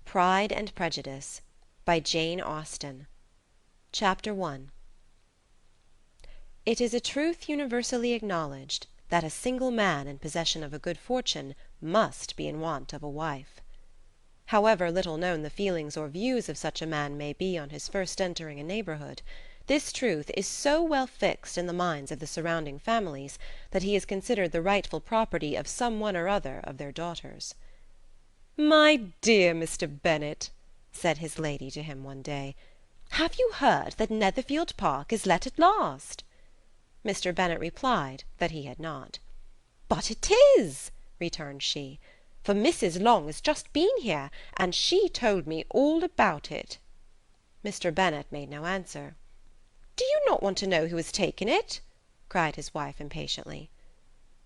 Pride and Prejudice by Jane Austen. Chapter 1. It is a truth universally acknowledged that a single man in possession of a good fortune must be in want of a wife. However little known the feelings or views of such a man may be on his first entering a neighbourhood, this truth is so well fixed in the minds of the surrounding families that he is considered the rightful property of some one or other of their daughters. "My dear Mr. Bennet," said his lady to him one day, "have you heard that Netherfield Park is let at last?" Mr. Bennet replied that he had not. "But it is," returned she, "for Mrs. Long has just been here, and she told me all about it." Mr. Bennet made no answer. "Do you not want to know who has taken it?" cried his wife impatiently.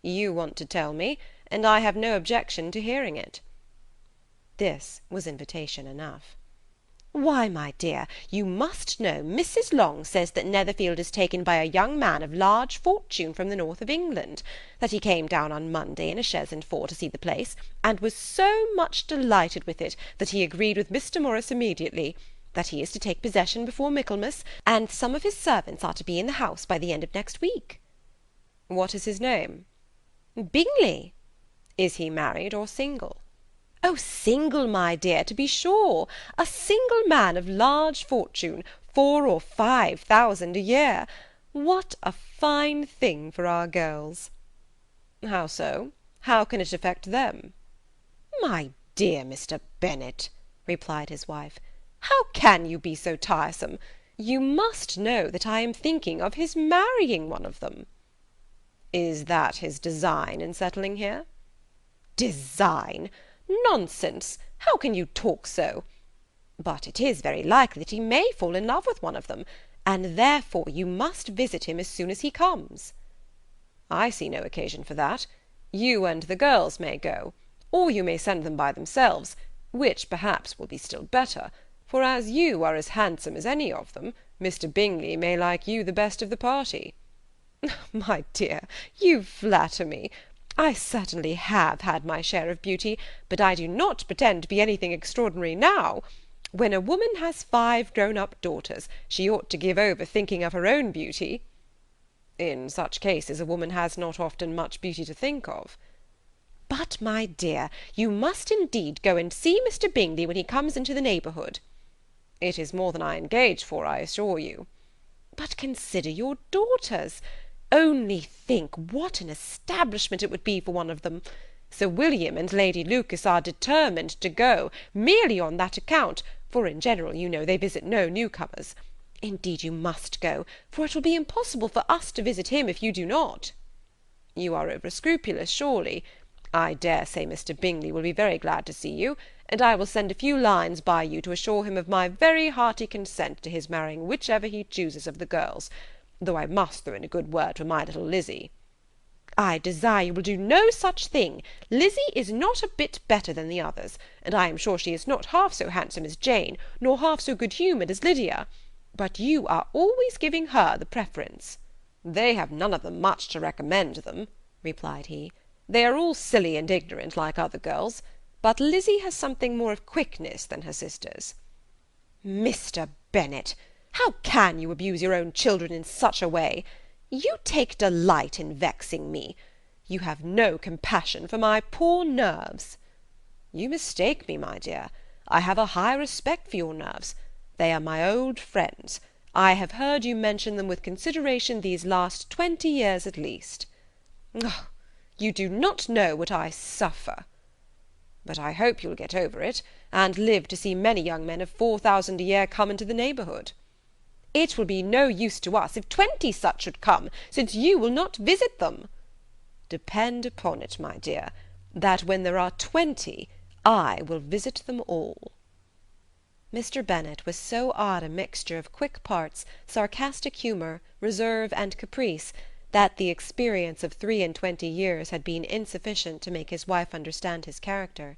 "You want to tell me, and I have no objection to hearing it." This was invitation enough. "Why, my dear, you must know Mrs. Long says that Netherfield is taken by a young man of large fortune from the north of England, that he came down on Monday in a chaise and four to see the place, and was so much delighted with it that he agreed with Mr. Morris immediately, that he is to take possession before Michaelmas, and some of his servants are to be in the house by the end of next week." "What is his name?" "Bingley." "Is he married or single?" "Oh, single, my dear, to be sure. A single man of large fortune, 4,000 or 5,000 a year. What a fine thing for our girls!" "How so? How can it affect them?" "My dear Mr. Bennet," replied his wife, "how can you be so tiresome? You must know that I am thinking of his marrying one of them." "Is that his design in settling here?" "Design! Nonsense! How can you talk so? But it is very likely that he may fall in love with one of them, and therefore you must visit him as soon as he comes." "I see no occasion for that. You and the girls may go, or you may send them by themselves, which perhaps will be still better, for as you are as handsome as any of them, Mr. Bingley may like you the best of the party." "My dear, you flatter me. I certainly have had my share of beauty, but I do not pretend to be anything extraordinary now. When a woman has 5 grown-up daughters, she ought to give over thinking of her own beauty." "In such cases a woman has not often much beauty to think of." "But, my dear, you must indeed go and see Mr. Bingley when he comes into the neighbourhood." "It is more than I engage for, I assure you." "But consider your daughters. Only think what an establishment it would be for one of them. Sir William and Lady Lucas are determined to go, merely on that account, for in general, you know, they visit no newcomers. Indeed you must go, for it will be impossible for us to visit him if you do not." "You are over-scrupulous, surely. I dare say Mr. Bingley will be very glad to see you, and I will send a few lines by you to assure him of my very hearty consent to his marrying whichever he chooses of the girls, though I must throw in a good word for my little Lizzy." "I desire you will do no such thing. Lizzy is not a bit better than the others, and I am sure she is not half so handsome as Jane, nor half so good-humoured as Lydia. But you are always giving her the preference." "They have none of them much to recommend them," replied he. "They are all silly and ignorant, like other girls, but Lizzy has something more of quickness than her sisters." "Mr. Bennet, how can you abuse your own children in such a way? You take delight in vexing me. You have no compassion for my poor nerves." "You mistake me, my dear. I have a high respect for your nerves. They are my old friends. I have heard you mention them with consideration these last 20 years at least." "Oh, you do not know what I suffer." "But I hope you'll get over it, and live to see many young men of 4,000 a year come into the neighbourhood." "It will be no use to us if 20 such should come, since you will not visit them." "Depend upon it, my dear, that when there are 20, I will visit them all." Mr. Bennet was so odd a mixture of quick parts, sarcastic humour, reserve, and caprice, that the experience of 23 years had been insufficient to make his wife understand his character.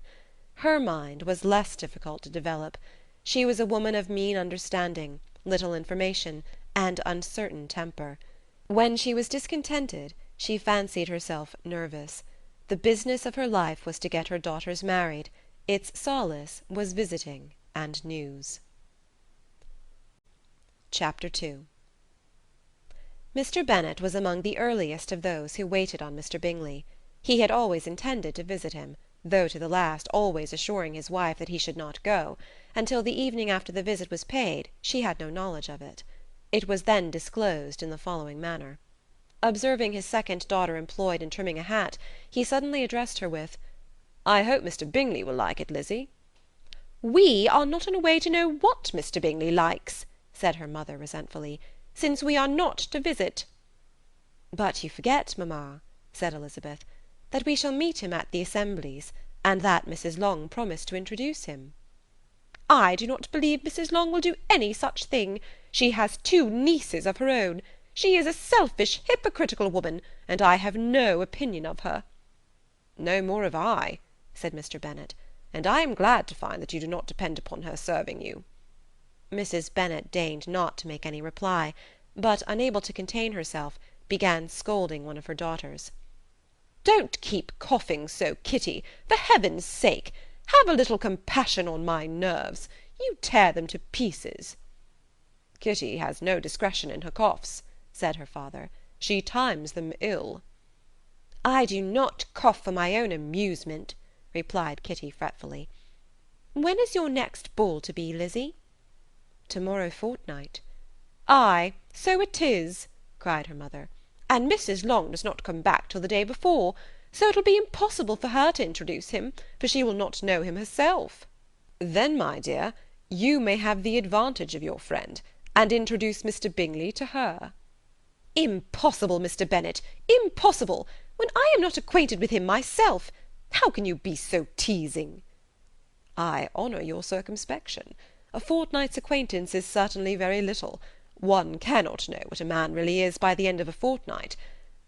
Her mind was less difficult to develop. She was a woman of mean understanding, little information, and uncertain temper. When she was discontented, she fancied herself nervous. The business of her life was to get her daughters married. Its solace was visiting and news. Chapter 2. Mr. Bennet was among the earliest of those who waited on Mr. Bingley. He had always intended to visit him, though to the last always assuring his wife that he should not go. Until the evening after the visit was paid, she had no knowledge of it. It was then disclosed in the following manner. Observing his second daughter employed in trimming a hat, he suddenly addressed her with, "I hope Mr. Bingley will like it, Lizzie." "We are not in a way to know what Mr. Bingley likes," said her mother resentfully, "since we are not to visit." "But you forget, mamma," said Elizabeth, "that we shall meet him at the assemblies, and that Mrs. Long promised to introduce him." "I do not believe Mrs. Long will do any such thing. She has 2 nieces of her own. She is a selfish, hypocritical woman, and I have no opinion of her." "No more have I," said Mr. Bennet, "and I am glad to find that you do not depend upon her serving you." Mrs. Bennet deigned not to make any reply, but, unable to contain herself, began scolding one of her daughters. "Don't keep coughing so, Kitty, for heaven's sake. Have a little compassion on my nerves. You tear them to pieces." "Kitty has no discretion in her coughs," said her father. "She times them ill." "I do not cough for my own amusement," replied Kitty fretfully. "When is your next ball to be, Lizzie?" "To-morrow fortnight." "Ay, so it is," cried her mother, "and Mrs. Long does not come back till the day before, so it will be impossible for her to introduce him, for she will not know him herself." "Then, my dear, you may have the advantage of your friend, and introduce Mr. Bingley to her." "Impossible, Mr. Bennet, impossible, when I am not acquainted with him myself. How can you be so teasing?" "I honour your circumspection. A fortnight's acquaintance is certainly very little. One cannot know what a man really is by the end of a fortnight.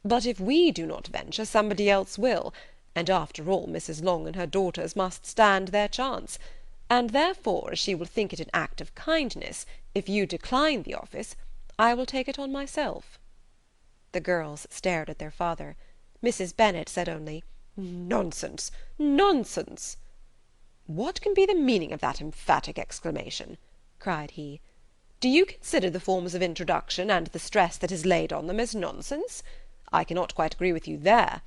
But if we do not venture, somebody else will, and after all Mrs. Long and her daughters must stand their chance, and therefore, as she will think it an act of kindness, if you decline the office, I will take it on myself." The girls stared at their father. Mrs. Bennet said only, "Nonsense, nonsense!" "What can be the meaning of that emphatic exclamation?" cried he. "Do you consider the forms of introduction, and the stress that is laid on them, as nonsense? I cannot quite agree with you there.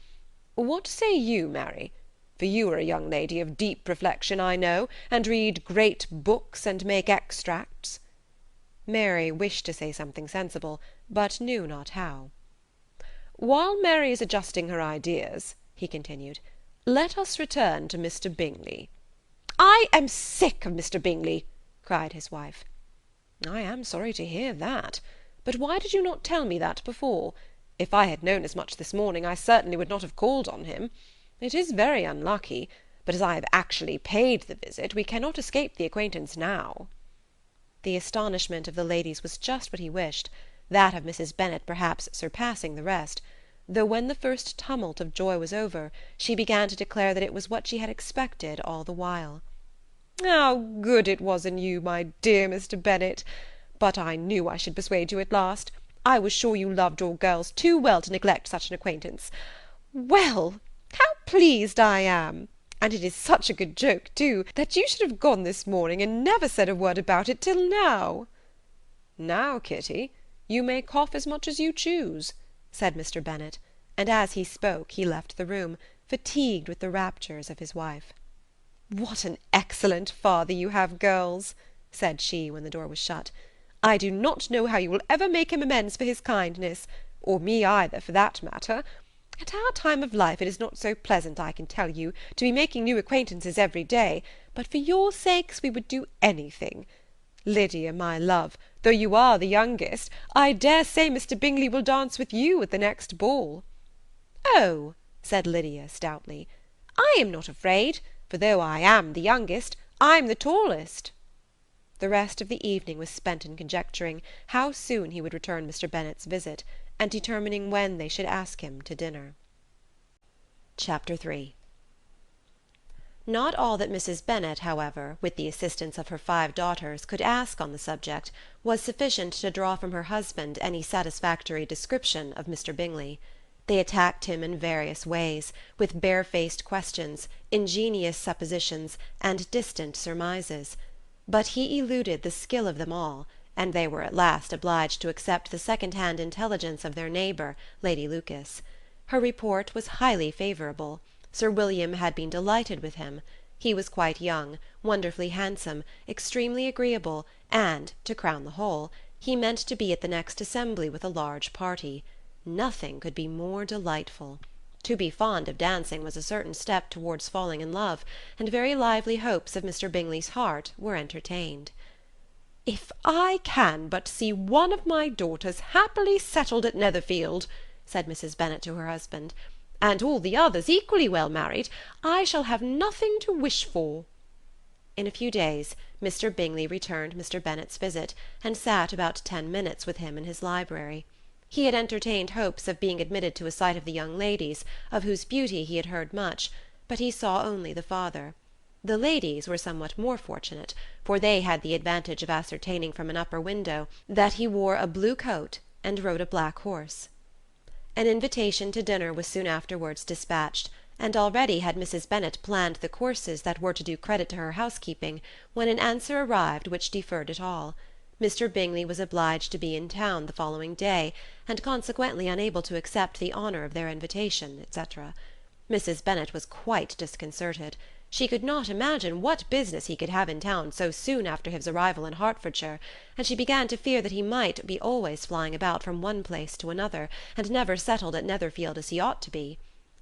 What say you, Mary? For you are a young lady of deep reflection, I know, and read great books, and make extracts." Mary wished to say something sensible, but knew not how. "While Mary is adjusting her ideas," he continued, "let us return to Mr. Bingley." "I am sick of Mr. Bingley," cried his wife. "I am sorry to hear that. But why did you not tell me that before? If I had known as much this morning, I certainly would not have called on him. It is very unlucky, but as I have actually paid the visit, we cannot escape the acquaintance now." The astonishment of the ladies was just what he wished, that of Mrs. Bennet perhaps surpassing the rest, though when the first tumult of joy was over, she began to declare that it was what she had expected all the while. "How good it was in you, my dear Mr. Bennet! But I knew I should persuade you at last. I was sure you loved your girls too well to neglect such an acquaintance. Well, how pleased I am! And it is such a good joke, too, that you should have gone this morning, and never said a word about it till now." "Now, Kitty, you may cough as much as you choose," said Mr. Bennet, and as he spoke he left the room, fatigued with the raptures of his wife. "What an excellent father you have, girls!" said she, when the door was shut. "I do not know how you will ever make him amends for his kindness, or me either, for that matter. At our time of life it is not so pleasant, I can tell you, to be making new acquaintances every day, but for your sakes we would do anything. Lydia, my love, though you are the youngest, I dare say Mr. Bingley will dance with you at the next ball." "Oh," said Lydia stoutly, "I am not afraid, for though I am the youngest, I'm the tallest." The rest of the evening was spent in conjecturing how soon he would return Mr. Bennet's visit, and determining when they should ask him to dinner. Chapter 3. Not all that Mrs. Bennet, however, with the assistance of her 5 daughters, could ask on the subject, was sufficient to draw from her husband any satisfactory description of Mr. Bingley. They attacked him in various ways, with barefaced questions, ingenious suppositions, and distant surmises; but he eluded the skill of them all, and they were at last obliged to accept the second-hand intelligence of their neighbour, Lady Lucas. Her report was highly favourable. Sir William had been delighted with him. He was quite young, wonderfully handsome, extremely agreeable, and, to crown the whole, he meant to be at the next assembly with a large party. Nothing could be more delightful. To be fond of dancing was a certain step towards falling in love, and very lively hopes of Mr. Bingley's heart were entertained. "If I can but see one of my daughters happily settled at Netherfield," said Mrs. Bennet to her husband, "and all the others equally well married, I shall have nothing to wish for." In a few days Mr. Bingley returned Mr. Bennet's visit, and sat about 10 minutes with him in his library. He had entertained hopes of being admitted to a sight of the young ladies, of whose beauty he had heard much, but he saw only the father. The ladies were somewhat more fortunate, for they had the advantage of ascertaining from an upper window that he wore a blue coat and rode a black horse. An invitation to dinner was soon afterwards dispatched, and already had Mrs. Bennet planned the courses that were to do credit to her housekeeping, when an answer arrived which deferred it all. Mr. Bingley was obliged to be in town the following day, and consequently unable to accept the honour of their invitation, etc. Mrs. Bennet was quite disconcerted. She could not imagine what business he could have in town so soon after his arrival in Hertfordshire, and she began to fear that he might be always flying about from one place to another, and never settled at Netherfield as he ought to be.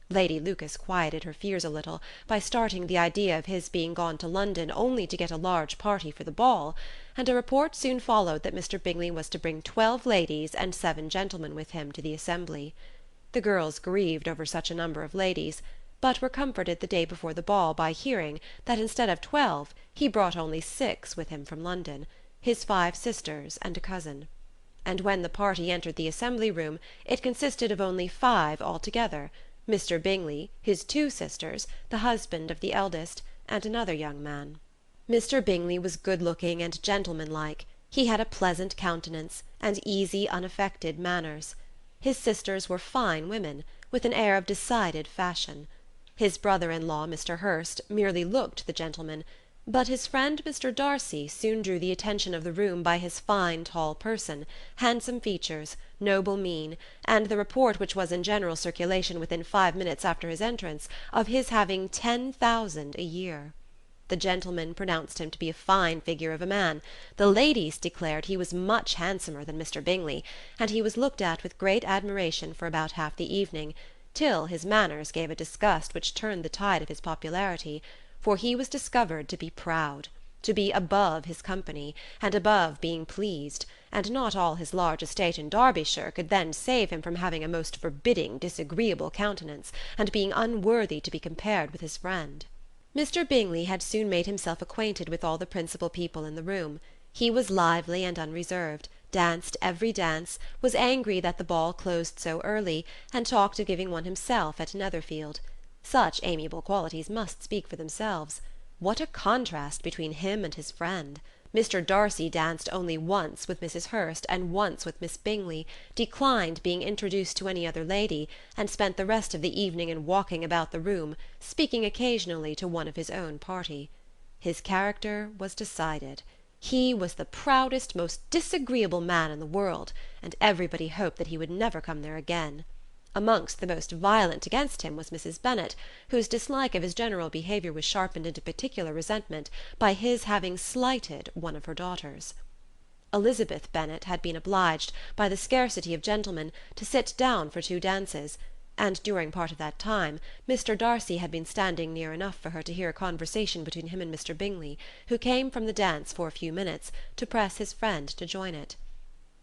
Lady Lucas quieted her fears a little by starting the idea of his being gone to London only to get a large party for the ball, and a report soon followed that Mr. Bingley was to bring 12 ladies and 7 gentlemen with him to the assembly. The girls grieved over such a number of ladies, but were comforted the day before the ball by hearing that instead of 12 he brought only 6 with him from London, his 5 sisters and a cousin. And when the party entered the assembly room it consisted of only 5 altogether: Mr. Bingley, his 2 sisters, the husband of the eldest, and another young man. Mr. Bingley was good-looking and gentlemanlike. He had a pleasant countenance, and easy, unaffected manners. His sisters were fine women, with an air of decided fashion. His brother-in-law, Mr. Hurst, merely looked the gentleman, but his friend Mr. Darcy soon drew the attention of the room by his fine tall person, handsome features, noble mien, and the report which was in general circulation within 5 minutes after his entrance, of his having 10,000 a year. The gentlemen pronounced him to be a fine figure of a man, the ladies declared he was much handsomer than Mr. Bingley, and he was looked at with great admiration for about half the evening, till his manners gave a disgust which turned the tide of his popularity, for he was discovered to be proud, to be above his company, and above being pleased, and not all his large estate in Derbyshire could then save him from having a most forbidding, disagreeable countenance, and being unworthy to be compared with his friend. Mr. Bingley had soon made himself acquainted with all the principal people in the room. He was lively and unreserved, danced every dance, was angry that the ball closed so early, and talked of giving one himself at Netherfield. Such amiable qualities must speak for themselves. What a contrast between him and his friend! Mr. Darcy danced only once with Mrs. Hurst and once with Miss Bingley, declined being introduced to any other lady, and spent the rest of the evening in walking about the room, speaking occasionally to one of his own party. His character was decided. He was the proudest, most disagreeable man in the world, and everybody hoped that he would never come there again. Amongst the most violent against him was Mrs. Bennet, whose dislike of his general behaviour was sharpened into particular resentment by his having slighted one of her daughters. Elizabeth Bennet had been obliged, by the scarcity of gentlemen, to sit down for 2 dances, and during part of that time Mr. Darcy had been standing near enough for her to hear a conversation between him and Mr. Bingley, who came from the dance for a few minutes, to press his friend to join it.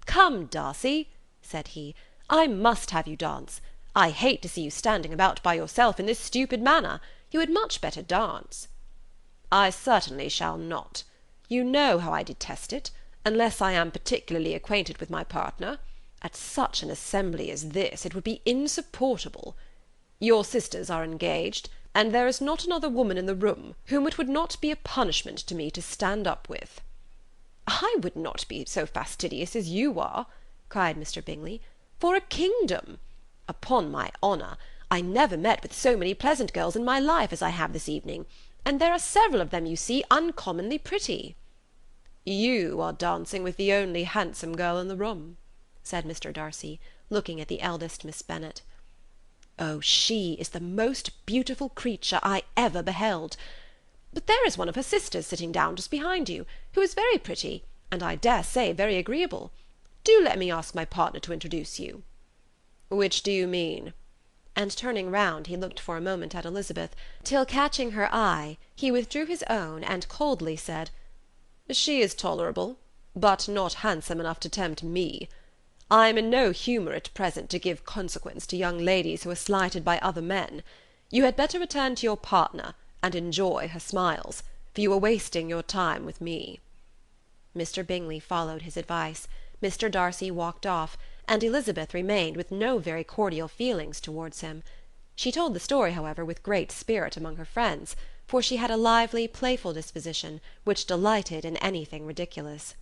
"Come, Darcy," said he, "I must have you dance. I hate to see you standing about by yourself in this stupid manner. You had much better dance." "I certainly shall not. You know how I detest it, unless I am particularly acquainted with my partner. At such an assembly as this it would be insupportable. Your sisters are engaged, and there is not another woman in the room whom it would not be a punishment to me to stand up with." "I would not be so fastidious as you are," cried Mr. Bingley, "for a kingdom. Upon my honour, I never met with so many pleasant girls in my life as I have this evening, and there are several of them, you see, uncommonly pretty." "You are dancing with the only handsome girl in the room," said Mr. Darcy, looking at the eldest Miss Bennet. "Oh, she is the most beautiful creature I ever beheld. But there is one of her sisters sitting down just behind you, who is very pretty, and I dare say very agreeable. Do let me ask my partner to introduce you." "Which do you mean?" And turning round, he looked for a moment at Elizabeth, till catching her eye, he withdrew his own and coldly said, "She is tolerable, but not handsome enough to tempt me. I am in no humour at present to give consequence to young ladies who are slighted by other men. You had better return to your partner, and enjoy her smiles, for you are wasting your time with me." Mr. Bingley followed his advice. Mr. Darcy walked off, and Elizabeth remained with no very cordial feelings towards him. She told the story, however, with great spirit among her friends, for she had a lively, playful disposition, which delighted in anything ridiculous.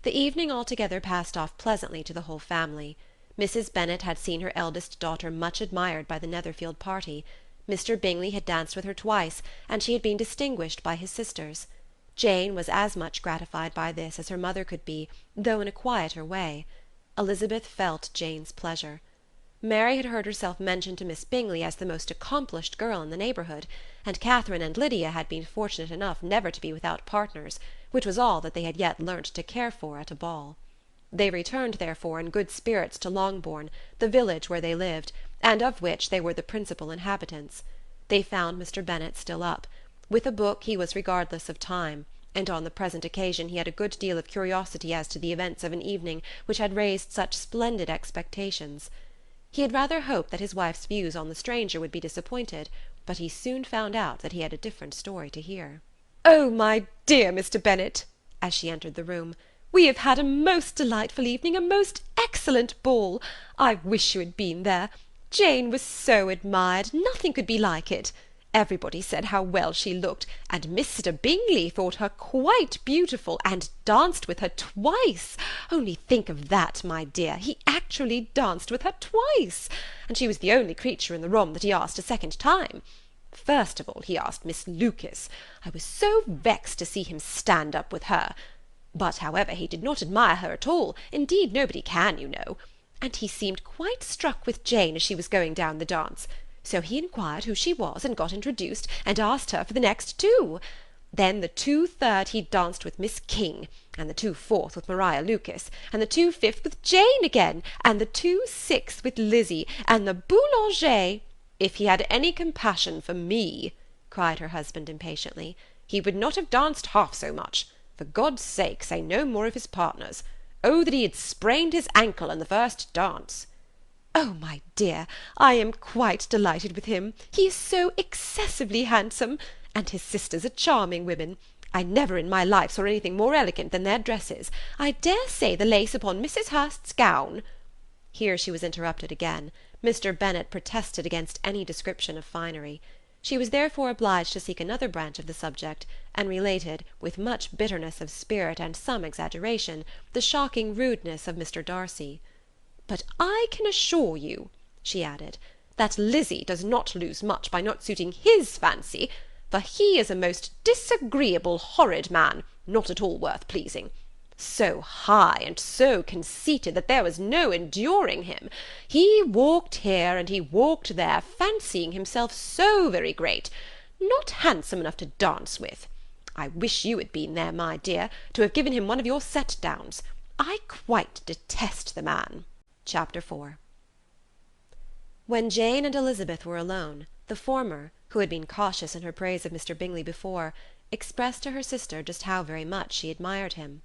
The evening altogether passed off pleasantly to the whole family. Mrs. Bennet had seen her eldest daughter much admired by the Netherfield party. Mr. Bingley had danced with her twice, and she had been distinguished by his sisters. Jane was as much gratified by this as her mother could be, though in a quieter way. Elizabeth felt Jane's pleasure. Mary had heard herself mentioned to Miss Bingley as the most accomplished girl in the neighbourhood, and Catherine and Lydia had been fortunate enough never to be without partners, which was all that they had yet learnt to care for at a ball. They returned, therefore, in good spirits to Longbourn, the village where they lived, and of which they were the principal inhabitants. They found Mr. Bennet still up. With a book he was regardless of time, and on the present occasion he had a good deal of curiosity as to the events of an evening which had raised such splendid expectations. He had rather hoped that his wife's views on the stranger would be disappointed, but he soon found out that he had a different story to hear. "Oh, my dear Mr. Bennet," as she entered the room, "we have had a most delightful evening, a most excellent ball. I wish you had been there. Jane was so admired, nothing could be like it. Everybody said how well she looked, and Mr. Bingley thought her quite beautiful, and danced with her twice. Only think of that, my dear, he actually danced with her twice, and she was the only creature in the room that he asked a second time. First of all he asked Miss Lucas. I was so vexed to see him stand up with her. But, however, he did not admire her at all, indeed nobody can, you know. And he seemed quite struck with Jane as she was going down the dance. So he inquired who she was, and got introduced, and asked her for the next two. Then the 2/3 he danced with Miss King, and the 2/4 with Maria Lucas, and the 2/5 with Jane again, and the 2/6 with Lizzie, and the Boulanger—" "If he had any compassion for me," cried her husband impatiently, "he would not have danced half so much. For God's sake, say no more of his partners. Oh, that he had sprained his ankle in the first dance!" "Oh, my dear, I am quite delighted with him. He is so excessively handsome, and his sisters are charming women. I never in my life saw anything more elegant than their dresses. I dare say the lace upon Mrs. Hurst's gown—" Here she was interrupted again. Mr. Bennet protested against any description of finery. She was therefore obliged to seek another branch of the subject, and related, with much bitterness of spirit and some exaggeration, the shocking rudeness of Mr. Darcy. "But I can assure you," she added, "that Lizzie does not lose much by not suiting his fancy, for he is a most disagreeable, horrid man, not at all worth pleasing. So high and so conceited that there was no enduring him. He walked here and he walked there, fancying himself so very great, not handsome enough to dance with. I wish you had been there, my dear, to have given him one of your set-downs. I quite detest the man." Chapter 4. When Jane and Elizabeth were alone, the former, who had been cautious in her praise of Mr. Bingley before, expressed to her sister just how very much she admired him.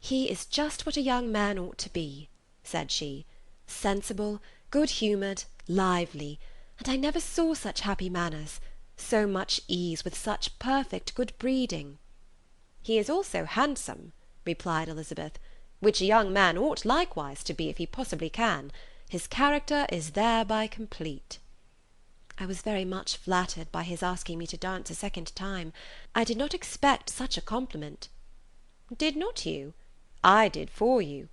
"He is just what a young man ought to be," said she, "sensible, good-humoured, lively, and I never saw such happy manners, so much ease, with such perfect good breeding." "He is also handsome," replied Elizabeth, "which a young man ought likewise to be if he possibly can. His character is thereby complete." "I was very much flattered by his asking me to dance a second time. I did not expect such a compliment." "Did not you? I did for you.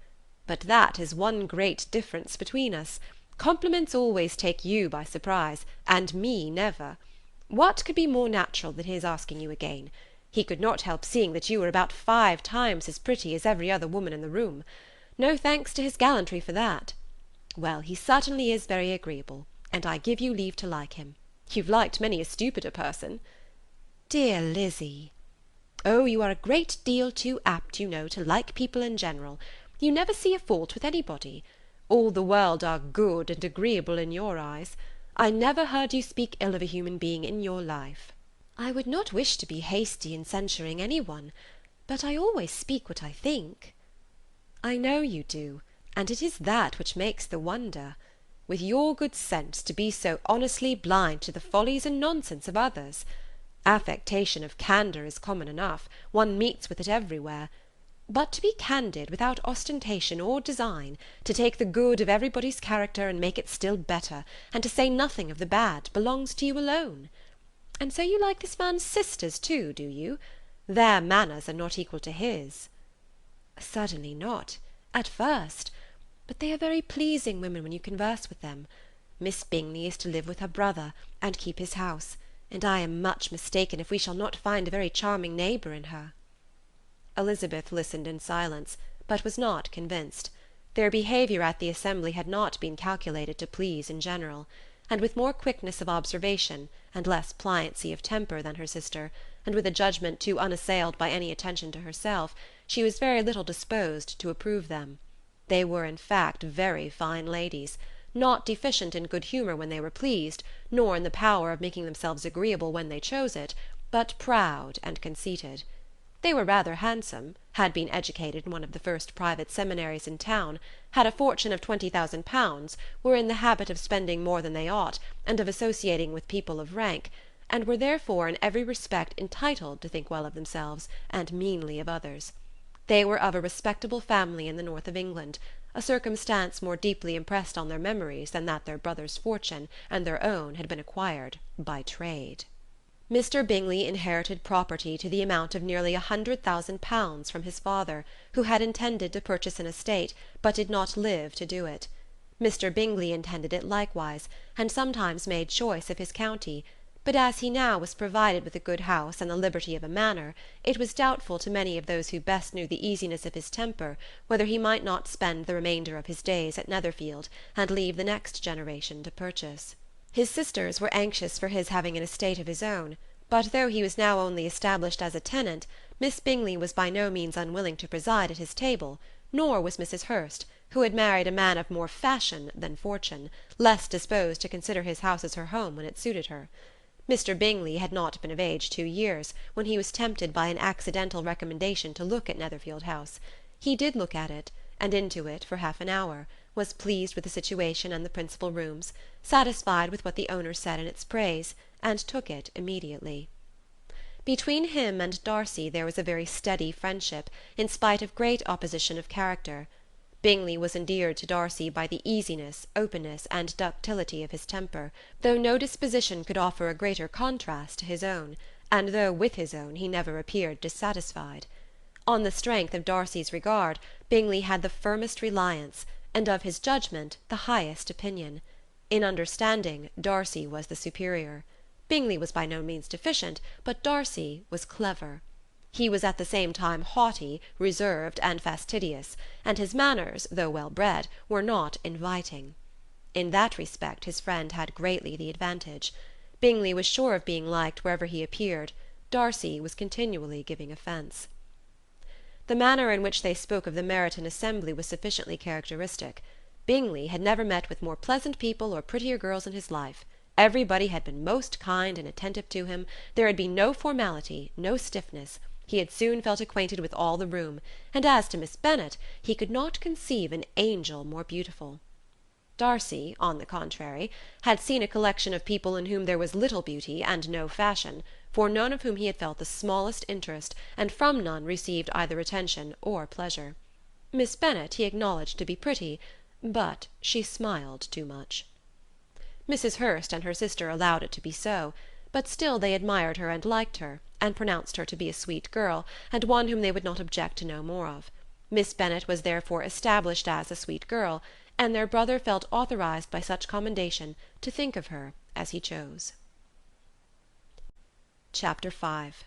But that is one great difference between us. Compliments always take you by surprise, and me never. What could be more natural than his asking you again? He could not help seeing that you were about 5 times as pretty as every other woman in the room. No thanks to his gallantry for that. Well, he certainly is very agreeable, and I give you leave to like him. You've liked many a stupider person." "Dear Lizzy!" "Oh, you are a great deal too apt, you know, to like people in general. You never see a fault with anybody. All the world are good and agreeable in your eyes. I never heard you speak ill of a human being in your life." "I would not wish to be hasty in censuring any one, but I always speak what I think." "I know you do, and it is that which makes the wonder. With your good sense to be so honestly blind to the follies and nonsense of others. Affectation of candour is common enough, one meets with it everywhere. But to be candid without ostentation or design, to take the good of everybody's character and make it still better, and to say nothing of the bad, belongs to you alone. And so you like this man's sisters too, do you? Their manners are not equal to his." "Certainly not, at first, but they are very pleasing women when you converse with them. Miss Bingley is to live with her brother, and keep his house, and I am much mistaken if we shall not find a very charming neighbour in her." Elizabeth listened in silence, but was not convinced. Their behaviour at the assembly had not been calculated to please in general, and with more quickness of observation, and less pliancy of temper than her sister, and with a judgment too unassailed by any attention to herself, she was very little disposed to approve them. They were in fact very fine ladies, not deficient in good humour when they were pleased, nor in the power of making themselves agreeable when they chose it, but proud and conceited. They were rather handsome, had been educated in one of the first private seminaries in town, had a fortune of £20,000, were in the habit of spending more than they ought, and of associating with people of rank, and were therefore in every respect entitled to think well of themselves, and meanly of others. They were of a respectable family in the north of England, a circumstance more deeply impressed on their memories than that their brother's fortune and their own had been acquired by trade. Mr. Bingley inherited property to the amount of nearly £100,000 from his father, who had intended to purchase an estate, but did not live to do it. Mr. Bingley intended it likewise, and sometimes made choice of his county, but as he now was provided with a good house and the liberty of a manor, it was doubtful to many of those who best knew the easiness of his temper whether he might not spend the remainder of his days at Netherfield, and leave the next generation to purchase. His sisters were anxious for his having an estate of his own, but though he was now only established as a tenant, Miss Bingley was by no means unwilling to preside at his table, nor was Mrs. Hurst, who had married a man of more fashion than fortune, less disposed to consider his house as her home when it suited her. Mr. Bingley had not been of age 2 years, when he was tempted by an accidental recommendation to look at Netherfield House. He did look at it, and into it for half an hour, was pleased with the situation and the principal rooms, satisfied with what the owner said in its praise, and took it immediately. Between him and Darcy there was a very steady friendship, in spite of great opposition of character. Bingley was endeared to Darcy by the easiness, openness, and ductility of his temper, though no disposition could offer a greater contrast to his own, and though with his own he never appeared dissatisfied. On the strength of Darcy's regard, Bingley had the firmest reliance, and of his judgment the highest opinion. In understanding, Darcy was the superior. Bingley was by no means deficient, but Darcy was clever. He was at the same time haughty, reserved, and fastidious, and his manners, though well bred, were not inviting. In that respect his friend had greatly the advantage. Bingley was sure of being liked wherever he appeared. Darcy was continually giving offence. The manner in which they spoke of the Meryton assembly was sufficiently characteristic. Bingley had never met with more pleasant people or prettier girls in his life. Everybody had been most kind and attentive to him. There had been no formality, no stiffness. He had soon felt acquainted with all the room, and as to Miss Bennet, he could not conceive an angel more beautiful. Darcy, on the contrary, had seen a collection of people in whom there was little beauty and no fashion, for none of whom he had felt the smallest interest, and from none received either attention or pleasure. Miss Bennet he acknowledged to be pretty, but she smiled too much. Mrs. Hurst and her sister allowed it to be so, but still they admired her and liked her, and pronounced her to be a sweet girl, and one whom they would not object to know more of. Miss Bennet was therefore established as a sweet girl, and their brother felt authorized by such commendation to think of her as he chose. Chapter 5.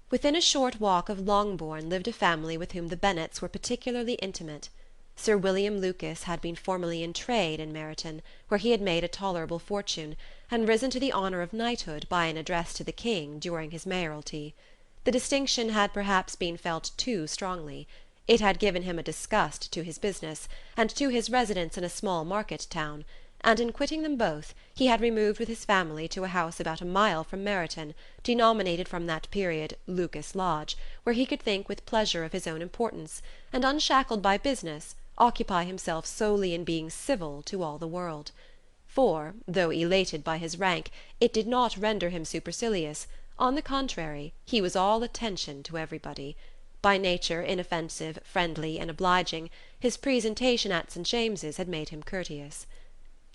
Within a short walk of Longbourn lived a family with whom the Bennets were particularly intimate. Sir William Lucas had been formerly in trade in Meryton, where he had made a tolerable fortune, and risen to the honour of knighthood by an address to the king during his mayoralty. The distinction had perhaps been felt too strongly. It had given him a disgust to his business, and to his residence in a small market town, and in quitting them both he had removed with his family to a house about a mile from Meryton, denominated from that period Lucas Lodge, where he could think with pleasure of his own importance, and, unshackled by business, occupy himself solely in being civil to all the world. For, though elated by his rank, it did not render him supercilious. On the contrary, he was all attention to everybody. By nature inoffensive, friendly, and obliging, his presentation at St. James's had made him courteous.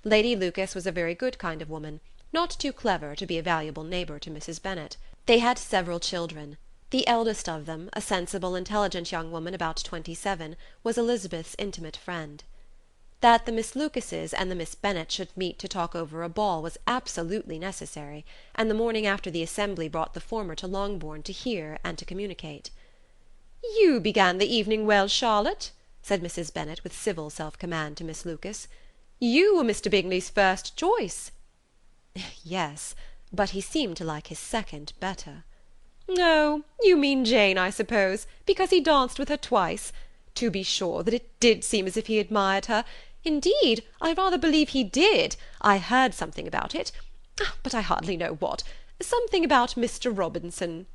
Lady Lucas was a very good kind of woman, not too clever to be a valuable neighbour to Mrs. Bennet. They had several children. The eldest of them, a sensible, intelligent young woman about 27, was Elizabeth's intimate friend. That the Miss Lucases and the Miss Bennets should meet to talk over a ball was absolutely necessary, and the morning after the assembly brought the former to Longbourn to hear and to communicate. "You began the evening well, Charlotte," said Mrs. Bennet with civil self-command to Miss Lucas. "You were Mr. Bingley's first choice." "Yes, but he seemed to like his second better." "Oh, you mean Jane, I suppose, because he danced with her twice. To be sure that it did seem as if he admired her. Indeed, I rather believe he did. I heard something about it, but I hardly know what. Something about Mr. Robinson."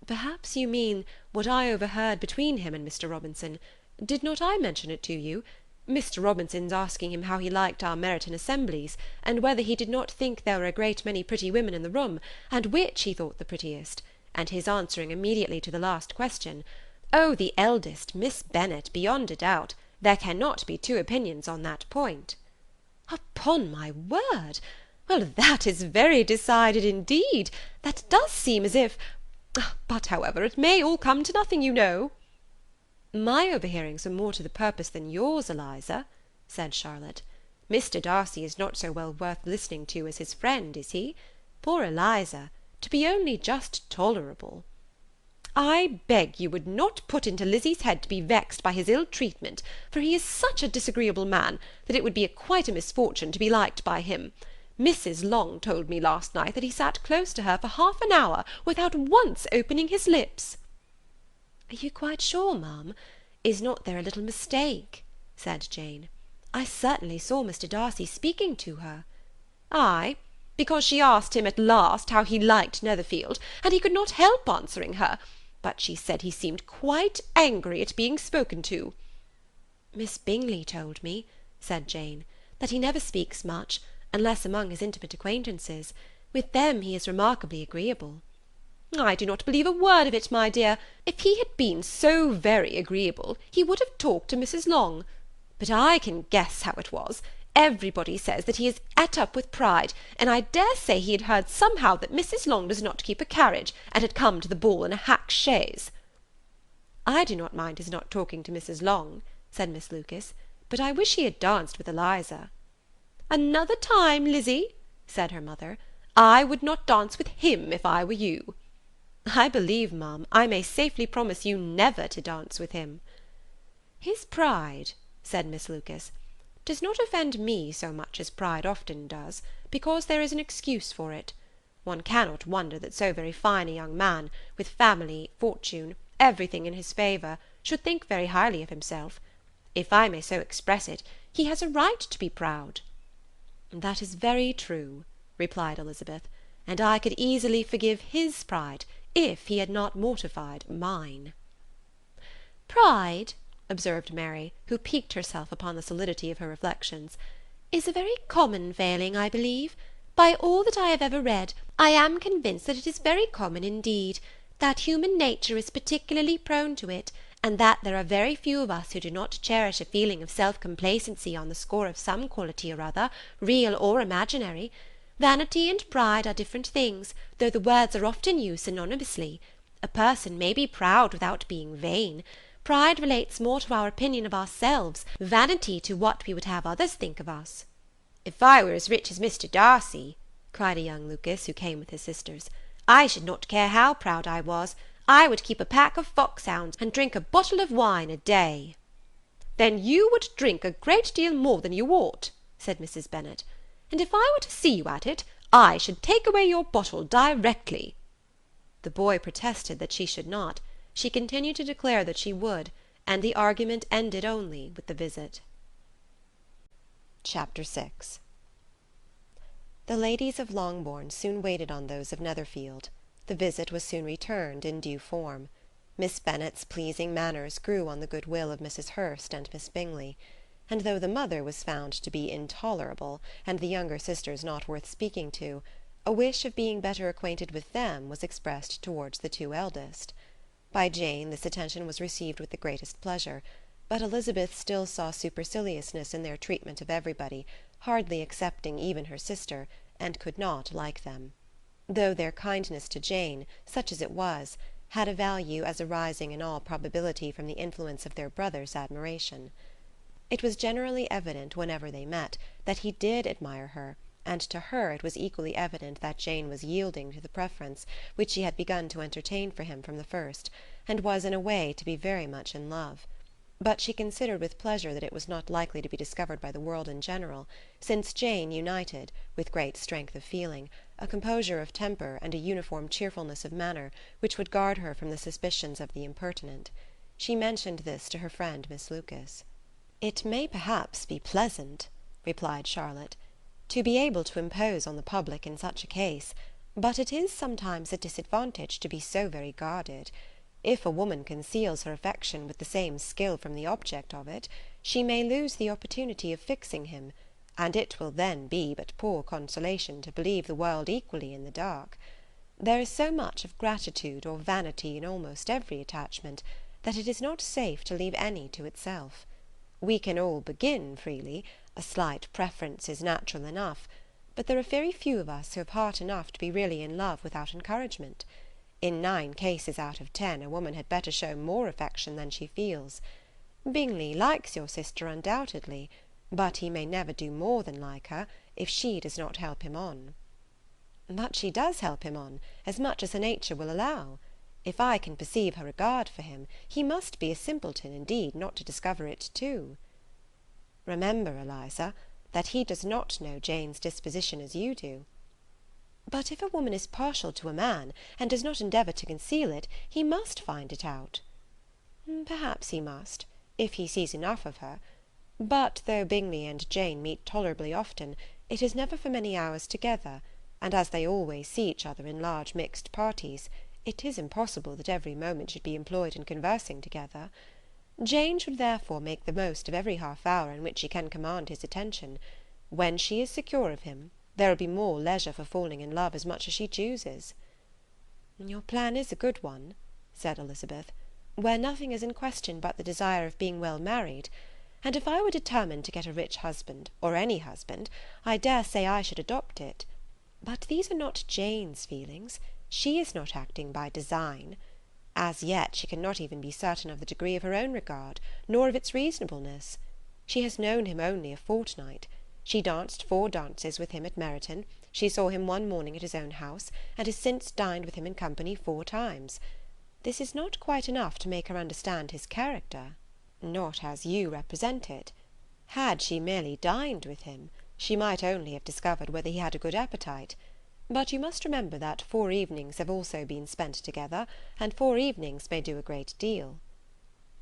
"Perhaps you mean what I overheard between him and Mr. Robinson. Did not I mention it to you? Mr. Robinson's asking him how he liked our Meryton assemblies, and whether he did not think there were a great many pretty women in the room, and which he thought the prettiest, and his answering immediately to the last question, 'Oh, the eldest, Miss Bennet, beyond a doubt. There cannot be two opinions on that point.'" "Upon my word! Well, that is very decided indeed. That does seem as if... But, however, it may all come to nothing, you know." "My overhearings are more to the purpose than yours, Eliza," said Charlotte. "Mr. Darcy is not so well worth listening to as his friend, is he? Poor Eliza, to be only just tolerable." "I beg you would not put into Lizzie's head to be vexed by his ill treatment, for he is such a disagreeable man, that it would be quite a misfortune to be liked by him. Mrs. Long told me last night that he sat close to her for half an hour without once opening his lips." "Are you quite sure, ma'am? Is not there a little mistake?" said Jane. "I certainly saw Mr. Darcy speaking to her." "Ay, because she asked him at last how he liked Netherfield, and he could not help answering her, but she said he seemed quite angry at being spoken to." "Miss Bingley told me," said Jane, "that he never speaks much, unless among his intimate acquaintances. With them he is remarkably agreeable." "I do not believe a word of it, my dear. If he had been so very agreeable, he would have talked to Mrs. Long. But I can guess how it was. Everybody says that he is at up with pride, and I dare say he had heard somehow that Mrs. Long does not keep a carriage, and had come to the ball in a hack chaise." "I do not mind his not talking to Mrs. Long," said Miss Lucas, "but I wish he had danced with Eliza." "Another time, Lizzie," said her mother, "I would not dance with him if I were you." "I believe, ma'am, I may safely promise you never to dance with him." "His pride," said Miss Lucas, "does not offend me so much as pride often does, because there is an excuse for it. One cannot wonder that so very fine a young man, with family, fortune, everything in his favour, should think very highly of himself. If I may so express it, he has a right to be proud." "That is very true," replied Elizabeth, "and I could easily forgive his pride, if he had not mortified mine." "Pride," observed Mary, who piqued herself upon the solidity of her reflections, "is a very common failing, I believe. By all that I have ever read, I am convinced that it is very common indeed, that human nature is particularly prone to it, and that there are very few of us who do not cherish a feeling of self-complacency on the score of some quality or other, real or imaginary. Vanity and pride are different things, though the words are often used synonymously. A person may be proud without being vain. Pride relates more to our opinion of ourselves, vanity to what we would have others think of us." "If I were as rich as Mr. Darcy," cried a young Lucas, who came with his sisters, "I should not care how proud I was. I would keep a pack of foxhounds, and drink a bottle of wine a day." "Then you would drink a great deal more than you ought," said Mrs. Bennet, "and if I were to see you at it, I should take away your bottle directly." The boy protested that she should not. She continued to declare that she would, and the argument ended only with the visit. Chapter 6. The ladies of Longbourn soon waited on those of Netherfield. The visit was soon returned in due form. Miss Bennet's pleasing manners grew on the good will of Mrs. Hurst and Miss Bingley, and though the mother was found to be intolerable, and the younger sisters not worth speaking to, a wish of being better acquainted with them was expressed towards the two eldest. By Jane this attention was received with the greatest pleasure, but Elizabeth still saw superciliousness in their treatment of everybody, hardly excepting even her sister, and could not like them; though their kindness to Jane, such as it was, had a value as arising in all probability from the influence of their brother's admiration. It was generally evident, whenever they met, that he did admire her, and to her it was equally evident that Jane was yielding to the preference which she had begun to entertain for him from the first, and was in a way to be very much in love. But she considered with pleasure that it was not likely to be discovered by the world in general, since Jane united, with great strength of feeling, a composure of temper and a uniform cheerfulness of manner which would guard her from the suspicions of the impertinent. She mentioned this to her friend Miss Lucas. "It may perhaps be pleasant," replied Charlotte, "to be able to impose on the public in such a case, but it is sometimes a disadvantage to be so very guarded. If a woman conceals her affection with the same skill from the object of it, she may lose the opportunity of fixing him, and it will then be but poor consolation to believe the world equally in the dark. There is so much of gratitude or vanity in almost every attachment, that it is not safe to leave any to itself. We can all begin freely, a slight preference is natural enough, but there are very few of us who have heart enough to be really in love without encouragement. In 9 cases out of 10 a woman had better show more affection than she feels. Bingley likes your sister undoubtedly, but he may never do more than like her, if she does not help him on." "But she does help him on, as much as her nature will allow. If I can perceive her regard for him, he must be a simpleton indeed not to discover it too." "Remember, Eliza, that he does not know Jane's disposition as you do." "But if a woman is partial to a man, and does not endeavour to conceal it, he must find it out." "Perhaps he must, if he sees enough of her. But though Bingley and Jane meet tolerably often, it is never for many hours together, and as they always see each other in large mixed parties, it is impossible that every moment should be employed in conversing together. Jane should therefore make the most of every half-hour in which she can command his attention. When she is secure of him, there will be more leisure for falling in love as much as she chooses." "Your plan is a good one," said Elizabeth, "where nothing is in question but the desire of being well married; and if I were determined to get a rich husband, or any husband, I dare say I should adopt it. But these are not Jane's feelings. She is not acting by design. As yet she cannot even be certain of the degree of her own regard, nor of its reasonableness. She has known him only a fortnight. She danced 4 dances with him at Meryton, she saw him one morning at his own house, and has since dined with him in company 4 times. This is not quite enough to make her understand his character." "Not as you represent it. Had she merely dined with him, she might only have discovered whether he had a good appetite. But you must remember that 4 evenings have also been spent together, and 4 evenings may do a great deal."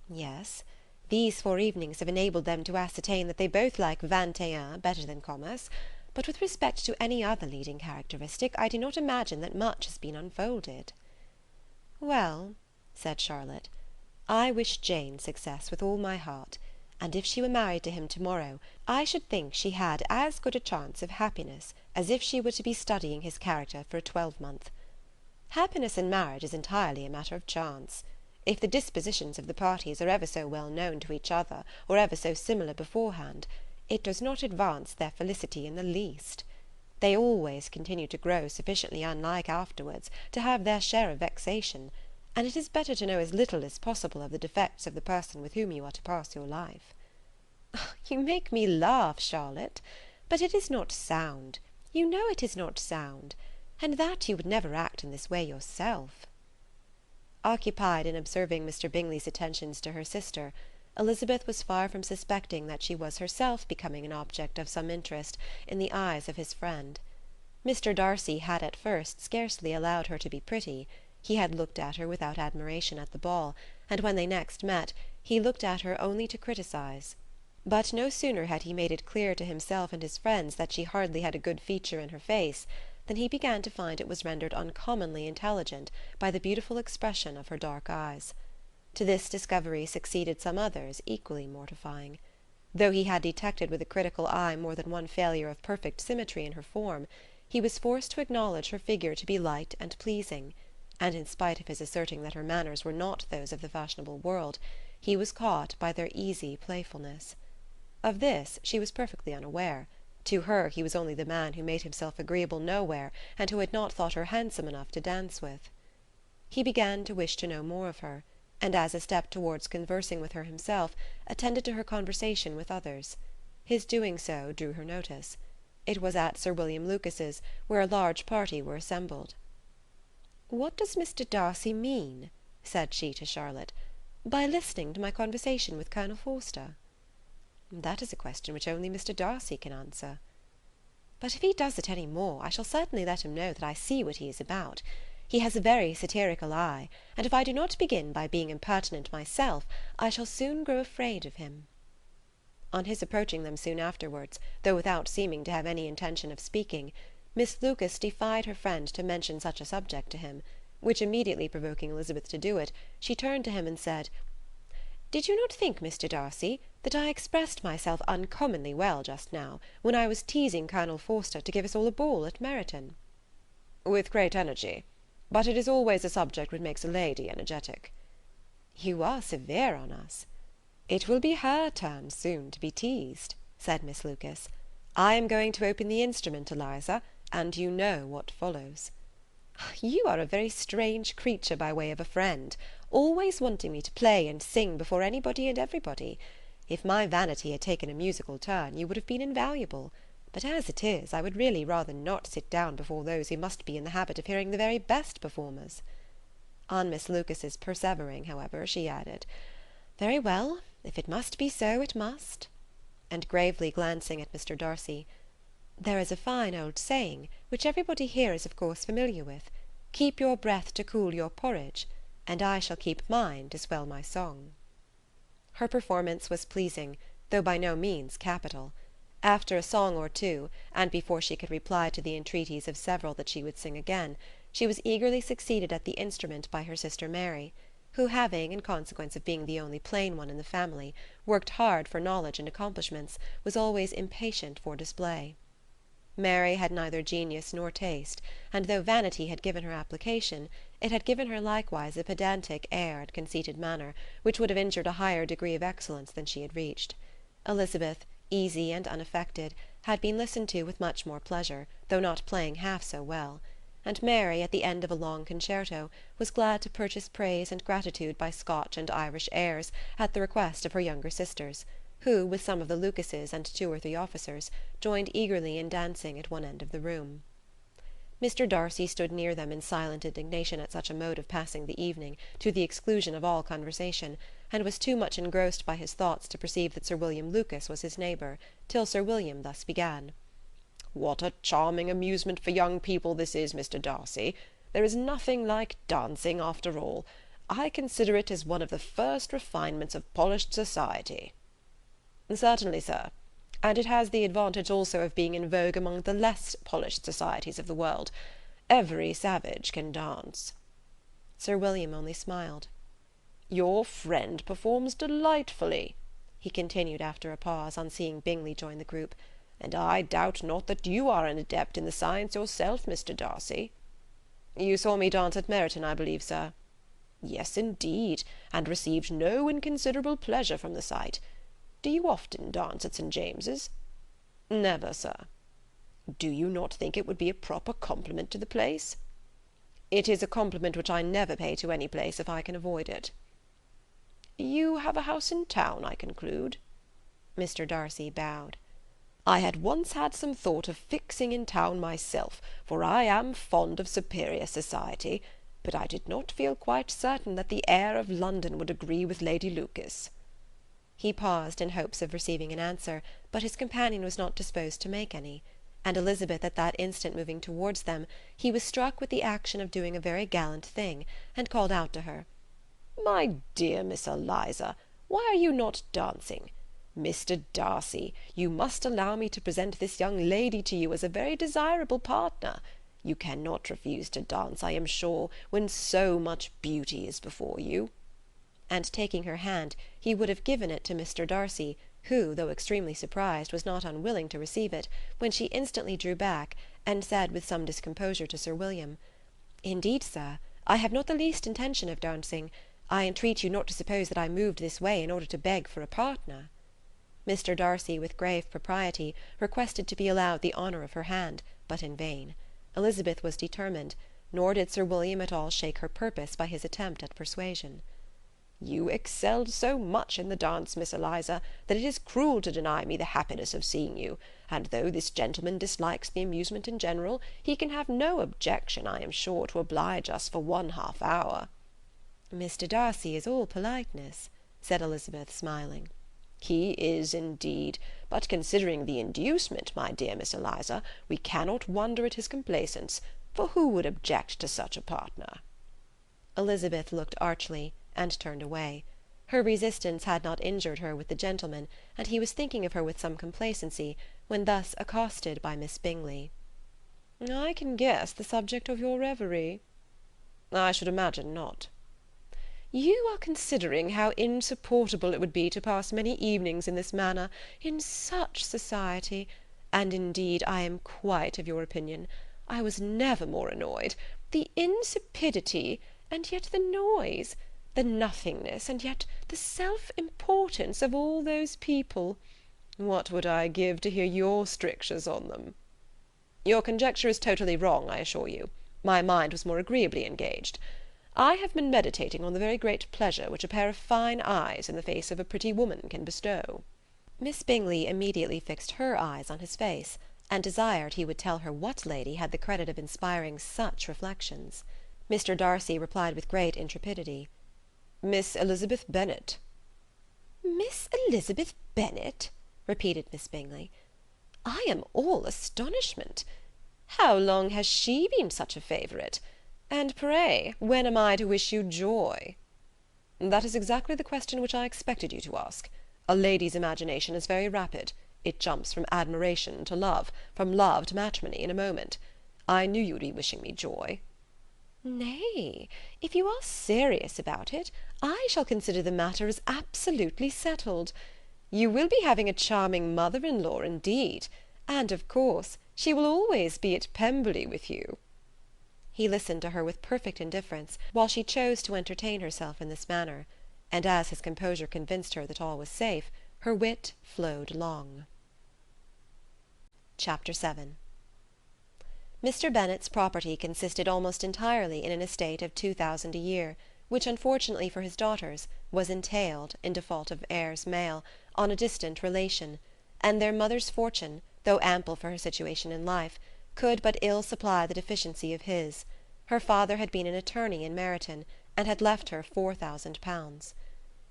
"Yes, these 4 evenings have enabled them to ascertain that they both like 21 better than commerce, but with respect to any other leading characteristic, I do not imagine that much has been unfolded." "Well," said Charlotte, "I wish Jane success with all my heart, and if she were married to him to-morrow, I should think she had as good a chance of happiness as if she were to be studying his character for a 12-month. Happiness in marriage is entirely a matter of chance. If the dispositions of the parties are ever so well known to each other, or ever so similar beforehand, it does not advance their felicity in the least. They always continue to grow sufficiently unlike afterwards to have their share of vexation, and it is better to know as little as possible of the defects of the person with whom you are to pass your life." "You make me laugh, Charlotte, but it is not sound. You know it is not sound, and that you would never act in this way yourself." Occupied in observing Mr. Bingley's attentions to her sister, Elizabeth was far from suspecting that she was herself becoming an object of some interest in the eyes of his friend. Mr. Darcy had at first scarcely allowed her to be pretty. He had looked at her without admiration at the ball, and when they next met, he looked at her only to criticise. But no sooner had he made it clear to himself and his friends that she hardly had a good feature in her face, than he began to find it was rendered uncommonly intelligent by the beautiful expression of her dark eyes. To this discovery succeeded some others equally mortifying. Though he had detected with a critical eye more than one failure of perfect symmetry in her form, he was forced to acknowledge her figure to be light and pleasing, and in spite of his asserting that her manners were not those of the fashionable world, he was caught by their easy playfulness. Of this she was perfectly unaware. To her he was only the man who made himself agreeable nowhere, and who had not thought her handsome enough to dance with. He began to wish to know more of her, and as a step towards conversing with her himself, attended to her conversation with others. His doing so drew her notice. It was at Sir William Lucas's, where a large party were assembled. "What does Mr. Darcy mean," said she to Charlotte, "by listening to my conversation with Colonel Forster?" "That is a question which only Mr. Darcy can answer." "But if he does it any more, I shall certainly let him know that I see what he is about. He has a very satirical eye, and if I do not begin by being impertinent myself, I shall soon grow afraid of him." On his approaching them soon afterwards, though without seeming to have any intention of speaking, Miss Lucas defied her friend to mention such a subject to him, which immediately provoking Elizabeth to do it, she turned to him and said, "Did you not think, Mr. Darcy, that I expressed myself uncommonly well just now, when I was teasing Colonel Forster to give us all a ball at Meryton?" "With great energy. But it is always a subject which makes a lady energetic." "You are severe on us." "It will be her turn soon to be teased," said Miss Lucas. "I am going to open the instrument, Eliza, and you know what follows." "You are a very strange creature by way of a friend, always wanting me to play and sing before anybody and everybody. If my vanity had taken a musical turn, you would have been invaluable. But as it is, I would really rather not sit down before those who must be in the habit of hearing the very best performers." On Miss Lucas's persevering, however, she added, "Very well, if it must be so, it must." And gravely glancing at Mr. Darcy, "There is a fine old saying, which everybody here is of course familiar with, 'Keep your breath to cool your porridge,' and I shall keep mine to swell my song." Her performance was pleasing, though by no means capital. After a song or two, and before she could reply to the entreaties of several that she would sing again, she was eagerly succeeded at the instrument by her sister Mary, who having, in consequence of being the only plain one in the family, worked hard for knowledge and accomplishments, was always impatient for display. Mary had neither genius nor taste, and though vanity had given her application, it had given her likewise a pedantic air and conceited manner, which would have injured a higher degree of excellence than she had reached. Elizabeth, easy and unaffected, had been listened to with much more pleasure, though not playing half so well; and Mary, at the end of a long concerto, was glad to purchase praise and gratitude by Scotch and Irish airs, at the request of her younger sisters, who, with some of the Lucases and 2 or 3 officers, joined eagerly in dancing at one end of the room. Mr. Darcy stood near them in silent indignation at such a mode of passing the evening, to the exclusion of all conversation, and was too much engrossed by his thoughts to perceive that Sir William Lucas was his neighbour, till Sir William thus began. "What a charming amusement for young people this is, Mr. Darcy! There is nothing like dancing, after all. I consider it as one of the first refinements of polished society." "Certainly, sir. And it has the advantage also of being in vogue among the less polished societies of the world. Every savage can dance." Sir William only smiled. "Your friend performs delightfully," he continued after a pause, on seeing Bingley join the group, "and I doubt not that you are an adept in the science yourself, Mr. Darcy." "You saw me dance at Meryton, I believe, sir?" "Yes, indeed, and received no inconsiderable pleasure from the sight. Do you often dance at St. James's?" "Never, sir." "Do you not think it would be a proper compliment to the place?" It is a compliment which I never pay to any place if I can avoid it. You have a house in town, I conclude? Mr. Darcy bowed. I had once had some thought of fixing in town myself, for I am fond of superior society, but I did not feel quite certain that the air of London would agree with Lady Lucas. He paused in hopes of receiving an answer, but his companion was not disposed to make any, and Elizabeth at that instant moving towards them, he was struck with the action of doing a very gallant thing, and called out to her, "My dear Miss Eliza, why are you not dancing? Mr. Darcy, you must allow me to present this young lady to you as a very desirable partner. You cannot refuse to dance, I am sure, when so much beauty is before you." And taking her hand, he would have given it to Mr. Darcy, who, though extremely surprised, was not unwilling to receive it, when she instantly drew back, and said with some discomposure to Sir William, "Indeed, sir, I have not the least intention of dancing. I entreat you not to suppose that I moved this way in order to beg for a partner." Mr. Darcy, with grave propriety, requested to be allowed the honour of her hand, but in vain. Elizabeth was determined, nor did Sir William at all shake her purpose by his attempt at persuasion. "You excelled so much in the dance, Miss Eliza, that it is cruel to deny me the happiness of seeing you, and though this gentleman dislikes the amusement in general, he can have no objection, I am sure, to oblige us for 1/2 hour." "Mr. Darcy is all politeness," said Elizabeth, smiling. "He is indeed, but considering the inducement, my dear Miss Eliza, we cannot wonder at his complaisance, for who would object to such a partner?" Elizabeth looked archly, and turned away. Her resistance had not injured her with the gentleman, and he was thinking of her with some complacency, when thus accosted by Miss Bingley. "I can guess the subject of your reverie." "I should imagine not." "You are considering how insupportable it would be to pass many evenings in this manner, in such society, and indeed I am quite of your opinion. I was never more annoyed. The insipidity, and yet the noise, the nothingness, and yet the self-importance of all those people. What would I give to hear your strictures on them?" "Your conjecture is totally wrong, I assure you. My mind was more agreeably engaged. I have been meditating on the very great pleasure which a pair of fine eyes in the face of a pretty woman can bestow." Miss Bingley immediately fixed her eyes on his face, and desired he would tell her what lady had the credit of inspiring such reflections. Mr. Darcy replied with great intrepidity, "Miss Elizabeth Bennet." "Miss Elizabeth Bennet?" repeated Miss Bingley. "I am all astonishment. How long has she been such a favourite? And pray, when am I to wish you joy?" "That is exactly the question which I expected you to ask. A lady's imagination is very rapid. It jumps from admiration to love, from love to matrimony, in a moment. I knew you would be wishing me joy." "Nay, if you are serious about it, I shall consider the matter as absolutely settled. You will be having a charming mother-in-law indeed, and, of course, she will always be at Pemberley with you." He listened to her with perfect indifference, while she chose to entertain herself in this manner, and as his composure convinced her that all was safe, her wit flowed long. Chapter 7. Mr. Bennet's property consisted almost entirely in an estate of 2,000 a year, which, unfortunately for his daughters, was entailed, in default of heirs male, on a distant relation, and their mother's fortune, though ample for her situation in life, could but ill supply the deficiency of his. Her father had been an attorney in Meryton, and had left her 4,000 pounds.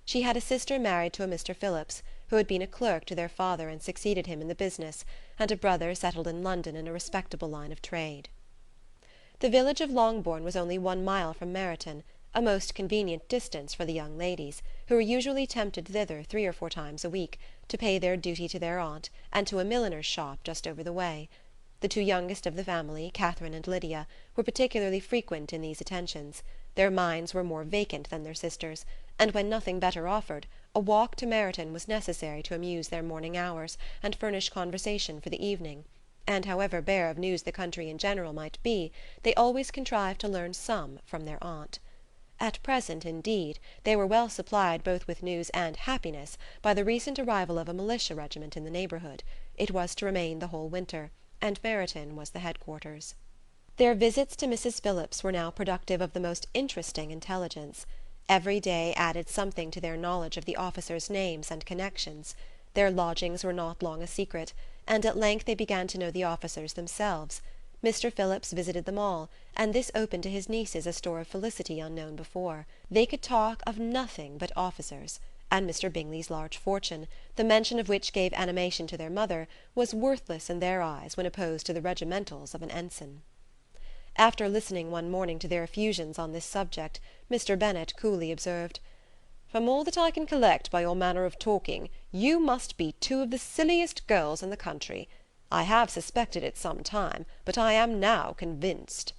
She had a sister married to a Mr. Phillips, who had been a clerk to their father and succeeded him in the business, and a brother settled in London in a respectable line of trade. The village of Longbourn was only 1 mile from Meryton, a most convenient distance for the young ladies, who were usually tempted thither 3 or 4 times a week, to pay their duty to their aunt, and to a milliner's shop just over the way. The 2 youngest of the family, Catherine and Lydia, were particularly frequent in these attentions. Their minds were more vacant than their sisters', and when nothing better offered, a walk to Meryton was necessary to amuse their morning hours, and furnish conversation for the evening, and however bare of news the country in general might be, they always contrived to learn some from their aunt. At present, indeed, they were well supplied both with news and happiness by the recent arrival of a militia regiment in the neighbourhood. It was to remain the whole winter, and Meryton was the headquarters. Their visits to Mrs. Phillips were now productive of the most interesting intelligence. Every day added something to their knowledge of the officers' names and connections. Their lodgings were not long a secret, and at length they began to know the officers themselves. Mr. Phillips visited them all, and this opened to his nieces a store of felicity unknown before. They could talk of nothing but officers, and Mr. Bingley's large fortune, the mention of which gave animation to their mother, was worthless in their eyes when opposed to the regimentals of an ensign. After listening one morning to their effusions on this subject, Mr. Bennet coolly observed, "From all that I can collect by your manner of talking, you must be two of the silliest girls in the country. I have suspected it some time, but I am now convinced."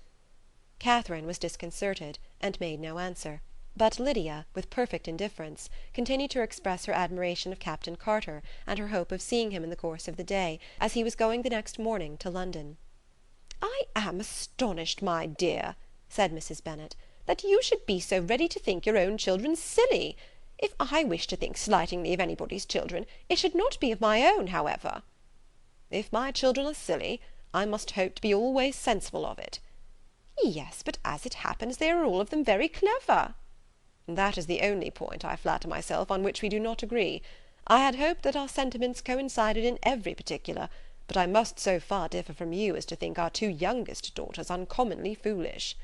Catherine was disconcerted, and made no answer, but Lydia, with perfect indifference, continued to express her admiration of Captain Carter, and her hope of seeing him in the course of the day, as he was going the next morning to London. "I am astonished, my dear," said Mrs. Bennet, "that you should be so ready to think your own children silly. If I wish to think slightingly of anybody's children, it should not be of my own, however." "If my children are silly, I must hope to be always sensible of it." "Yes, but as it happens, they are all of them very clever." "That is the only point, I flatter myself, on which we do not agree. I had hoped that our sentiments coincided in every particular, but I must so far differ from you as to think our two youngest daughters uncommonly foolish."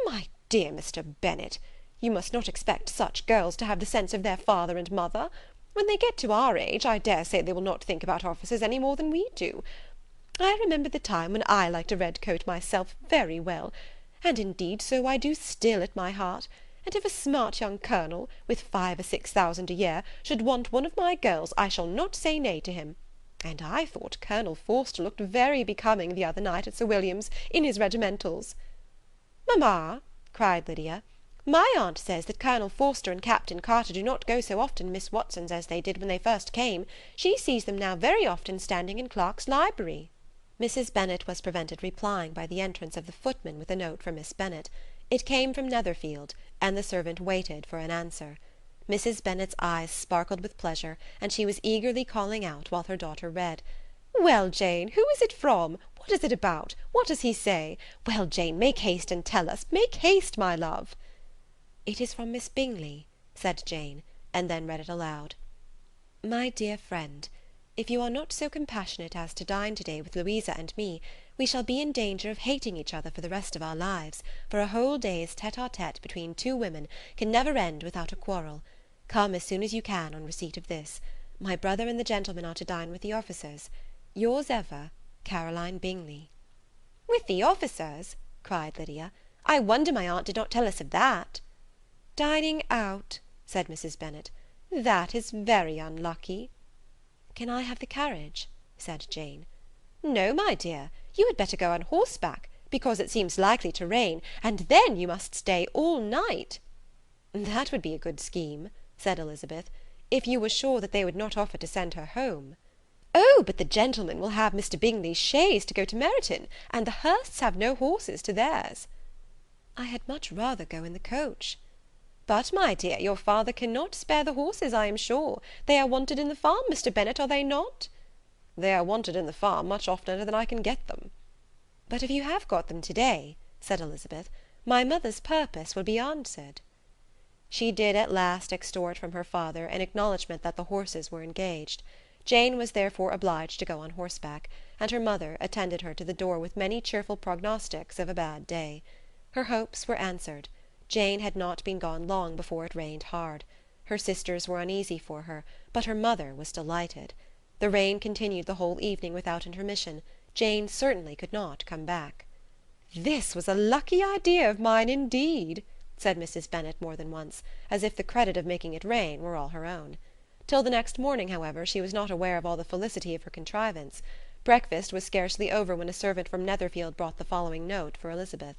"My dear Mr. Bennet, you must not expect such girls to have the sense of their father and mother. When they get to our age, I dare say they will not think about officers any more than we do. I remember the time when I liked a red coat myself very well, and indeed so I do still at my heart, and if a smart young colonel, with 5,000 or 6,000 a year, should want one of my girls, I shall not say nay to him. And I thought Colonel Forster looked very becoming the other night at Sir William's, in his regimentals." "Mamma," cried Lydia, "my aunt says that Colonel Forster and Captain Carter do not go so often to Miss Watson's as they did when they first came. She sees them now very often standing in Clark's library." Mrs. Bennet was prevented replying by the entrance of the footman with a note for Miss Bennet. It came from Netherfield, and the servant waited for an answer. Mrs. Bennet's eyes sparkled with pleasure, and she was eagerly calling out while her daughter read. "Well, Jane, who is it from? What is it about? What does he say? Well, Jane, make haste and tell us. Make haste, my love." "It is from Miss Bingley," said Jane, and then read it aloud. "My dear friend, if you are not so compassionate as to dine to-day with Louisa and me, we shall be in danger of hating each other for the rest of our lives, for a whole day's tete-a-tete between two women can never end without a quarrel. Come as soon as you can on receipt of this. My brother and the gentlemen are to dine with the officers. Yours ever, Caroline Bingley." "With the officers?" cried Lydia. "I wonder my aunt did not tell us of that." "Dining out," said Mrs. Bennet. "That is very unlucky." "Can I have the carriage?" said Jane. "No, my dear, you had better go on horseback, because it seems likely to rain, and then you must stay all night." "That would be a good scheme," said Elizabeth, "if you were sure that they would not offer to send her home." "Oh, but the gentlemen will have Mr. Bingley's chaise to go to Meryton, and the Hursts have no horses to theirs." "I had much rather go in the coach." "But, my dear, your father cannot spare the horses, I am sure. They are wanted in the farm, Mr. Bennet, are they not?" "They are wanted in the farm much oftener than I can get them." "But if you have got them to-day," said Elizabeth, "my mother's purpose will be answered." She did at last extort from her father an acknowledgment that the horses were engaged. Jane was therefore obliged to go on horseback, and her mother attended her to the door with many cheerful prognostics of a bad day. Her hopes were answered. Jane had not been gone long before it rained hard. Her sisters were uneasy for her, but her mother was delighted. The rain continued the whole evening without intermission. Jane certainly could not come back. "This was a lucky idea of mine indeed," said Mrs. Bennet more than once, as if the credit of making it rain were all her own. Till the next morning, however, she was not aware of all the felicity of her contrivance. Breakfast was scarcely over when a servant from Netherfield brought the following note for Elizabeth.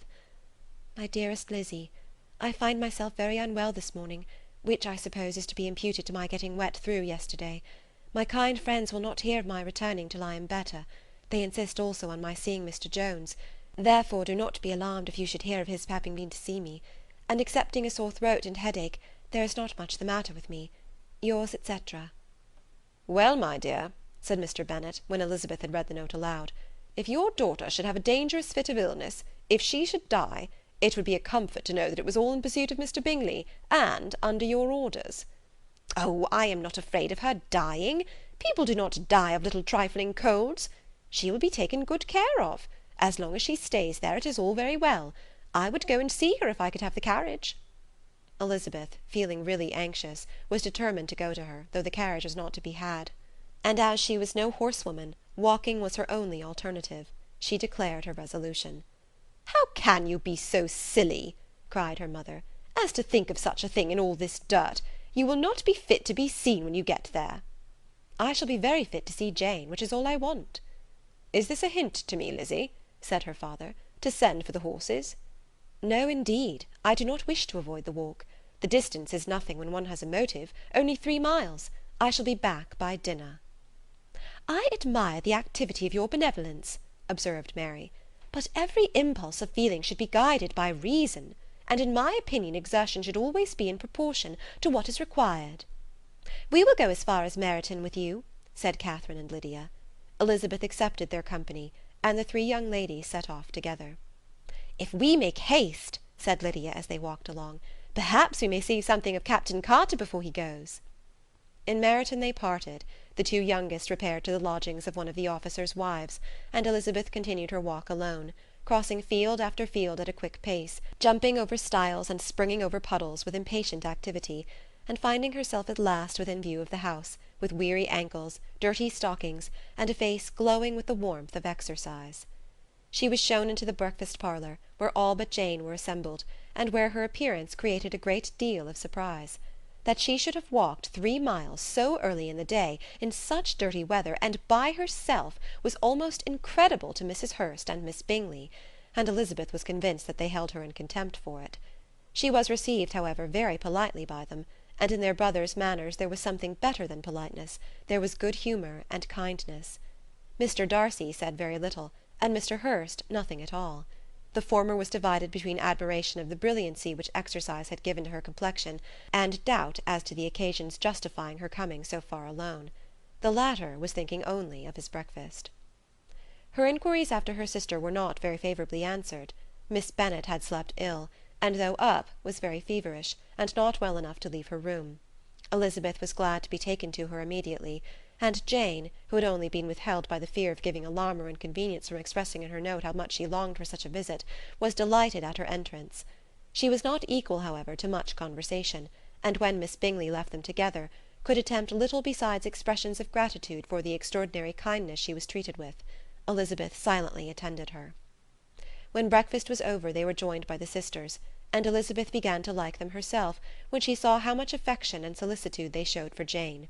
"My dearest Lizzy, I find myself very unwell this morning, which I suppose is to be imputed to my getting wet through yesterday. My kind friends will not hear of my returning till I am better. They insist also on my seeing Mr. Jones, therefore do not be alarmed if you should hear of his having been to see me, and excepting a sore throat and headache, there is not much the matter with me. Yours, etc. "Well, my dear," said Mr. Bennet, when Elizabeth had read the note aloud, If your daughter should have a dangerous fit of illness, if she should die, it would be a comfort to know that it was all in pursuit of Mr. Bingley, and under your orders." "Oh, I am not afraid of her dying. People do not die of little trifling colds. She will be taken good care of. As long as she stays there, it is all very well. I would go and see her if I could have the carriage." Elizabeth, feeling really anxious, was determined to go to her, though the carriage was not to be had. And as she was no horsewoman, walking was her only alternative. She declared her resolution. "How can you be so silly," cried her mother, "as to think of such a thing in all this dirt? You will not be fit to be seen when you get there." "I shall be very fit to see Jane, which is all I want." "Is this a hint to me, Lizzy," said her father, "to send for the horses?" "No, indeed. I do not wish to avoid the walk. The distance is nothing when one has a motive, only 3 miles. I shall be back by dinner." "I admire the activity of your benevolence," observed Mary, "but every impulse of feeling should be guided by reason, and in my opinion exertion should always be in proportion to what is required." "We will go as far as Meryton with you," said Catherine and Lydia. Elizabeth accepted their company, and the 3 young ladies set off together. "If we make haste," said Lydia as they walked along, "perhaps we may see something of Captain Carter before he goes." In Meryton they parted. The 2 youngest repaired to the lodgings of one of the officers' wives, and Elizabeth continued her walk alone, crossing field after field at a quick pace, jumping over stiles and springing over puddles with impatient activity, and finding herself at last within view of the house, with weary ankles, dirty stockings, and a face glowing with the warmth of exercise. She was shown into the breakfast parlour, where all but Jane were assembled, and where her appearance created a great deal of surprise. That she should have walked 3 miles so early in the day, in such dirty weather, and by herself, was almost incredible to Mrs. Hurst and Miss Bingley, and Elizabeth was convinced that they held her in contempt for it. She was received, however, very politely by them, and in their brother's manners there was something better than politeness, there was good humour and kindness. Mr. Darcy said very little, and Mr. Hurst nothing at all. The former was divided between admiration of the brilliancy which exercise had given to her complexion, and doubt as to the occasion's justifying her coming so far alone. The latter was thinking only of his breakfast. Her inquiries after her sister were not very favourably answered. Miss Bennet had slept ill, and though up, was very feverish, and not well enough to leave her room. Elizabeth was glad to be taken to her immediately, and Jane, who had only been withheld by the fear of giving alarm or inconvenience from expressing in her note how much she longed for such a visit, was delighted at her entrance. She was not equal, however, to much conversation, and when Miss Bingley left them together, could attempt little besides expressions of gratitude for the extraordinary kindness she was treated with. Elizabeth silently attended her. When breakfast was over they were joined by the sisters, and Elizabeth began to like them herself when she saw how much affection and solicitude they showed for Jane.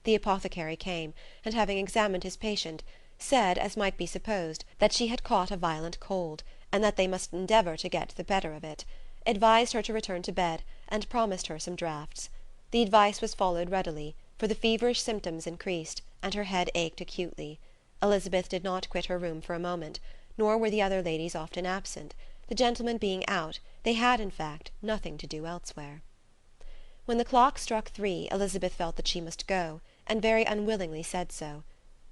The apothecary came, and having examined his patient, said, as might be supposed, that she had caught a violent cold, and that they must endeavour to get the better of it, advised her to return to bed, and promised her some draughts. The advice was followed readily, for the feverish symptoms increased, and her head ached acutely. Elizabeth did not quit her room for a moment, nor were the other ladies often absent. The gentlemen being out, they had, in fact, nothing to do elsewhere. When the clock struck 3, Elizabeth felt that she must go, and very unwillingly said so.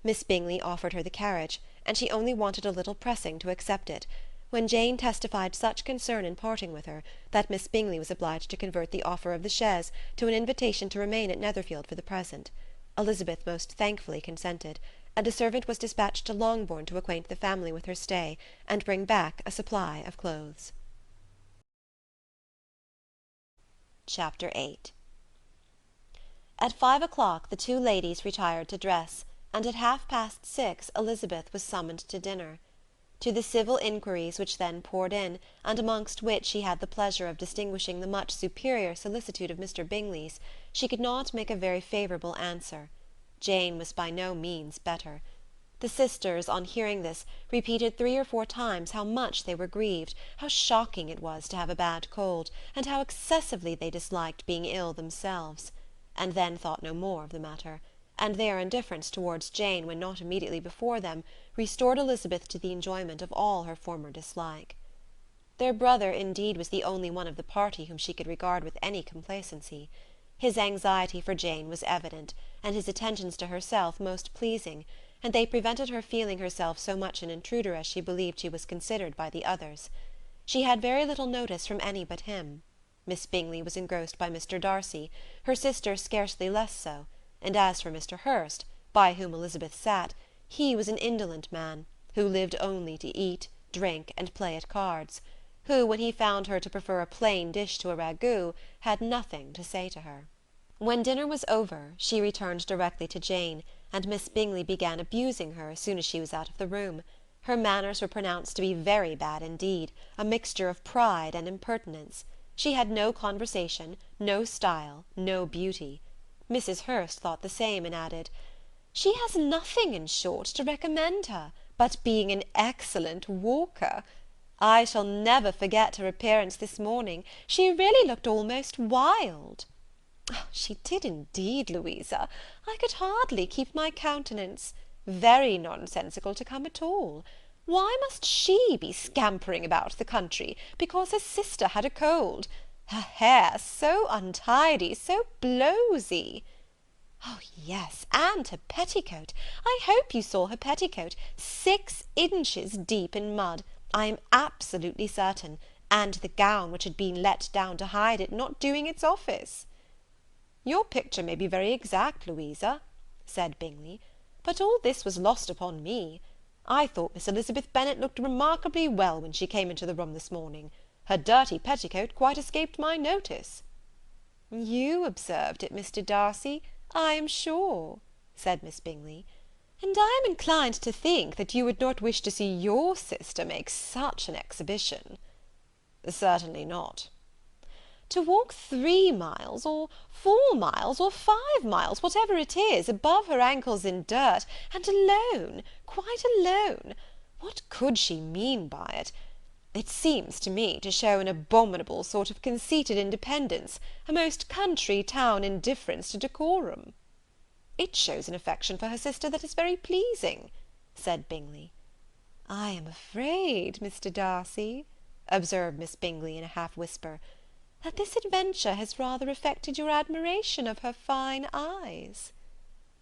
Miss Bingley offered her the carriage, and she only wanted a little pressing to accept it, when Jane testified such concern in parting with her, that Miss Bingley was obliged to convert the offer of the chaise to an invitation to remain at Netherfield for the present. Elizabeth most thankfully consented, and a servant was dispatched to Longbourn to acquaint the family with her stay, and bring back a supply of clothes. Chapter 8. At 5 o'clock the 2 ladies retired to dress, and at 6:30 Elizabeth was summoned to dinner. To the civil inquiries which then poured in, and amongst which she had the pleasure of distinguishing the much superior solicitude of Mr. Bingley's, she could not make a very favourable answer. Jane was by no means better. The sisters, on hearing this, repeated 3 or 4 times how much they were grieved, how shocking it was to have a bad cold, and how excessively they disliked being ill themselves, and then thought no more of the matter, and their indifference towards Jane, when not immediately before them, restored Elizabeth to the enjoyment of all her former dislike. Their brother, indeed, was the only one of the party whom she could regard with any complacency. His anxiety for Jane was evident, and his attentions to herself most pleasing, and they prevented her feeling herself so much an intruder as she believed she was considered by the others. She had very little notice from any but him. Miss Bingley was engrossed by Mr. Darcy, her sister scarcely less so, and as for Mr. Hurst, by whom Elizabeth sat, he was an indolent man, who lived only to eat, drink, and play at cards, who, when he found her to prefer a plain dish to a ragout, had nothing to say to her. When dinner was over, she returned directly to Jane, and Miss Bingley began abusing her as soon as she was out of the room. Her manners were pronounced to be very bad indeed, a mixture of pride and impertinence. She had no conversation, no style, no beauty. Mrs. Hurst thought the same, and added, "She has nothing, in short, to recommend her, but being an excellent walker. I shall never forget her appearance this morning. She really looked almost wild." "She did indeed, Louisa. I could hardly keep my countenance. Very nonsensical to come at all. Why must she be scampering about the country, because her sister had a cold? Her hair so untidy, so blowsy. Oh, yes, and her petticoat. I hope you saw her petticoat. 6 inches deep in mud, I am absolutely certain, and the gown which had been let down to hide it not doing its office." "Your picture may be very exact, Louisa," said Bingley, "but all this was lost upon me. I thought Miss Elizabeth Bennet looked remarkably well when she came into the room this morning. Her dirty petticoat quite escaped my notice." "You observed it, Mr. Darcy, I am sure," said Miss Bingley, "and I am inclined to think that you would not wish to see your sister make such an exhibition." "Certainly not." "To walk 3 miles, or 4 miles, or 5 miles, whatever it is, above her ankles in dirt, and alone, quite alone! What could she mean by it? It seems to me to show an abominable sort of conceited independence, a most country town indifference to decorum." "It shows an affection for her sister that is very pleasing," said Bingley. "I am afraid, Mr. Darcy," observed Miss Bingley in a half whisper, "that this adventure has rather affected your admiration of her fine eyes."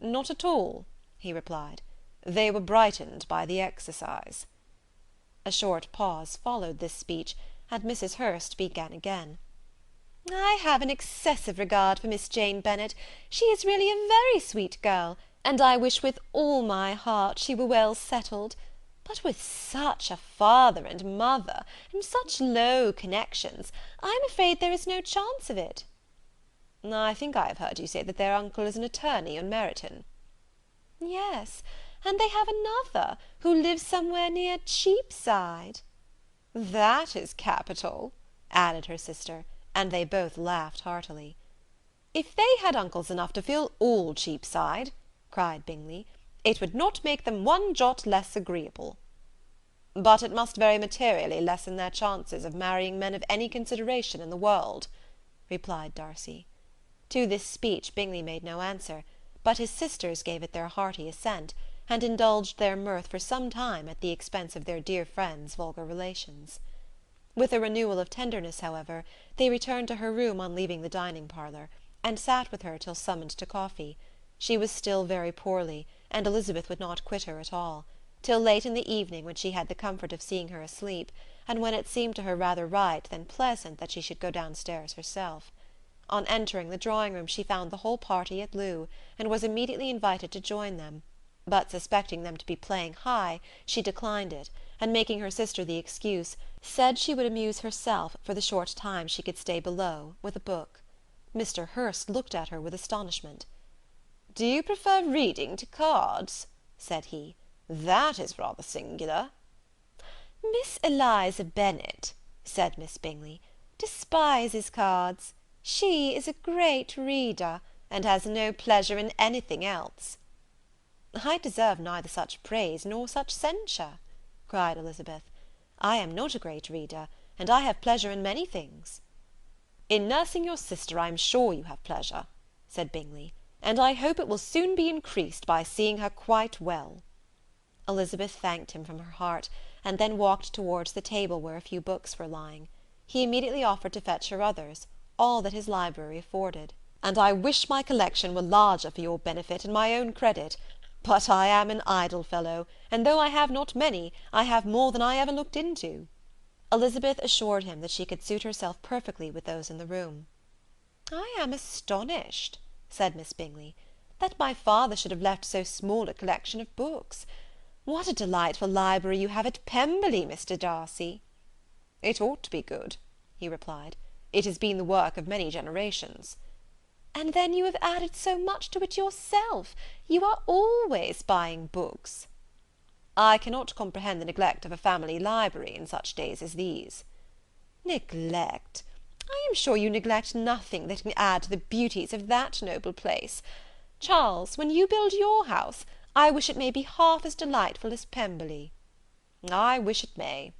"Not at all," he replied. "They were brightened by the exercise." A short pause followed this speech, and Mrs. Hurst began again. "I have an excessive regard for Miss Jane Bennet. She is really a very sweet girl, and I wish with all my heart she were well settled. But with such a father and mother, and such low connections, I am afraid there is no chance of it." "I think I have heard you say that their uncle is an attorney on Meryton." "Yes, and they have another, who lives somewhere near Cheapside." "That is capital," added her sister, and they both laughed heartily. "If they had uncles enough to fill all Cheapside," cried Bingley, "it would not make them one jot less agreeable." "But it must very materially lessen their chances of marrying men of any consideration in the world," replied Darcy. To this speech Bingley made no answer, but his sisters gave it their hearty assent, and indulged their mirth for some time at the expense of their dear friend's vulgar relations. With a renewal of tenderness, however, they returned to her room on leaving the dining-parlour, and sat with her till summoned to coffee. She was still very poorly, and Elizabeth would not quit her at all, till late in the evening, when she had the comfort of seeing her asleep, and when it seemed to her rather right than pleasant that she should go downstairs herself. On entering the drawing-room she found the whole party at loo, and was immediately invited to join them, but suspecting them to be playing high, she declined it, and making her sister the excuse, said she would amuse herself, for the short time she could stay below, with a book. Mr. Hurst looked at her with astonishment. "Do you prefer reading to cards?" said he. "That is rather singular." "Miss Eliza Bennet," said Miss Bingley, "despises cards. She is a great reader, and has no pleasure in anything else." "I deserve neither such praise nor such censure," cried Elizabeth. "I am not a great reader, and I have pleasure in many things." "In nursing your sister I am sure you have pleasure," said Bingley, "and I hope it will soon be increased by seeing her quite well." Elizabeth thanked him from her heart, and then walked towards the table where a few books were lying. He immediately offered to fetch her others, all that his library afforded. "And I wish my collection were larger for your benefit and my own credit, But I am an idle fellow, and though I have not many, I have more than I ever looked into." Elizabeth assured him that she could suit herself perfectly with those in the room. "I am astonished," said Miss Bingley, "that my father should have left so small a collection of books. What a delightful library you have at Pemberley, Mr. Darcy!" "It ought to be good," he replied. "It has been the work of many generations." "And then you have added so much to it yourself. You are always buying books." "I cannot comprehend the neglect of a family library in such days as these." "Neglect! I am sure you neglect nothing that can add to the beauties of that noble place. Charles, when you build your house, I wish it may be half as delightful as Pemberley." "I wish it may."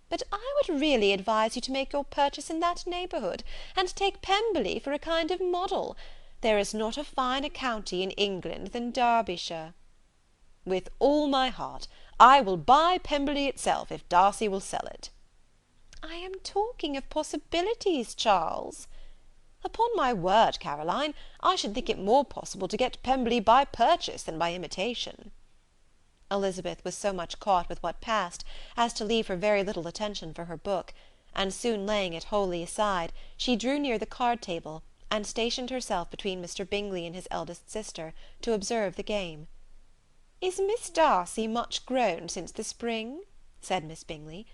"But I would really advise you to make your purchase in that neighbourhood, and take Pemberley for a kind of model. There is not a finer county in England than Derbyshire." "With all my heart. I will buy Pemberley itself, if Darcy will sell it." "I am talking of possibilities, Charles." "Upon my word, Caroline, I should think it more possible to get Pemberley by purchase than by imitation." Elizabeth was so much caught with what passed as to leave her very little attention for her book, and soon laying it wholly aside, she drew near the card-table, and stationed herself between Mr. Bingley and his eldest sister, to observe the game. "Is Miss Darcy much grown since the spring?" said Miss Bingley.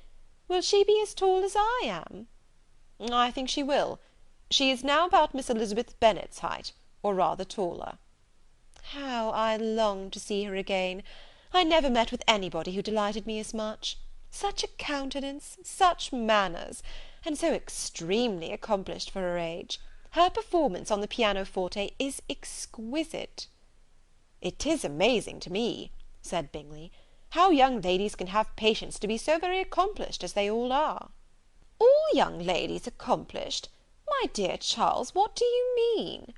"Will she be as tall as I am?" "I think she will. She is now about Miss Elizabeth Bennet's height, or rather taller." "How I long to see her again! I never met with anybody who delighted me as much. Such a countenance, such manners, and so extremely accomplished for her age. Her performance on the pianoforte is exquisite." "It is amazing to me," said Bingley, "how young ladies can have patience to be so very accomplished as they all are." "All young ladies accomplished! My dear Charles, what do you mean?"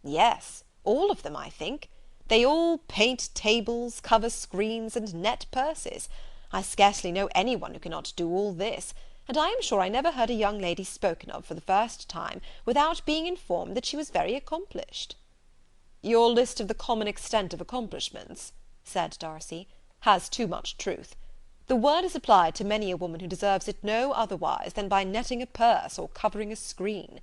"Yes, all of them, I think. They all paint tables, cover screens, and net purses. I scarcely know any one who cannot do all this, and I am sure I never heard a young lady spoken of for the first time without being informed that she was very accomplished." "Your list of the common extent of accomplishments," said Darcy, "has too much truth. The word is applied to many a woman who deserves it no otherwise than by netting a purse or covering a screen.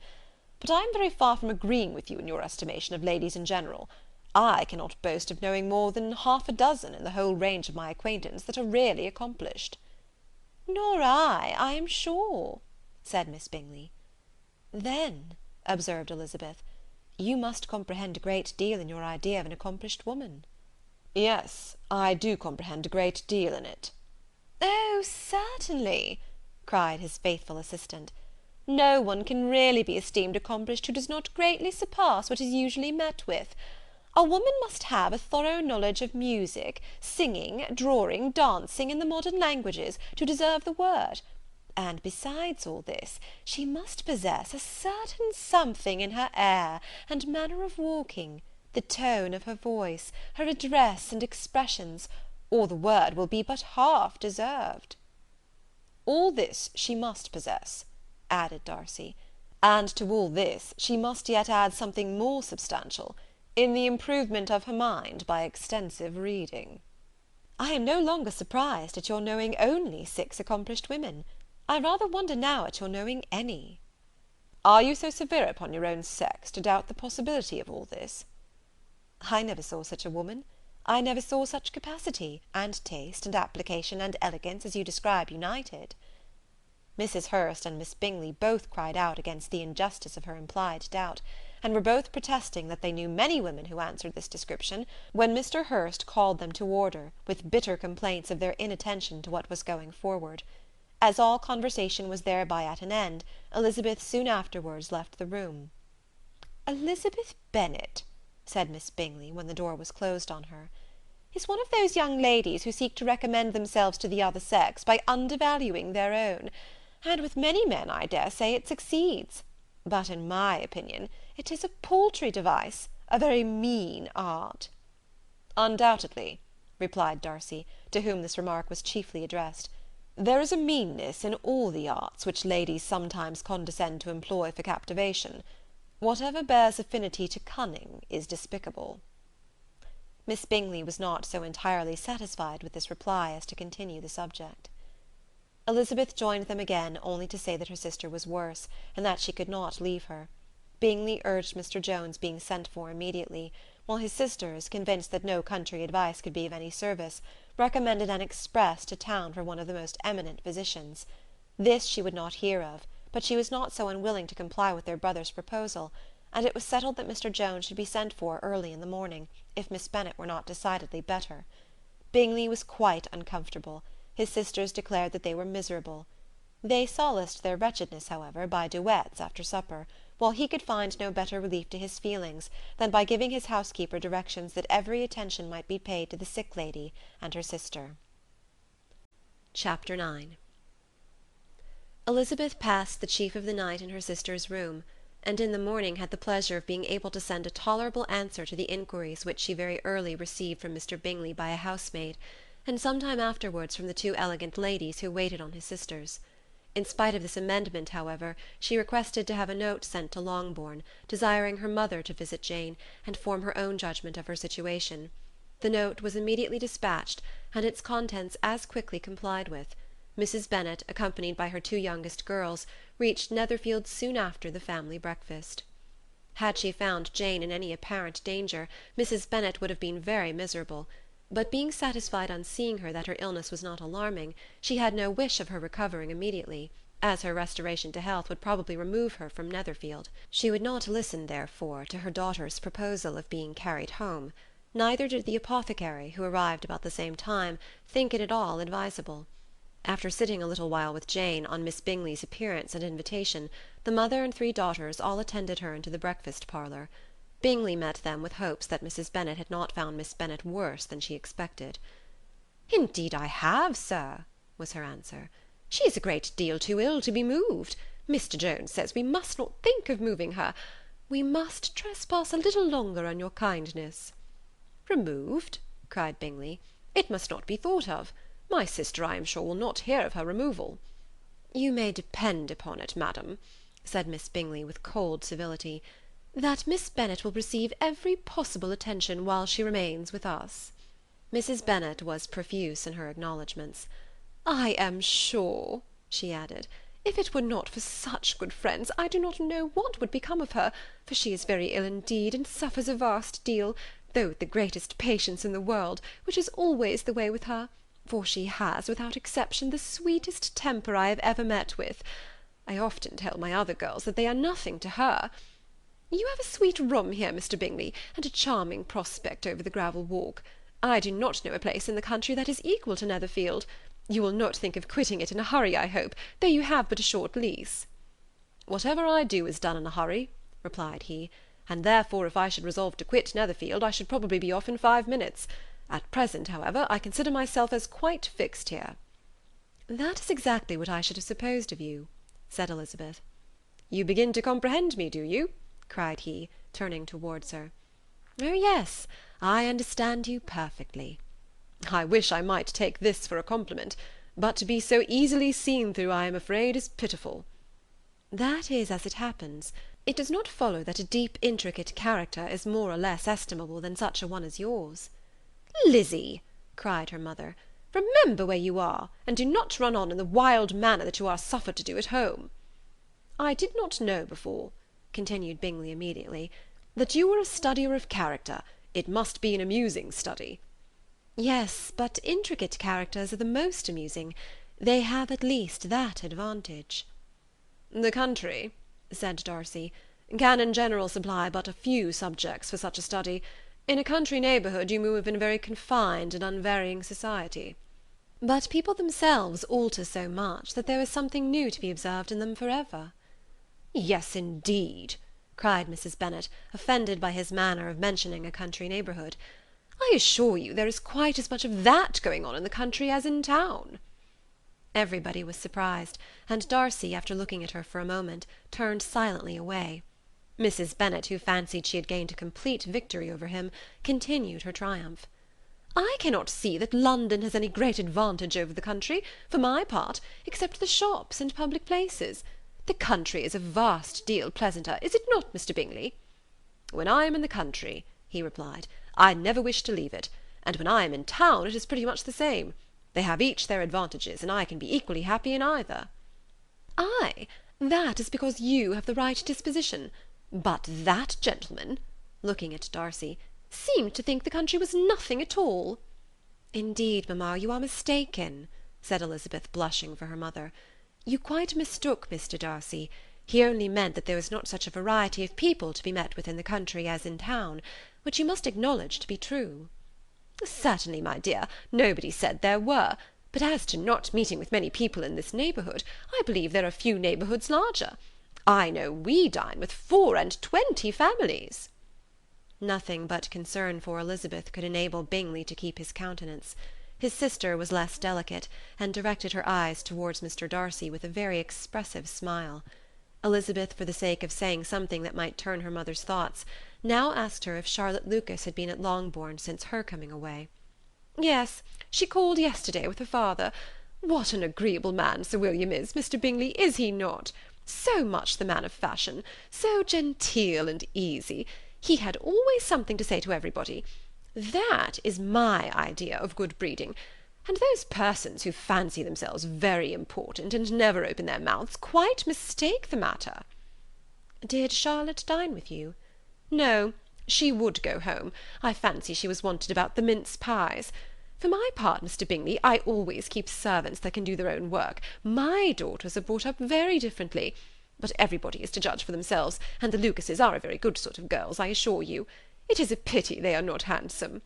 But I am very far from agreeing with you in your estimation of ladies in general. I cannot boast of knowing more than half a dozen in the whole range of my acquaintance that are really accomplished." "Nor I am sure," said Miss Bingley. "Then," observed Elizabeth, "you must comprehend a great deal in your idea of an accomplished woman." "Yes, I do comprehend a great deal in it." "Oh, certainly," cried his faithful assistant. "No one can really be esteemed accomplished who does not greatly surpass what is usually met with. A woman must have a thorough knowledge of music, singing, drawing, dancing, and the modern languages, to deserve the word. And besides all this, she must possess a certain something in her air and manner of walking, the tone of her voice, her address and expressions, or the word will be but half deserved." "All this she must possess," added Darcy, "and to all this she must yet add something more substantial, in the improvement of her mind by extensive reading." "I am no longer surprised at your knowing only 6 accomplished women. I rather wonder now at your knowing any." "Are you so severe upon your own sex to doubt the possibility of all this?" "I never saw such a woman. I never saw such capacity, and taste, and application, and elegance, as you describe united." Mrs. Hurst and Miss Bingley both cried out against the injustice of her implied doubt, and were both protesting that they knew many women who answered this description, when Mr. Hurst called them to order, with bitter complaints of their inattention to what was going forward. As all conversation was thereby at an end, Elizabeth soon afterwards left the room. "Elizabeth Bennet," said Miss Bingley, when the door was closed on her, "is one of those young ladies who seek to recommend themselves to the other sex by undervaluing their own, and with many men, I dare say, it succeeds; but, in my opinion, it is a paltry device, a very mean art." "Undoubtedly," replied Darcy, to whom this remark was chiefly addressed, "there is a meanness in all the arts which ladies sometimes condescend to employ for captivation. Whatever bears affinity to cunning is despicable." Miss Bingley was not so entirely satisfied with this reply as to continue the subject. Elizabeth joined them again, only to say that her sister was worse, and that she could not leave her. Bingley urged Mr. Jones being sent for immediately, while his sisters, convinced that no country advice could be of any service, recommended an express to town for one of the most eminent physicians. This she would not hear of, but she was not so unwilling to comply with their brother's proposal, and it was settled that Mr. Jones should be sent for early in the morning, if Miss Bennet were not decidedly better. Bingley was quite uncomfortable. His sisters declared that they were miserable. They solaced their wretchedness, however, by duets after supper, while he could find no better relief to his feelings than by giving his housekeeper directions that every attention might be paid to the sick lady and her sister. Chapter 9. Elizabeth passed the chief of the night in her sister's room, and in the morning had the pleasure of being able to send a tolerable answer to the inquiries which she very early received from Mr. Bingley by a housemaid, and some time afterwards from the two elegant ladies who waited on his sisters. In spite of this amendment, however, she requested to have a note sent to Longbourn, desiring her mother to visit Jane, and form her own judgment of her situation. The note was immediately dispatched, and its contents as quickly complied with. Mrs. Bennet, accompanied by her two youngest girls, reached Netherfield soon after the family breakfast. Had she found Jane in any apparent danger, Mrs. Bennet would have been very miserable, but being satisfied on seeing her that her illness was not alarming, she had no wish of her recovering immediately, as her restoration to health would probably remove her from Netherfield. She would not listen, therefore, to her daughter's proposal of being carried home. Neither did the apothecary, who arrived about the same time, think it at all advisable. After sitting a little while with Jane, on Miss Bingley's appearance and invitation, the mother and three daughters all attended her into the breakfast parlour. Bingley met them with hopes that Mrs. Bennet had not found Miss Bennet worse than she expected. "Indeed I have, sir," was her answer. "She is a great deal too ill to be moved. Mr. Jones says we must not think of moving her. We must trespass a little longer on your kindness." "Removed?" cried Bingley. "It must not be thought of. My sister, I am sure, will not hear of her removal." "You may depend upon it, madam," said Miss Bingley with cold civility, "that Miss Bennet will receive every possible attention while she remains with us." Mrs. Bennet was profuse in her acknowledgments. "I am sure," she added, "if it were not for such good friends, I do not know what would become of her, for she is very ill indeed, and suffers a vast deal, though with the greatest patience in the world, which is always the way with her, for she has, without exception, the sweetest temper I have ever met with. I often tell my other girls that they are nothing to her. You have a sweet room here, Mr. Bingley, and a charming prospect over the gravel walk. I do not know a place in the country that is equal to Netherfield. You will not think of quitting it in a hurry, I hope, though you have but a short lease." "Whatever I do is done in a hurry," replied he, "and therefore if I should resolve to quit Netherfield, I should probably be off in 5 minutes. At present, however, I consider myself as quite fixed here." "That is exactly what I should have supposed of you," said Elizabeth. "You begin to comprehend me, do you?" cried he, turning towards her. "Oh yes, I understand you perfectly." "I wish I might take this for a compliment, but to be so easily seen through, I am afraid, is pitiful." "That is as it happens. It does not follow that a deep, intricate character is more or less estimable than such a one as yours." "Lizzy," cried her mother, "remember where you are, and do not run on in the wild manner that you are suffered to do at home." "I did not know before," continued Bingley immediately, "that you were a studier of character. It must be an amusing study." "Yes, but intricate characters are the most amusing. They have at least that advantage." "The country," said Darcy, "can in general supply but a few subjects for such a study. In a country neighbourhood you move in a very confined and unvarying society." "But people themselves alter so much that there is something new to be observed in them for ever." "Yes, indeed," cried Mrs. Bennet, offended by his manner of mentioning a country neighbourhood. "I assure you there is quite as much of that going on in the country as in town." Everybody was surprised, and Darcy, after looking at her for a moment, turned silently away. Mrs. Bennet, who fancied she had gained a complete victory over him, continued her triumph. "I cannot see that London has any great advantage over the country, for my part, except the shops and public places. The country is a vast deal pleasanter, is it not, Mr. Bingley?" "When I am in the country," he replied, I never wish to leave it, and when I am in town it is pretty much the same. They have each their advantages, and I can be equally happy in either." "Ay, that is because you have the right disposition. But that gentleman," looking at Darcy, "seemed to think the country was nothing at all." "Indeed, mamma, you are mistaken," said Elizabeth, blushing for her mother. "You quite mistook Mr. Darcy. He only meant that there was not such a variety of people to be met with in the country as in town, which you must acknowledge to be true." "Certainly, my dear, nobody said there were. But as to not meeting with many people in this neighbourhood, I believe there are few neighbourhoods larger. I know we dine with 24 families." Nothing but concern for Elizabeth could enable Bingley to keep his countenance. His sister was less delicate, and directed her eyes towards Mr. Darcy with a very expressive smile. Elizabeth, for the sake of saying something that might turn her mother's thoughts, now asked her if Charlotte Lucas had been at Longbourn since her coming away. "Yes, she called yesterday with her father. What an agreeable man Sir William is, Mr. Bingley, is he not? So much the man of fashion, so genteel and easy. He had always something to say to everybody. That is my idea of good breeding. And those persons who fancy themselves very important and never open their mouths quite mistake the matter." "Did Charlotte dine with you?" "No, she would go home. I fancy she was wanted about the mince pies. For my part, Mr. Bingley, I always keep servants that can do their own work. My daughters are brought up very differently. But everybody is to judge for themselves, and the Lucases are a very good sort of girls, I assure you. It is a pity they are not handsome.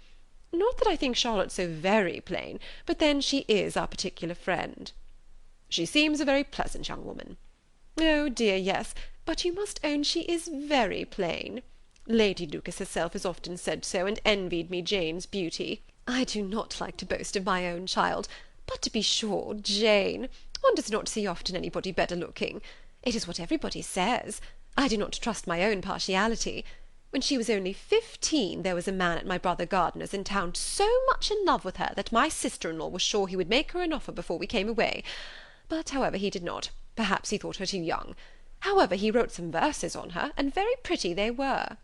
Not that I think Charlotte so very plain, but then she is our particular friend." "She seems a very pleasant young woman." "Oh dear, yes, but you must own she is very plain. Lady Lucas herself has often said so, and envied me Jane's beauty. I do not like to boast of my own child, but to be sure, Jane, one does not see often anybody better looking. It is what everybody says. I do not trust my own partiality. When she was only 15, there was a man at my brother Gardiner's in town so much in love with her that my sister-in-law was sure he would make her an offer before we came away. But, however, he did not. Perhaps he thought her too young. However, he wrote some verses on her, and very pretty they were."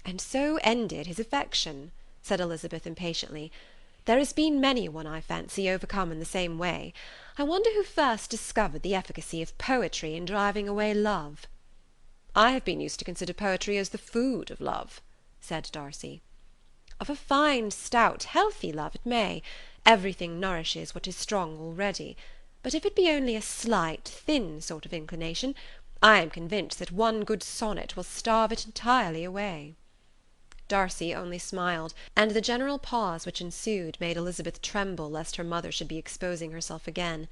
"And so ended his affection," said Elizabeth impatiently. "There has been many a one, I fancy, overcome in the same way. I wonder who first discovered the efficacy of poetry in driving away love." "I have been used to consider poetry as the food of love," said Darcy. "Of a fine, stout, healthy love it may. Everything nourishes what is strong already. But if it be only a slight, thin sort of inclination, I am convinced that one good sonnet will starve it entirely away." Darcy only smiled, and the general pause which ensued made Elizabeth tremble lest her mother should be exposing herself again.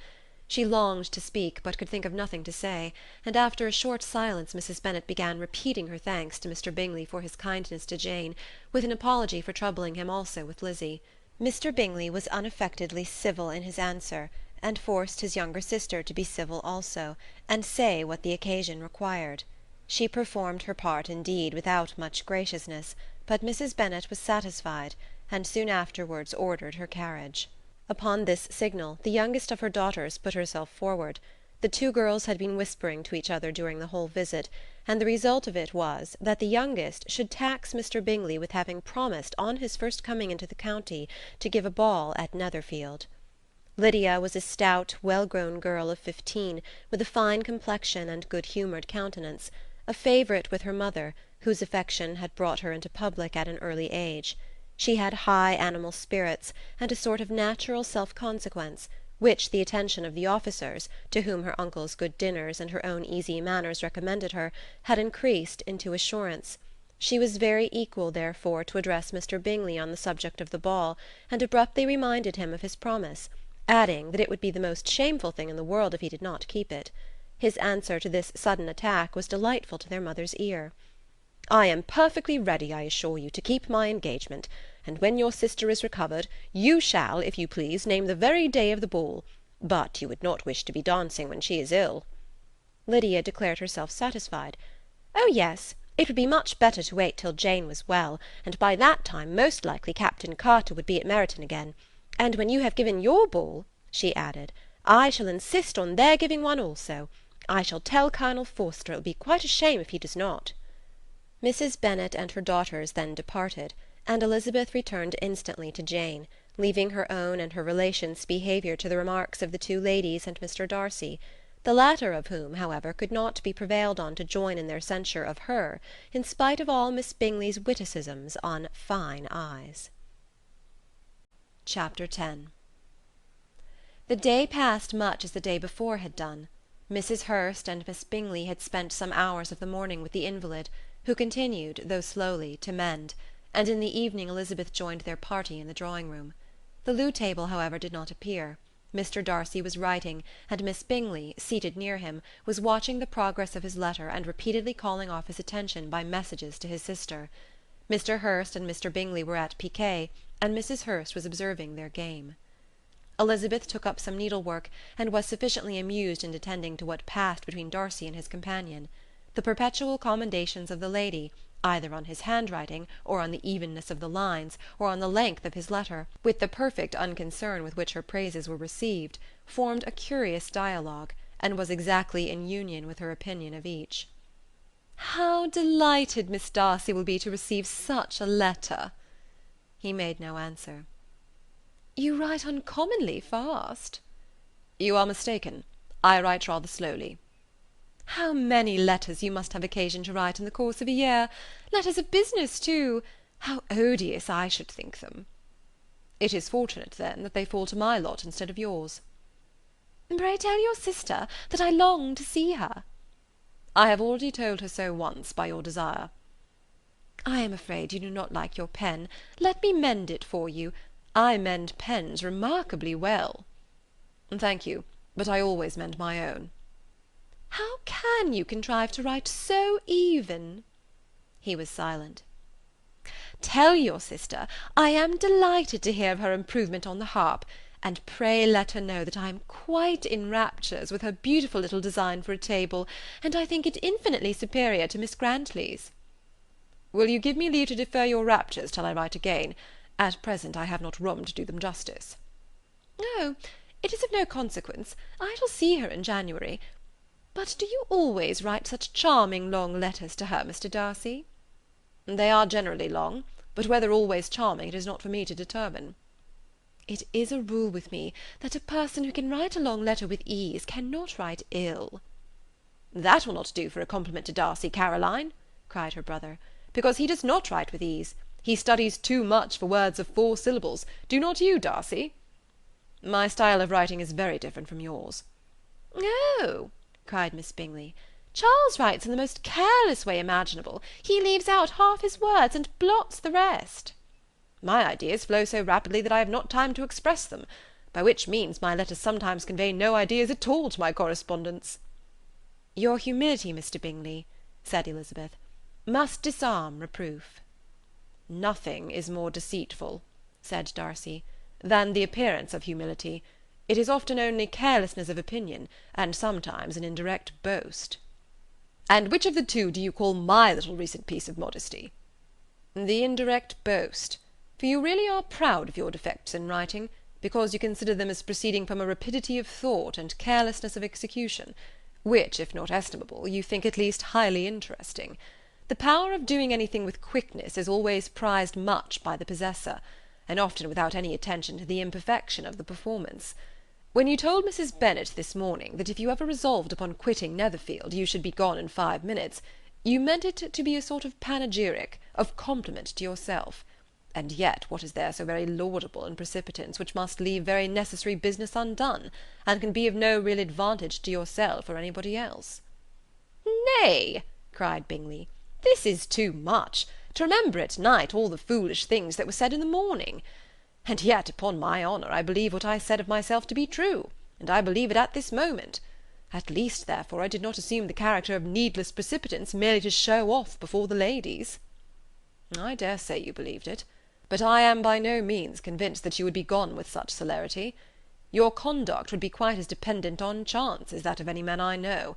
She longed to speak, but could think of nothing to say, and after a short silence Mrs. Bennet began repeating her thanks to Mr. Bingley for his kindness to Jane, with an apology for troubling him also with Lizzie. Mr. Bingley was unaffectedly civil in his answer, and forced his younger sister to be civil also, and say what the occasion required. She performed her part indeed without much graciousness, but Mrs. Bennet was satisfied, and soon afterwards ordered her carriage. Upon this signal, the youngest of her daughters put herself forward. The two girls had been whispering to each other during the whole visit, and the result of it was, that the youngest should tax Mr. Bingley with having promised on his first coming into the county to give a ball at Netherfield. Lydia was a stout, well-grown girl of 15, with a fine complexion and good-humoured countenance, a favourite with her mother, whose affection had brought her into public at an early age. She had high animal spirits, and a sort of natural self-consequence, which the attention of the officers, to whom her uncle's good dinners and her own easy manners recommended her, had increased into assurance. She was very equal, therefore, to address Mr. Bingley on the subject of the ball, and abruptly reminded him of his promise, adding that it would be the most shameful thing in the world if he did not keep it. His answer to this sudden attack was delightful to their mother's ear. "I am perfectly ready, I assure you, to keep my engagement, and when your sister is recovered, you shall, if you please, name the very day of the ball. But you would not wish to be dancing when she is ill." Lydia declared herself satisfied. "Oh yes, it would be much better to wait till Jane was well, and by that time most likely Captain Carter would be at Meryton again. And when you have given your ball," she added, "I shall insist on their giving one also. I shall tell Colonel Forster it will be quite a shame if he does not." Mrs. Bennet and her daughters then departed, and Elizabeth returned instantly to Jane, leaving her own and her relations' behaviour to the remarks of the two ladies and Mr. Darcy, the latter of whom, however, could not be prevailed on to join in their censure of her, in spite of all Miss Bingley's witticisms on fine eyes. Chapter 10. The day passed much as the day before had done. Mrs. Hurst and Miss Bingley had spent some hours of the morning with the invalid, who continued, though slowly, to mend, and in the evening Elizabeth joined their party in the drawing-room. The loo table, however, did not appear. Mr. Darcy was writing, and Miss Bingley, seated near him, was watching the progress of his letter and repeatedly calling off his attention by messages to his sister. Mr. Hurst and Mr. Bingley were at piquet, and Mrs. Hurst was observing their game. Elizabeth took up some needlework, and was sufficiently amused in attending to what passed between Darcy and his companion. The perpetual commendations of the lady, either on his handwriting, or on the evenness of the lines, or on the length of his letter, with the perfect unconcern with which her praises were received, formed a curious dialogue, and was exactly in union with her opinion of each. "How delighted Miss Darcy will be to receive such a letter!" He made no answer. "You write uncommonly fast." "You are mistaken. I write rather slowly." "How many letters you must have occasion to write in the course of a year! Letters of business, too! How odious I should think them!" "It is fortunate, then, that they fall to my lot instead of yours." "Pray tell your sister that I long to see her." "I have already told her so once, by your desire." "I am afraid you do not like your pen. Let me mend it for you. I mend pens remarkably well." "Thank you, but I always mend my own." "How can you contrive to write so even?" He was silent. "Tell your sister I am delighted to hear of her improvement on the harp, and pray let her know that I am quite in raptures with her beautiful little design for a table, and I think it infinitely superior to Miss Grantley's." "Will you give me leave to defer your raptures till I write again? At present I have not room to do them justice." "Oh, it is of no consequence. I shall see her in January. But do you always write such charming long letters to her, Mr. Darcy?" "They are generally long, but whether always charming it is not for me to determine." "It is a rule with me that a person who can write a long letter with ease cannot write ill." "That will not do for a compliment to Darcy, Caroline," cried her brother, "because he does not write with ease. He studies too much for words of 4 syllables. Do not you, Darcy?" "My style of writing is very different from yours." "Oh!" cried Miss Bingley. "Charles writes in the most careless way imaginable. He leaves out half his words and blots the rest." "My ideas flow so rapidly that I have not time to express them, by which means my letters sometimes convey no ideas at all to my correspondents." "Your humility, Mr. Bingley," said Elizabeth, "must disarm reproof." "Nothing is more deceitful," said Darcy, "than the appearance of humility. It is often only carelessness of opinion, and sometimes an indirect boast." "And which of the two do you call my little recent piece of modesty?" "The indirect boast. For you really are proud of your defects in writing, because you consider them as proceeding from a rapidity of thought and carelessness of execution, which, if not estimable, you think at least highly interesting. The power of doing anything with quickness is always prized much by the possessor, and often without any attention to the imperfection of the performance. When you told Mrs. Bennet this morning that if you ever resolved upon quitting Netherfield you should be gone in 5 minutes, you meant it to be a sort of panegyric, of compliment to yourself. And yet what is there so very laudable in precipitance which must leave very necessary business undone, and can be of no real advantage to yourself or anybody else?" "Nay," cried Bingley, "this is too much, to remember at night all the foolish things that were said in the morning. And yet, upon my honour, I believe what I said of myself to be true, and I believe it at this moment. At least, therefore, I did not assume the character of needless precipitance merely to show off before the ladies." "I dare say you believed it, but I am by no means convinced that you would be gone with such celerity. Your conduct would be quite as dependent on chance as that of any man I know,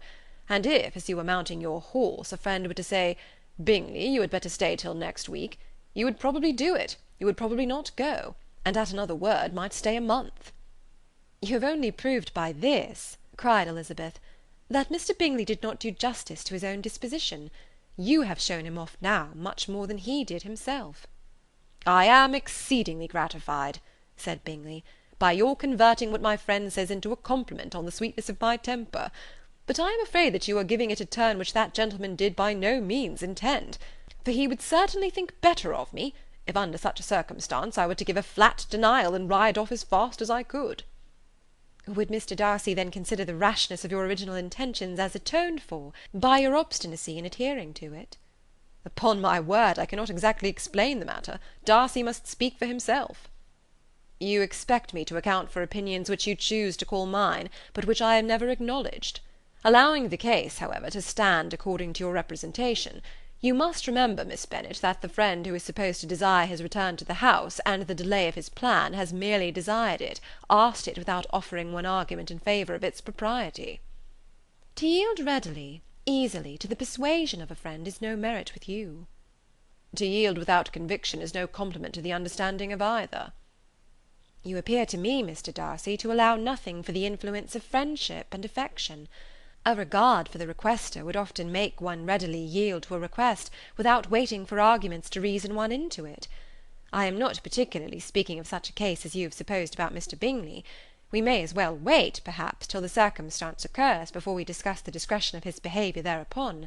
and if, as you were mounting your horse, a friend were to say, 'Bingley, you had better stay till next week,' you would probably do it, you would probably not go, and at another word might stay a month." "You have only proved by this," cried Elizabeth, "that Mr. Bingley did not do justice to his own disposition. You have shown him off now much more than he did himself." "I am exceedingly gratified," said Bingley, "by your converting what my friend says into a compliment on the sweetness of my temper. But I am afraid that you are giving it a turn which that gentleman did by no means intend, for he would certainly think better of me, if under such a circumstance I were to give a flat denial and ride off as fast as I could." Would Mr. Darcy then consider the rashness of your original intentions as atoned for by your obstinacy in adhering to it? "Upon my word, I cannot exactly explain the matter. Darcy must speak for himself." "You expect me to account for opinions which you choose to call mine, but which I have never acknowledged. Allowing the case, however, to stand according to your representation, you must remember, Miss Bennet, that the friend who is supposed to desire his return to the house, and the delay of his plan, has merely desired it, asked it without offering one argument in favour of its propriety." To yield readily, easily, to the persuasion of a friend is no merit with you. To yield without conviction is no compliment to the understanding of either. You appear to me, Mr. Darcy, to allow nothing for the influence of friendship and affection. A regard for the requester would often make one readily yield to a request, without waiting for arguments to reason one into it. I am not particularly speaking of such a case as you have supposed about Mr. Bingley. We may as well wait, perhaps, till the circumstance occurs, before we discuss the discretion of his behaviour thereupon.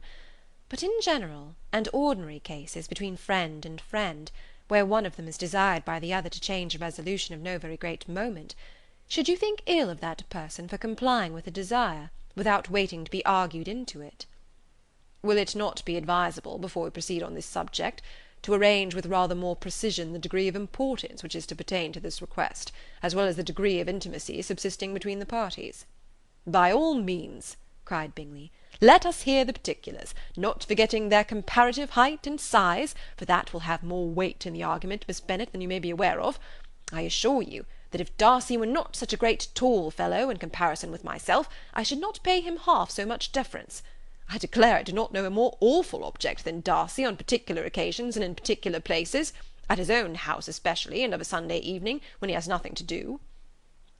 But in general and ordinary cases between friend and friend, where one of them is desired by the other to change a resolution of no very great moment, should you think ill of that person for complying with a desire, without waiting to be argued into it? Will it not be advisable, before we proceed on this subject, to arrange with rather more precision the degree of importance which is to pertain to this request, as well as the degree of intimacy subsisting between the parties? By all means, cried Bingley. Let us hear the particulars, not forgetting their comparative height and size, for that will have more weight in the argument, Miss Bennet, than you may be aware of. I assure you that if Darcy were not such a great tall fellow in comparison with myself, I should not pay him half so much deference. I declare I do not know a more awful object than Darcy on particular occasions and in particular places, at his own house especially, and of a Sunday evening, when he has nothing to do."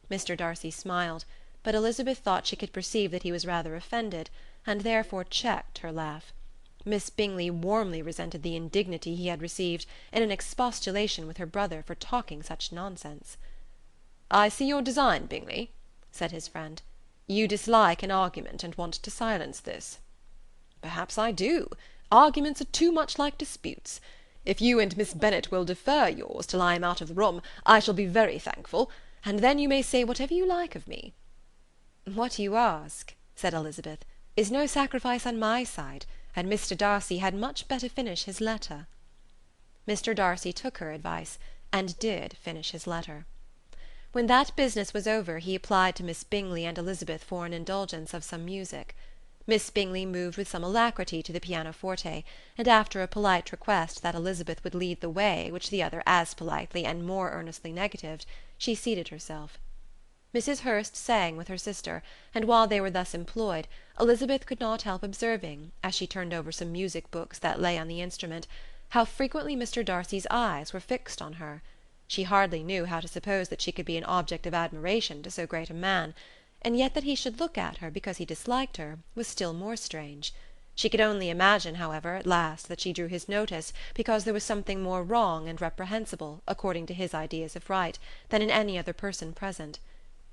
Mr. Darcy smiled, but Elizabeth thought she could perceive that he was rather offended, and therefore checked her laugh. Miss Bingley warmly resented the indignity he had received in an expostulation with her brother for talking such nonsense. "I see your design, Bingley," said his friend. "You dislike an argument, and want to silence this." "Perhaps I do. Arguments are too much like disputes. If you and Miss Bennet will defer yours till I am out of the room, I shall be very thankful, and then you may say whatever you like of me." "What you ask," said Elizabeth, "is no sacrifice on my side, and Mr. Darcy had much better finish his letter." Mr. Darcy took her advice, and did finish his letter. When that business was over, he applied to Miss Bingley and Elizabeth for an indulgence of some music. Miss Bingley moved with some alacrity to the pianoforte, and after a polite request that Elizabeth would lead the way, which the other as politely and more earnestly negatived, she seated herself. Mrs. Hurst sang with her sister, and while they were thus employed, Elizabeth could not help observing, as she turned over some music books that lay on the instrument, how frequently Mr. Darcy's eyes were fixed on her. She hardly knew how to suppose that she could be an object of admiration to so great a man, and yet that he should look at her because he disliked her was still more strange. She could only imagine, however, at last, that she drew his notice because there was something more wrong and reprehensible, according to his ideas of right, than in any other person present.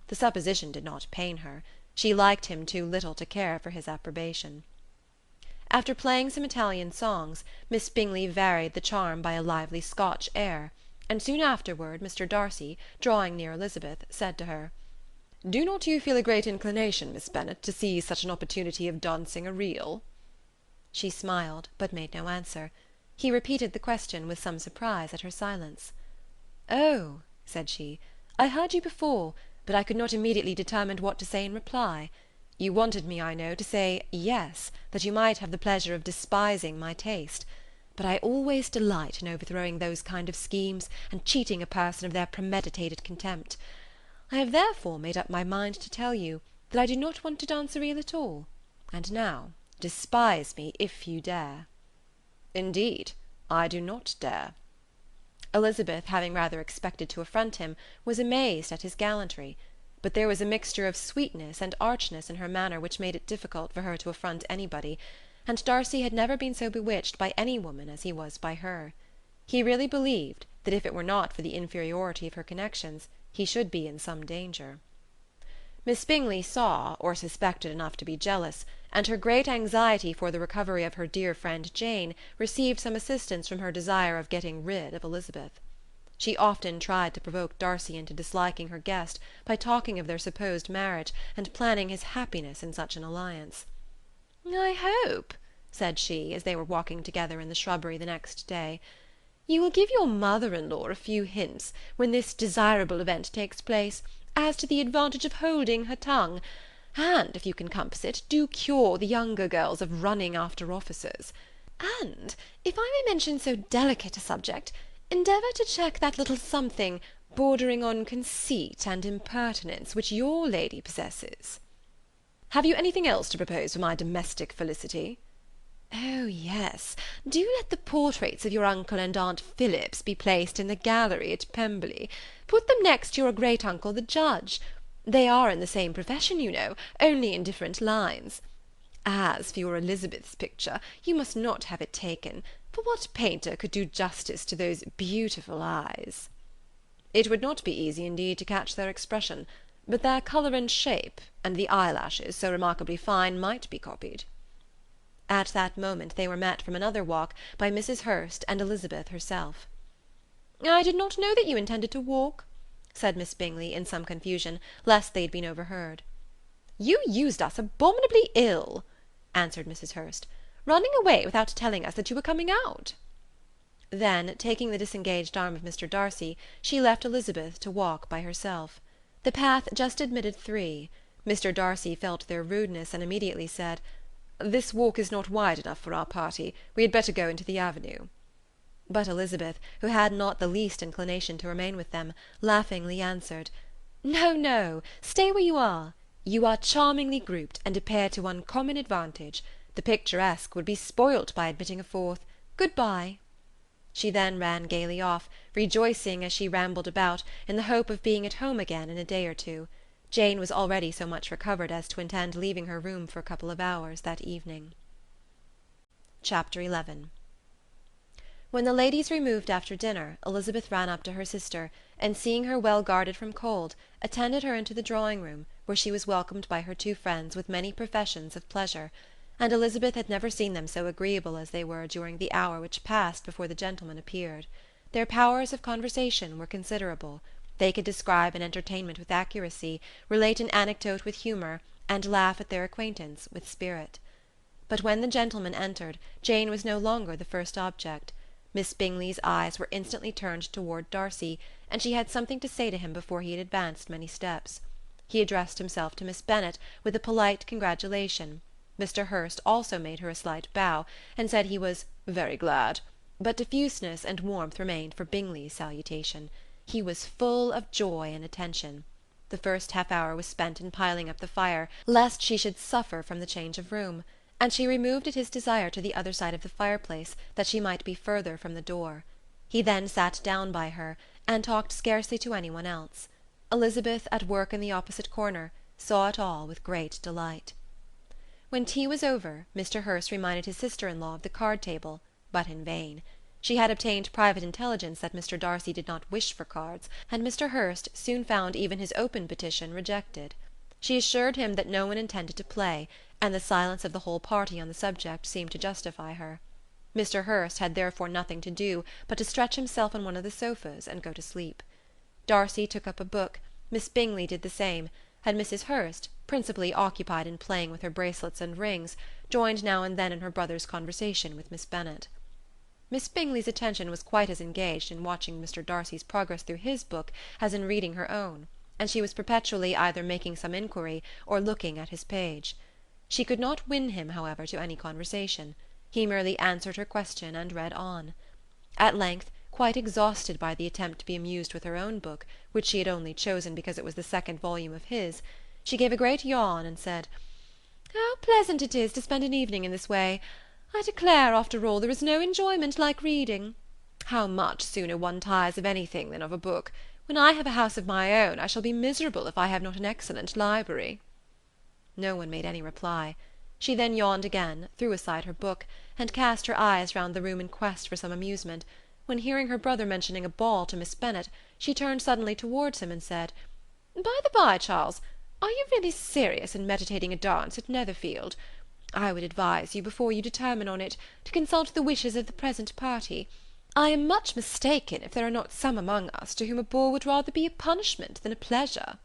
The supposition did not pain her. She liked him too little to care for his approbation. After playing some Italian songs, Miss Bingley varied the charm by a lively Scotch air, and soon afterward Mr. Darcy, drawing near Elizabeth, said to her, "Do not you feel a great inclination, Miss Bennet, to seize such an opportunity of dancing a reel?" She smiled, but made no answer. He repeated the question with some surprise at her silence. "Oh," said she, "I heard you before, but I could not immediately determine what to say in reply. You wanted me, I know, to say yes, that you might have the pleasure of despising my taste. But I always delight in overthrowing those kind of schemes, and cheating a person of their premeditated contempt. I have therefore made up my mind to tell you that I do not want to dance a reel at all, and now despise me if you dare." "Indeed, I do not dare." Elizabeth, having rather expected to affront him, was amazed at his gallantry, but there was a mixture of sweetness and archness in her manner which made it difficult for her to affront anybody, and Darcy had never been so bewitched by any woman as he was by her. He really believed, that if it were not for the inferiority of her connections, he should be in some danger. Miss Bingley saw, or suspected enough to be jealous, and her great anxiety for the recovery of her dear friend Jane received some assistance from her desire of getting rid of Elizabeth. She often tried to provoke Darcy into disliking her guest by talking of their supposed marriage, and planning his happiness in such an alliance. "I hope," said she, as they were walking together in the shrubbery the next day, "you will give your mother-in-law a few hints, when this desirable event takes place, as to the advantage of holding her tongue, and, if you can compass it, do cure the younger girls of running after officers. And, if I may mention so delicate a subject, endeavour to check that little something bordering on conceit and impertinence which your lady possesses." "Have you anything else to propose for my domestic felicity?" "Oh, yes. Do let the portraits of your uncle and aunt Phillips be placed in the gallery at Pemberley. Put them next to your great-uncle the judge. They are in the same profession, you know, only in different lines. As for your Elizabeth's picture, you must not have it taken, for what painter could do justice to those beautiful eyes?" "It would not be easy indeed to catch their expression, but their colour and shape, and the eyelashes, so remarkably fine, might be copied." At that moment they were met from another walk by Mrs. Hurst and Elizabeth herself. "I did not know that you intended to walk," said Miss Bingley, in some confusion, lest they had been overheard. "You used us abominably ill," answered Mrs. Hurst, "running away without telling us that you were coming out." Then, taking the disengaged arm of Mr. Darcy, she left Elizabeth to walk by herself. The path just admitted 3. Mr. Darcy felt their rudeness, and immediately said, "This walk is not wide enough for our party. We had better go into the avenue." But Elizabeth, who had not the least inclination to remain with them, laughingly answered, "No, no, stay where you are. You are charmingly grouped, and appear to uncommon advantage. The picturesque would be spoilt by admitting a fourth. Good-bye." She then ran gaily off, rejoicing, as she rambled about, in the hope of being at home again in a day or two. Jane was already so much recovered as to intend leaving her room for a couple of hours that evening. Chapter 11. When the ladies removed after dinner, Elizabeth ran up to her sister, and seeing her well guarded from cold, attended her into the drawing-room, where she was welcomed by her two friends with many professions of pleasure, and Elizabeth had never seen them so agreeable as they were during the hour which passed before the gentlemen appeared. Their powers of conversation were considerable. They could describe an entertainment with accuracy, relate an anecdote with humour, and laugh at their acquaintance with spirit. But when the gentlemen entered, Jane was no longer the first object. Miss Bingley's eyes were instantly turned toward Darcy, and she had something to say to him before he had advanced many steps. He addressed himself to Miss Bennet with a polite congratulation. Mr. Hurst also made her a slight bow, and said he was "very glad," but diffuseness and warmth remained for Bingley's salutation. He was full of joy and attention. The first half-hour was spent in piling up the fire, lest she should suffer from the change of room, and she removed at his desire to the other side of the fireplace, that she might be further from the door. He then sat down by her, and talked scarcely to any one else. Elizabeth, at work in the opposite corner, saw it all with great delight. When tea was over, Mr. Hurst reminded his sister-in-law of the card-table, but in vain. She had obtained private intelligence that Mr. Darcy did not wish for cards, and Mr. Hurst soon found even his open petition rejected. She assured him that no one intended to play, and the silence of the whole party on the subject seemed to justify her. Mr. Hurst had therefore nothing to do but to stretch himself on one of the sofas and go to sleep. Darcy took up a book, Miss Bingley did the same, and Mrs. Hurst, principally occupied in playing with her bracelets and rings, joined now and then in her brother's conversation with Miss Bennet. Miss Bingley's attention was quite as engaged in watching Mr. Darcy's progress through his book as in reading her own, and she was perpetually either making some inquiry or looking at his page. She could not win him, however, to any conversation. He merely answered her question and read on. At length, quite exhausted by the attempt to be amused with her own book, which she had only chosen because it was the second volume of his, she gave a great yawn and said, "How pleasant it is to spend an evening in this way! I declare, after all, there is no enjoyment like reading. How much sooner one tires of anything than of a book! When I have a house of my own, I shall be miserable if I have not an excellent library." No one made any reply. She then yawned again, threw aside her book, and cast her eyes round the room in quest for some amusement, when, hearing her brother mentioning a ball to Miss Bennet, she turned suddenly towards him and said, "By the by, Charles, are you really serious in meditating a dance at Netherfield? I would advise you, before you determine on it, to consult the wishes of the present party. I am much mistaken if there are not some among us to whom a ball would rather be a punishment than a pleasure."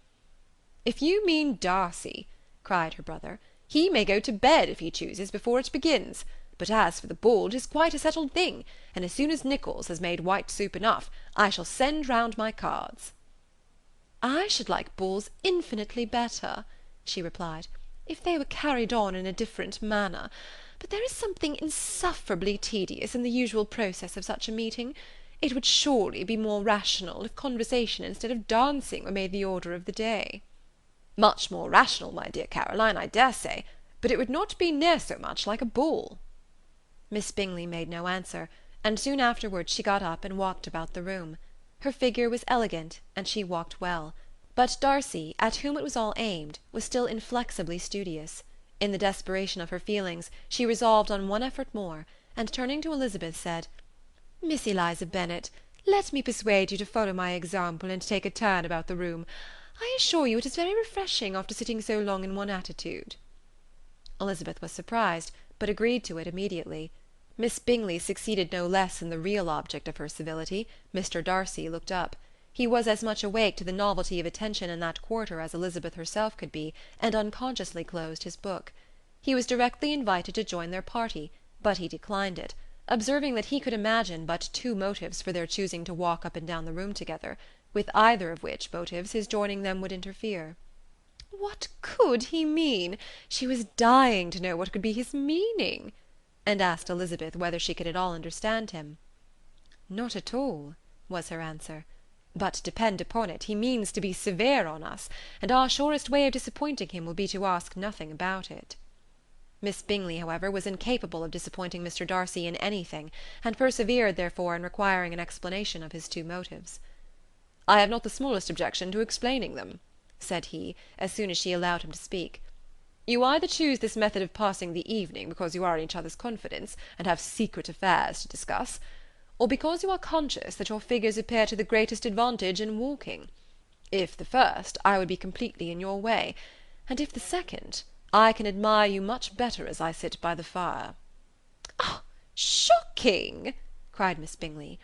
"If you mean Darcy," cried her brother, "he may go to bed, if he chooses, before it begins. But as for the ball, it is quite a settled thing, and as soon as Nicholls has made white soup enough, I shall send round my cards." "I should like balls infinitely better," she replied, "if they were carried on in a different manner. But there is something insufferably tedious in the usual process of such a meeting. It would surely be more rational if conversation instead of dancing were made the order of the day." "Much more rational, my dear Caroline, I dare say, but it would not be near so much like a ball." Miss Bingley made no answer, and soon afterwards she got up and walked about the room. Her figure was elegant, and she walked well; but Darcy, at whom it was all aimed, was still inflexibly studious. In the desperation of her feelings, she resolved on one effort more, and turning to Elizabeth, said, "Miss Eliza Bennet, let me persuade you to follow my example and take a turn about the room. I assure you it is very refreshing after sitting so long in one attitude." Elizabeth was surprised, but agreed to it immediately. Miss Bingley succeeded no less in the real object of her civility. Mr. Darcy looked up. He was as much awake to the novelty of attention in that quarter as Elizabeth herself could be, and unconsciously closed his book. He was directly invited to join their party, but he declined it, observing that he could imagine but two motives for their choosing to walk up and down the room together, with either of which motives his joining them would interfere. What could he mean? She was dying to know what could be his meaning, and asked Elizabeth whether she could at all understand him. "Not at all," was her answer. "But depend upon it, he means to be severe on us, and our surest way of disappointing him will be to ask nothing about it." Miss Bingley, however, was incapable of disappointing Mr. Darcy in anything, and persevered, therefore, in requiring an explanation of his two motives. "I have not the smallest objection to explaining them," said he, as soon as she allowed him to speak. "You either choose this method of passing the evening because you are in each other's confidence, and have secret affairs to discuss, or because you are conscious that your figures appear to the greatest advantage in walking. If the first, I would be completely in your way, and if the second, I can admire you much better as I sit by the fire." "Ah, shocking!" cried Miss Bingley.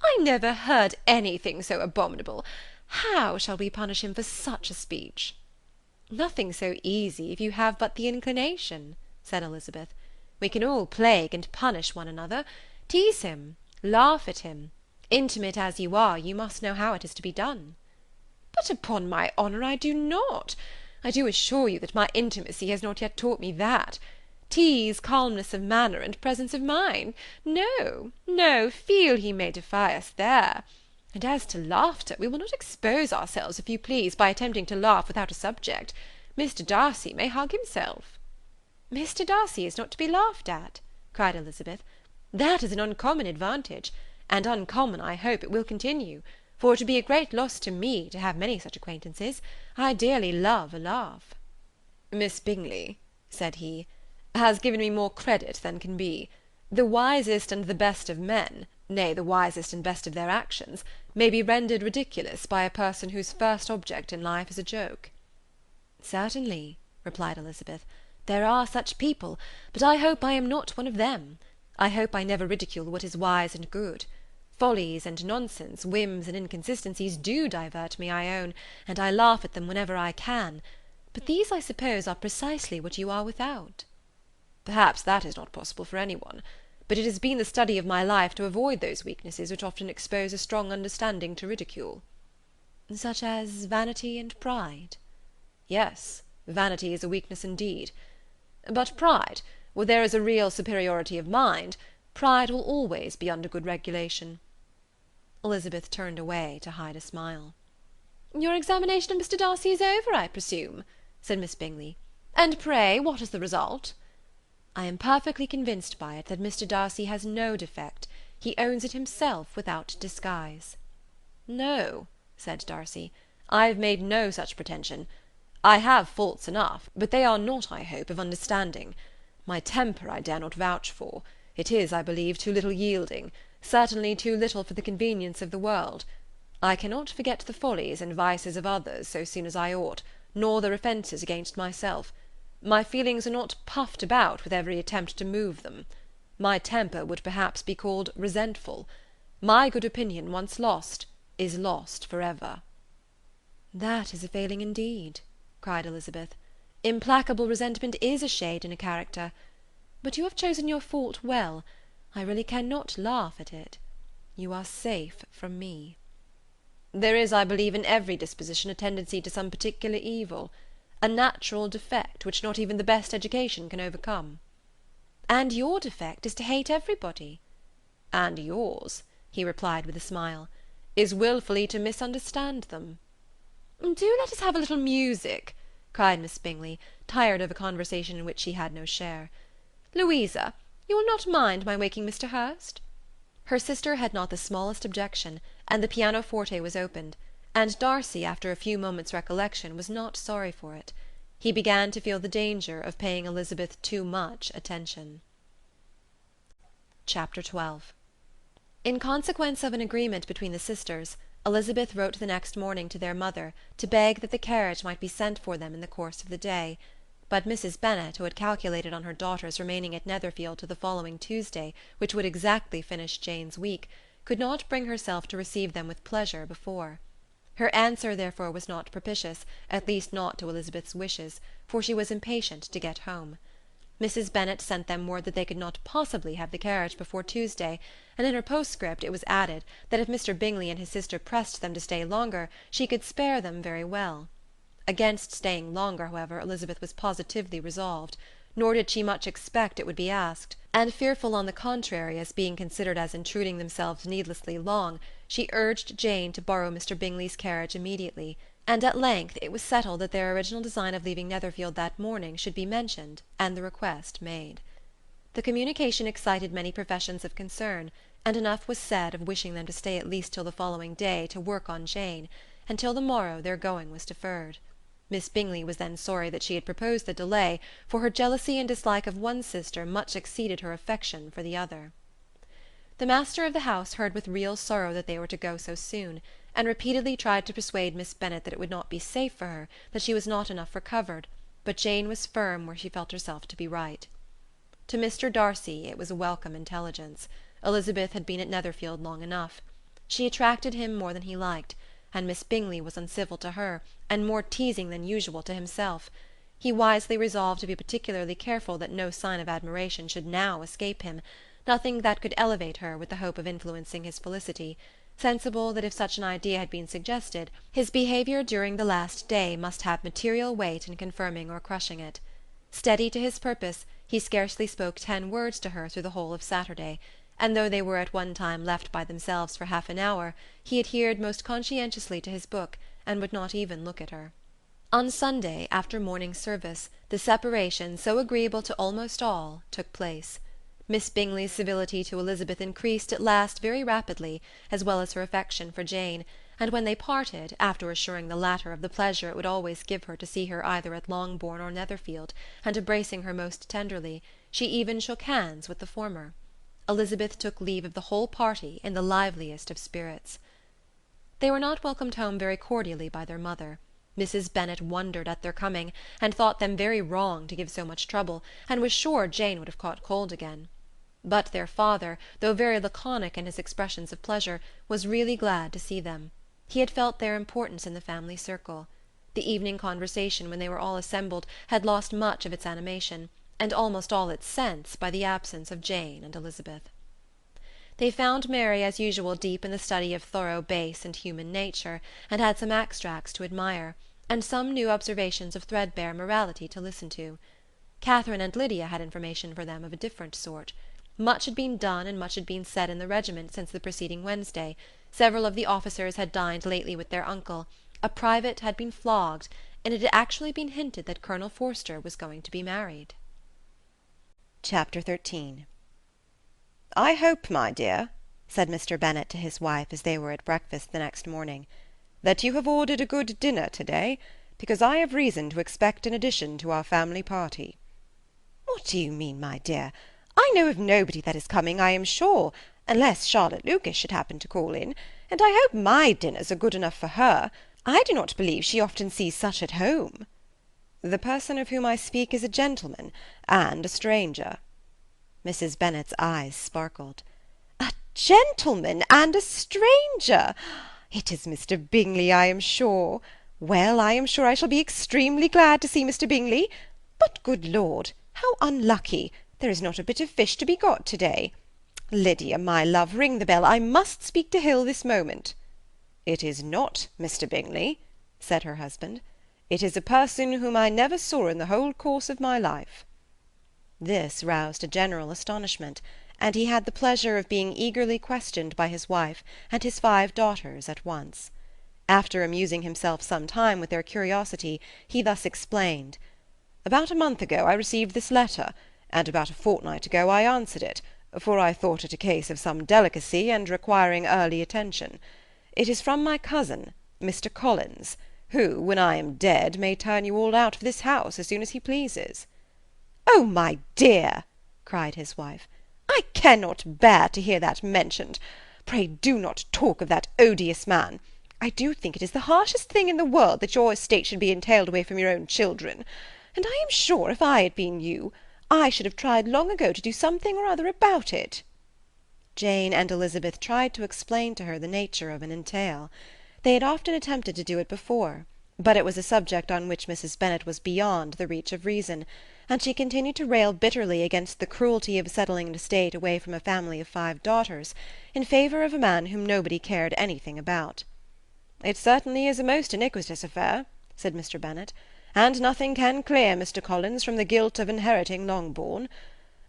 "I never heard anything so abominable. How shall we punish him for such a speech?" "Nothing so easy, if you have but the inclination," said Elizabeth. "We can all plague and punish one another, tease him, laugh at him. Intimate as you are, you must know how it is to be done." "But upon my honour I do not. I do assure you that my intimacy has not yet taught me that. Tease, calmness of manner, and presence of mind. No, no, feel he may defy us there. And as to laughter, we will not expose ourselves, if you please, by attempting to laugh without a subject. Mr. Darcy may hug himself." "Mr. Darcy is not to be laughed at," cried Elizabeth. "That is an uncommon advantage, and uncommon I hope it will continue, for it would be a great loss to me to have many such acquaintances. I dearly love a laugh." "Miss Bingley," said he, "has given me more credit than can be. The wisest and the best of men, nay, the wisest and best of their actions, may be rendered ridiculous by a person whose first object in life is a joke." "Certainly," replied Elizabeth, "there are such people, but I hope I am not one of them. I hope I never ridicule what is wise and good. Follies and nonsense, whims and inconsistencies do divert me, I own, and I laugh at them whenever I can, but these, I suppose, are precisely what you are without." "Perhaps that is not possible for any one, but it has been the study of my life to avoid those weaknesses which often expose a strong understanding to ridicule." "Such as vanity and pride?" "Yes, vanity is a weakness indeed. But pride, where there is a real superiority of mind, pride will always be under good regulation." Elizabeth turned away to hide a smile. "Your examination of Mr. Darcy is over, I presume," said Miss Bingley. "And pray, what is the result?" "I am perfectly convinced by it that Mr. Darcy has no defect. He owns it himself without disguise." "No," said Darcy, "I have made no such pretension. I have faults enough, but they are not, I hope, of understanding. My temper I dare not vouch for. It is, I believe, too little yielding, certainly too little for the convenience of the world. I cannot forget the follies and vices of others so soon as I ought, nor their offences against myself. My feelings are not puffed about with every attempt to move them. My temper would perhaps be called resentful. My good opinion, once lost, is lost for ever." "That is a failing indeed," cried Elizabeth. "Implacable resentment is a shade in a character. But you have chosen your fault well. I really cannot laugh at it. You are safe from me." There is, I believe, in every disposition a tendency to some particular evil, a natural defect which not even the best education can overcome." "And your defect is to hate everybody." "And yours," he replied with a smile, "is wilfully to misunderstand them." "Do let us have a little music," cried Miss Bingley, tired of a conversation in which she had no share. "Louisa, you will not mind my waking Mr. Hurst?" Her sister had not the smallest objection, and the pianoforte was opened, and Darcy, after a few moments' recollection, was not sorry for it. He began to feel the danger of paying Elizabeth too much attention. Chapter 12. In consequence of an agreement between the sisters, Elizabeth wrote the next morning to their mother to beg that the carriage might be sent for them in the course of the day. But Mrs. Bennet, who had calculated on her daughters remaining at Netherfield till the following Tuesday, which would exactly finish Jane's week, could not bring herself to receive them with pleasure before. Her answer therefore was not propitious, at least not to Elizabeth's wishes, for she was impatient to get home. Mrs. Bennet sent them word that they could not possibly have the carriage before Tuesday, and in her postscript it was added that if Mr. Bingley and his sister pressed them to stay longer, she could spare them very well. Against staying longer, however, Elizabeth was positively resolved, nor did she much expect it would be asked, and fearful on the contrary as being considered as intruding themselves needlessly long, she urged Jane to borrow Mr. Bingley's carriage immediately, and at length it was settled that their original design of leaving Netherfield that morning should be mentioned, and the request made. The communication excited many professions of concern, and enough was said of wishing them to stay at least till the following day to work on Jane, and till the morrow their going was deferred. Miss Bingley was then sorry that she had proposed the delay, for her jealousy and dislike of one sister much exceeded her affection for the other. The master of the house heard with real sorrow that they were to go so soon, and repeatedly tried to persuade Miss Bennet that it would not be safe for her, that she was not enough recovered, but Jane was firm where she felt herself to be right. To Mr. Darcy it was a welcome intelligence. Elizabeth had been at Netherfield long enough. She attracted him more than he liked, and Miss Bingley was uncivil to her, and more teasing than usual to himself. He wisely resolved to be particularly careful that no sign of admiration should now escape him, nothing that could elevate her with the hope of influencing his felicity, sensible that if such an idea had been suggested, his behaviour during the last day must have material weight in confirming or crushing it. Steady to his purpose, he scarcely spoke 10 words to her through the whole of Saturday, and though they were at one time left by themselves for half an hour, he adhered most conscientiously to his book, and would not even look at her. On Sunday, after morning service, the separation, so agreeable to almost all, took place. Miss Bingley's civility to Elizabeth increased at last very rapidly, as well as her affection for Jane, and when they parted, after assuring the latter of the pleasure it would always give her to see her either at Longbourn or Netherfield, and embracing her most tenderly, she even shook hands with the former. Elizabeth took leave of the whole party in the liveliest of spirits. They were not welcomed home very cordially by their mother. Mrs. Bennet wondered at their coming, and thought them very wrong to give so much trouble, and was sure Jane would have caught cold again. But their father, though very laconic in his expressions of pleasure, was really glad to see them. He had felt their importance in the family circle. The evening conversation, when they were all assembled, had lost much of its animation, and almost all its sense, by the absence of Jane and Elizabeth. They found Mary as usual deep in the study of thorough base and human nature, and had some extracts to admire, and some new observations of threadbare morality to listen to. Catherine and Lydia had information for them of a different sort. Much had been done and much had been said in the regiment since the preceding Wednesday. Several of the officers had dined lately with their uncle, a private had been flogged, and it had actually been hinted that Colonel Forster was going to be married. Chapter 13. "I hope, my dear," said Mr. Bennet to his wife as they were at breakfast the next morning, "that you have ordered a good dinner to-day, because I have reason to expect an addition to our family party." "What do you mean, my dear? I know of nobody that is coming, I am sure, unless Charlotte Lucas should happen to call in, and I hope my dinners are good enough for her. I do not believe she often sees such at home." "The person of whom I speak is a gentleman, and a stranger." Mrs. Bennet's eyes sparkled. "A gentleman and a stranger! It is Mr. Bingley, I am sure. Well, I am sure I shall be extremely glad to see Mr. Bingley. But, good Lord, how unlucky! There is not a bit of fish to be got to-day. Lydia, my love, ring the bell. I must speak to Hill this moment." "It is not Mr. Bingley," said her husband. "It is a person whom I never saw in the whole course of my life." This roused a general astonishment, and he had the pleasure of being eagerly questioned by his wife and his 5 daughters at once. After amusing himself some time with their curiosity, he thus explained: "About a month ago I received this letter, and about a fortnight ago I answered it, for I thought it a case of some delicacy and requiring early attention. It is from my cousin, Mr. Collins, who, when I am dead, may turn you all out of this house as soon as he pleases." "Oh, my dear," cried his wife, "I cannot bear to hear that mentioned. Pray do not talk of that odious man. I do think it is the harshest thing in the world that your estate should be entailed away from your own children, and I am sure if I had been you, I should have tried long ago to do something or other about it." Jane and Elizabeth tried to explain to her the nature of an entail. They had often attempted to do it before, but it was a subject on which Mrs. Bennet was beyond the reach of reason, and she continued to rail bitterly against the cruelty of settling an estate away from a family of 5 daughters, in favour of a man whom nobody cared anything about. "It certainly is a most iniquitous affair," said Mr. Bennet, "and nothing can clear Mr. Collins from the guilt of inheriting Longbourn.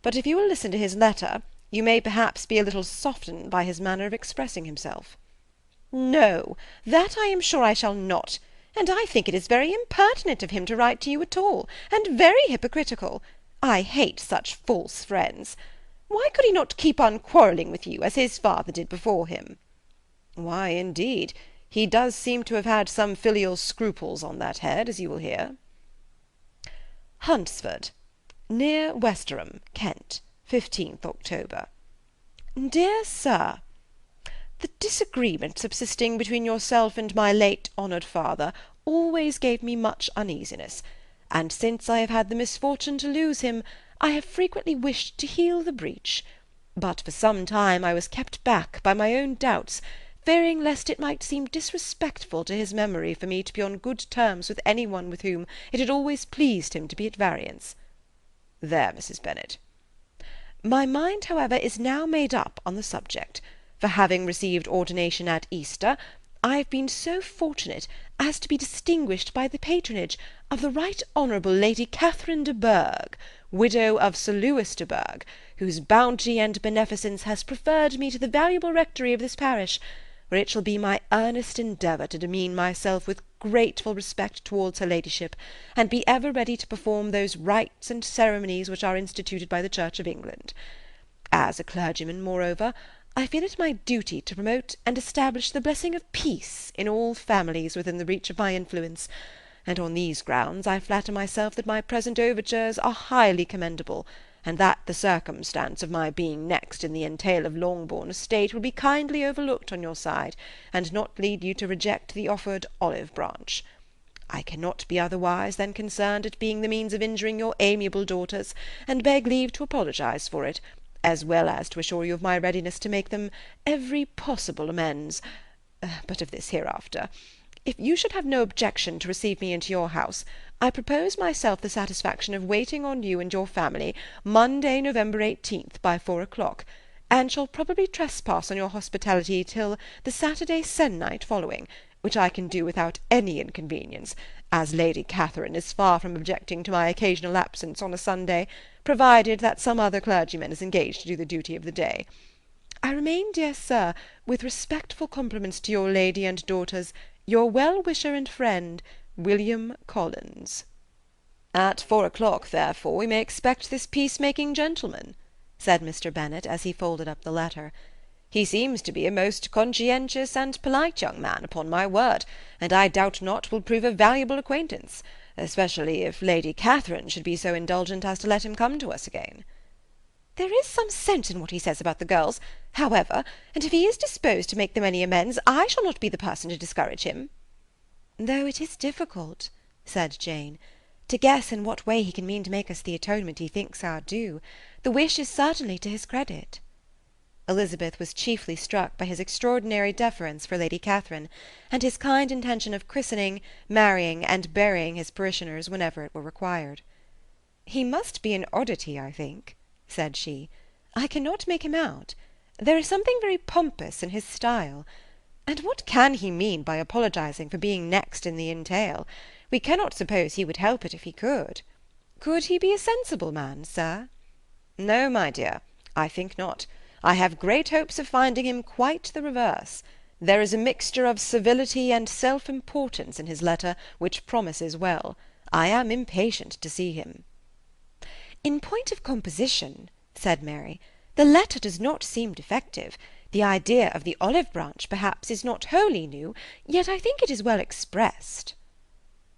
But if you will listen to his letter, you may perhaps be a little softened by his manner of expressing himself." "No, that I am sure I shall not, and I think it is very impertinent of him to write to you at all, and very hypocritical. I hate such false friends. Why could he not keep on quarrelling with you, as his father did before him?" "Why, indeed, he does seem to have had some filial scruples on that head, as you will hear." "Hunsford, near Westerham, Kent, 15th October. "Dear Sir, the disagreement subsisting between yourself and my late honoured father always gave me much uneasiness, and since I have had the misfortune to lose him, I have frequently wished to heal the breach, but for some time I was kept back by my own doubts, fearing lest it might seem disrespectful to his memory for me to be on good terms with any one with whom it had always pleased him to be at variance. There, Mrs. Bennet. My mind, however, is now made up on the subject, for having received ordination at Easter, I have been so fortunate as to be distinguished by the patronage of the Right Honourable Lady Catherine de Bourgh, widow of Sir Lewis de Bourgh, whose bounty and beneficence has preferred me to the valuable rectory of this parish, where it shall be my earnest endeavour to demean myself with grateful respect towards her ladyship, and be ever ready to perform those rites and ceremonies which are instituted by the Church of England. As a clergyman, moreover, I feel it my duty to promote and establish the blessing of peace in all families within the reach of my influence, and on these grounds I flatter myself that my present overtures are highly commendable, and that the circumstance of my being next in the entail of Longbourn estate will be kindly overlooked on your side, and not lead you to reject the offered olive branch. I cannot be otherwise than concerned at being the means of injuring your amiable daughters, and beg leave to apologize for it, as well as to assure you of my readiness to make them every possible amends. But of this hereafter. If you should have no objection to receive me into your house, I propose myself the satisfaction of waiting on you and your family Monday, November 18th, by 4 o'clock, and shall probably trespass on your hospitality till the Saturday se'nnight following, which I can do without any inconvenience, as Lady Catherine is far from objecting to my occasional absence on a Sunday, provided that some other clergyman is engaged to do the duty of the day. I remain, dear sir, with respectful compliments to your lady and daughters, your well-wisher and friend, William Collins. At 4 o'clock, therefore, we may expect this peace-making gentleman, said Mr. Bennet, as he folded up the letter. He seems to be a most conscientious and polite young man, upon my word, and I doubt not will prove a valuable acquaintance, especially if Lady Catherine should be so indulgent as to let him come to us again. There is some sense in what he says about the girls, however, and if he is disposed to make them any amends, I shall not be the person to discourage him." "Though it is difficult," said Jane, "to guess in what way he can mean to make us the atonement he thinks our due. The wish is certainly to his credit." Elizabeth was chiefly struck by his extraordinary deference for Lady Catherine, and his kind intention of christening, marrying, and burying his parishioners whenever it were required. "He must be an oddity, I think," said she. "I cannot make him out. There is something very pompous in his style. And what can he mean by apologizing for being next in the entail? We cannot suppose he would help it if he could. Could he be a sensible man, sir?" "No, my dear, I think not. I have great hopes of finding him quite the reverse. There is a mixture of civility and self-importance in his letter which promises well. I am impatient to see him." "In point of composition," said Mary, "the letter does not seem defective. The idea of the olive branch, perhaps, is not wholly new, yet I think it is well expressed."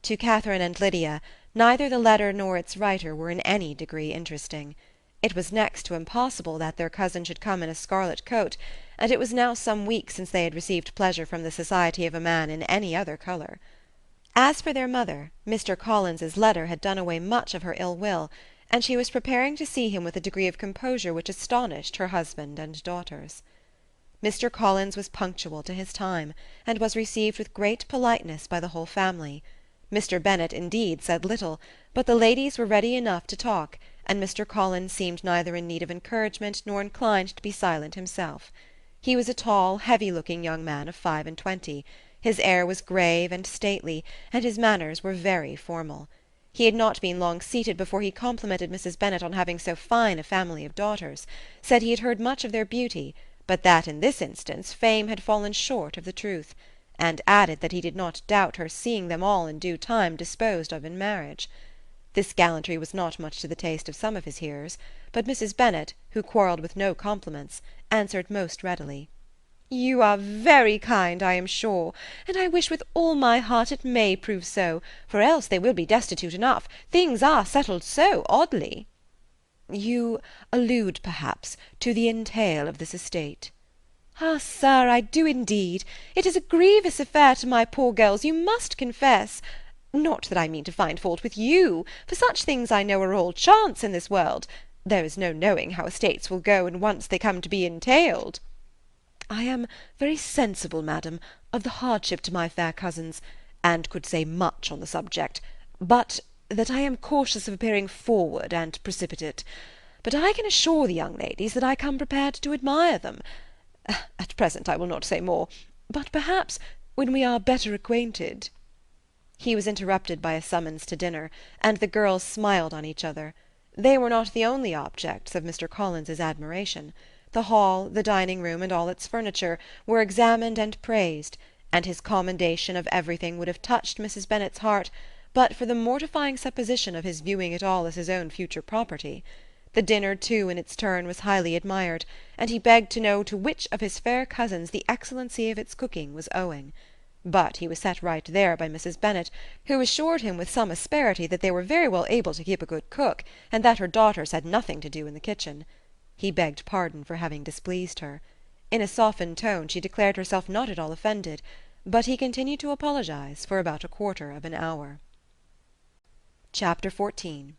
To Catherine and Lydia, neither the letter nor its writer were in any degree interesting. It was next to impossible that their cousin should come in a scarlet coat, and it was now some weeks since they had received pleasure from the society of a man in any other colour. As for their mother, Mr. Collins's letter had done away much of her ill will, and she was preparing to see him with a degree of composure which astonished her husband and daughters. Mr. Collins was punctual to his time, and was received with great politeness by the whole family. Mr. Bennet, indeed, said little, but the ladies were ready enough to talk, and Mr. Collins seemed neither in need of encouragement nor inclined to be silent himself. He was a tall, heavy-looking young man of 25. His air was grave and stately, and his manners were very formal. He had not been long seated before he complimented Mrs. Bennet on having so fine a family of daughters, said he had heard much of their beauty, but that in this instance fame had fallen short of the truth, and added that he did not doubt her seeing them all in due time disposed of in marriage. This gallantry was not much to the taste of some of his hearers, but Mrs. Bennet, who quarrelled with no compliments, answered most readily. "You are very kind, I am sure, and I wish with all my heart it may prove so, for else they will be destitute enough. Things are settled so oddly." "You allude, perhaps, to the entail of this estate." "Ah, sir, I do indeed. It is a grievous affair to my poor girls, you must confess. Not that I mean to find fault with you, for such things I know are all chance in this world. There is no knowing how estates will go when once they come to be entailed." "I am very sensible, madam, of the hardship to my fair cousins, and could say much on the subject, but that I am cautious of appearing forward and precipitate. But I can assure the young ladies that I come prepared to admire them. At present I will not say more, but perhaps when we are better acquainted—" He was interrupted by a summons to dinner, and the girls smiled on each other. They were not the only objects of Mr. Collins's admiration. The hall, the dining-room, and all its furniture, were examined and praised, and his commendation of everything would have touched Mrs. Bennet's heart, but for the mortifying supposition of his viewing it all as his own future property. The dinner, too, in its turn, was highly admired, and he begged to know to which of his fair cousins the excellency of its cooking was owing. But he was set right there by Mrs. Bennet, who assured him with some asperity that they were very well able to keep a good cook, and that her daughters had nothing to do in the kitchen. He begged pardon for having displeased her. In a softened tone she declared herself not at all offended, but he continued to apologize for about a quarter of an hour. Chapter 14.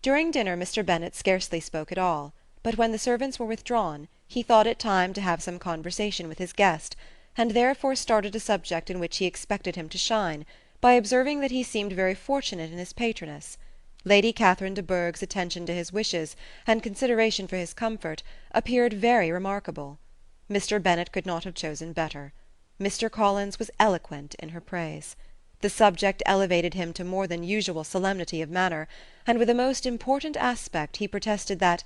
During dinner Mr. Bennet scarcely spoke at all, but when the servants were withdrawn, he thought it time to have some conversation with his guest, and therefore started a subject in which he expected him to shine, by observing that he seemed very fortunate in his patroness. Lady Catherine de Bourgh's attention to his wishes, and consideration for his comfort, appeared very remarkable. Mr. Bennet could not have chosen better. Mr. Collins was eloquent in her praise. The subject elevated him to more than usual solemnity of manner, and with a most important aspect he protested that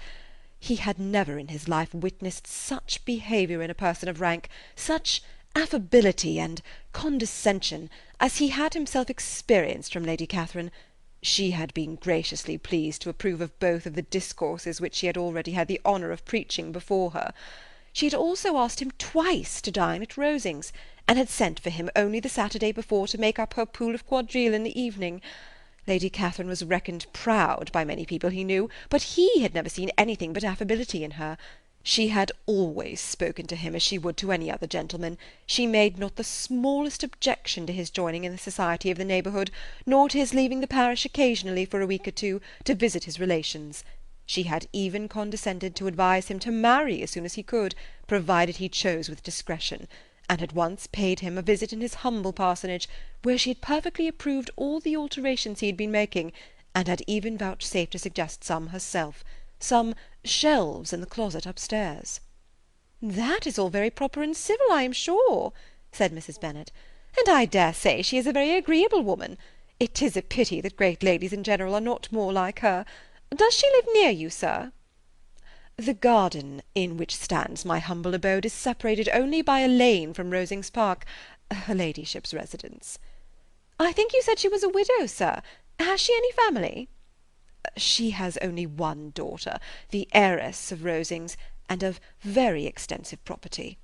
he had never in his life witnessed such behaviour in a person of rank, such affability and condescension, as he had himself experienced from Lady Catherine. She had been graciously pleased to approve of both of the discourses which she had already had the honour of preaching before her. She had also asked him twice to dine at Rosings, and had sent for him only the Saturday before to make up her pool of quadrille in the evening. Lady Catherine was reckoned proud by many people he knew, but he had never seen anything but affability in her. She had always spoken to him as she would to any other gentleman. She made not the smallest objection to his joining in the society of the neighbourhood, nor to his leaving the parish occasionally for a week or two, to visit his relations. She had even condescended to advise him to marry as soon as he could, provided he chose with discretion, and had once paid him a visit in his humble parsonage, where she had perfectly approved all the alterations he had been making, and had even vouchsafed to suggest some herself, some shelves in the closet upstairs. "That is all very proper and civil, I am sure," said Mrs. Bennet, "and I dare say she is a very agreeable woman. It is a pity that great ladies in general are not more like her. Does she live near you, sir?" The garden in which stands my humble abode is separated only by a lane from Rosings Park, her ladyship's residence. "I think you said she was a widow, sir. Has she any family?" She has only one daughter, the heiress of Rosings, and of very extensive property.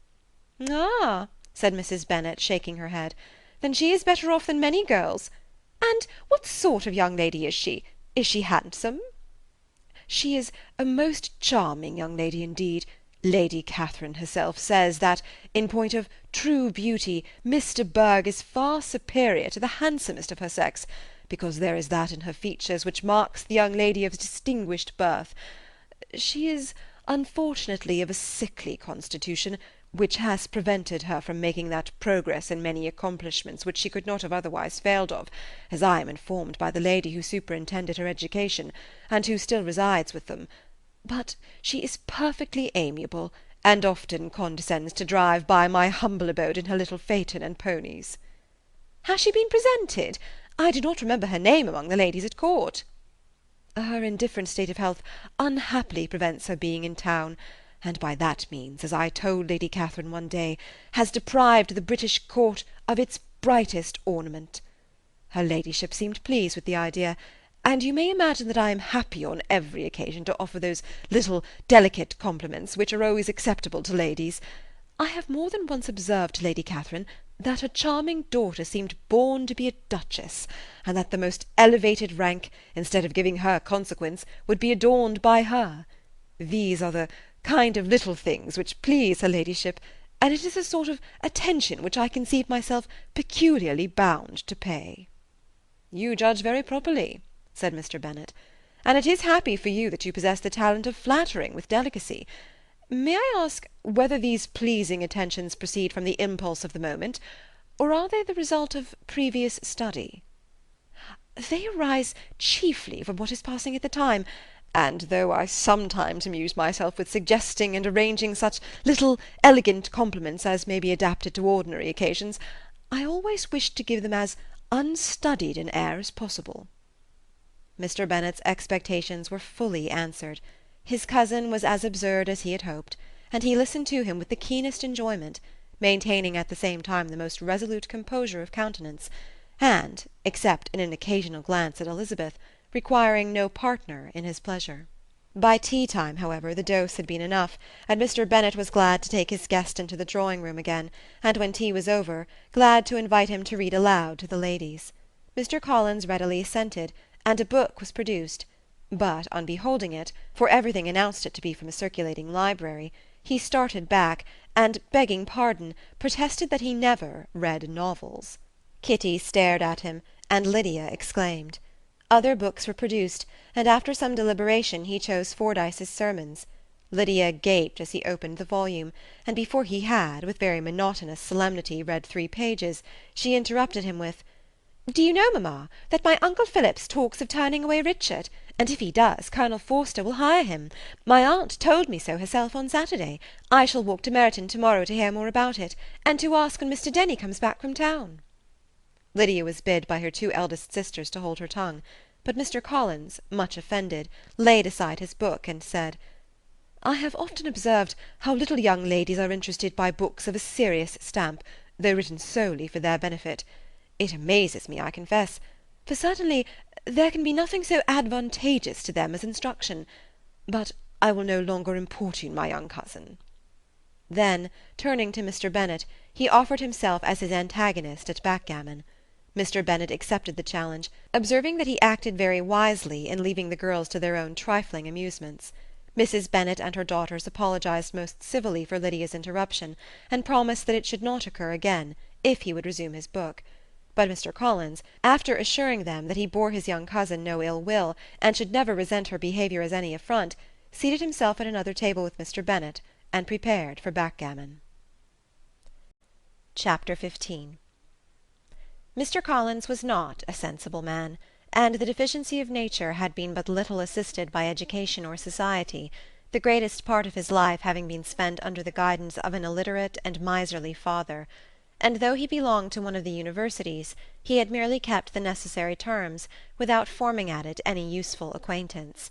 "Ah," said Mrs. Bennet, shaking her head, "then she is better off than many girls. And what sort of young lady is she? Is she handsome?" She is a most charming young lady indeed. Lady Catherine herself says that, in point of true beauty, Miss de Bourgh is far superior to the handsomest of her sex, because there is that in her features which marks the young lady of distinguished birth. She is unfortunately of a sickly constitution, which has prevented her from making that progress in many accomplishments which she could not have otherwise failed of, as I am informed by the lady who superintended her education, and who still resides with them. But she is perfectly amiable, and often condescends to drive by my humble abode in her little phaeton and ponies." "Has she been presented? I do not remember her name among the ladies at court." "Her indifferent state of health unhappily prevents her being in town, and by that means, as I told Lady Catherine one day, has deprived the British court of its brightest ornament. Her ladyship seemed pleased with the idea, and you may imagine that I am happy on every occasion to offer those little delicate compliments which are always acceptable to ladies. I have more than once observed to Lady Catherine that her charming daughter seemed born to be a duchess, and that the most elevated rank, instead of giving her consequence, would be adorned by her. These are the kind of little things which please her ladyship, and it is a sort of attention which I conceive myself peculiarly bound to pay." "You judge very properly," said Mr. Bennet, "and it is happy for you that you possess the talent of flattering with delicacy. May I ask whether these pleasing attentions proceed from the impulse of the moment, or are they the result of previous study?" "They arise chiefly from what is passing at the time, and though I sometimes amuse myself with suggesting and arranging such little elegant compliments as may be adapted to ordinary occasions, I always wish to give them as unstudied an air as possible." Mr. Bennet's expectations were fully answered. His cousin was as absurd as he had hoped, and he listened to him with the keenest enjoyment, maintaining at the same time the most resolute composure of countenance, and, except in an occasional glance at Elizabeth, requiring no partner in his pleasure. By tea-time, however, the dose had been enough, and Mr. Bennet was glad to take his guest into the drawing-room again, and when tea was over, glad to invite him to read aloud to the ladies. Mr. Collins readily assented, and a book was produced, but on beholding it, for everything announced it to be from a circulating library, he started back, and, begging pardon, protested that he never read novels. Kitty stared at him, and Lydia exclaimed. Other books were produced, and after some deliberation he chose Fordyce's Sermons. Lydia gaped as he opened the volume, and before he had, with very monotonous solemnity, read 3 pages, she interrupted him with, "Do you know, mamma, that my uncle Phillips talks of turning away Richard, and if he does, Colonel Forster will hire him. My aunt told me so herself on Saturday. I shall walk to Meryton to-morrow to hear more about it, and to ask when Mr. Denny comes back from town." Lydia was bid by her 2 eldest sisters to hold her tongue, but Mr. Collins, much offended, laid aside his book, and said, "I have often observed how little young ladies are interested by books of a serious stamp, though written solely for their benefit. It amazes me, I confess, for certainly there can be nothing so advantageous to them as instruction. But I will no longer importune my young cousin." Then, turning to Mr. Bennet, he offered himself as his antagonist at backgammon. Mr. Bennet accepted the challenge, observing that he acted very wisely in leaving the girls to their own trifling amusements. Mrs. Bennet and her daughters apologized most civilly for Lydia's interruption, and promised that it should not occur again, if he would resume his book. But Mr. Collins, after assuring them that he bore his young cousin no ill will, and should never resent her behaviour as any affront, seated himself at another table with Mr. Bennet, and prepared for backgammon. Chapter 15. Mr. Collins was not a sensible man, and the deficiency of nature had been but little assisted by education or society, the greatest part of his life having been spent under the guidance of an illiterate and miserly father; and though he belonged to one of the universities, he had merely kept the necessary terms, without forming at it any useful acquaintance.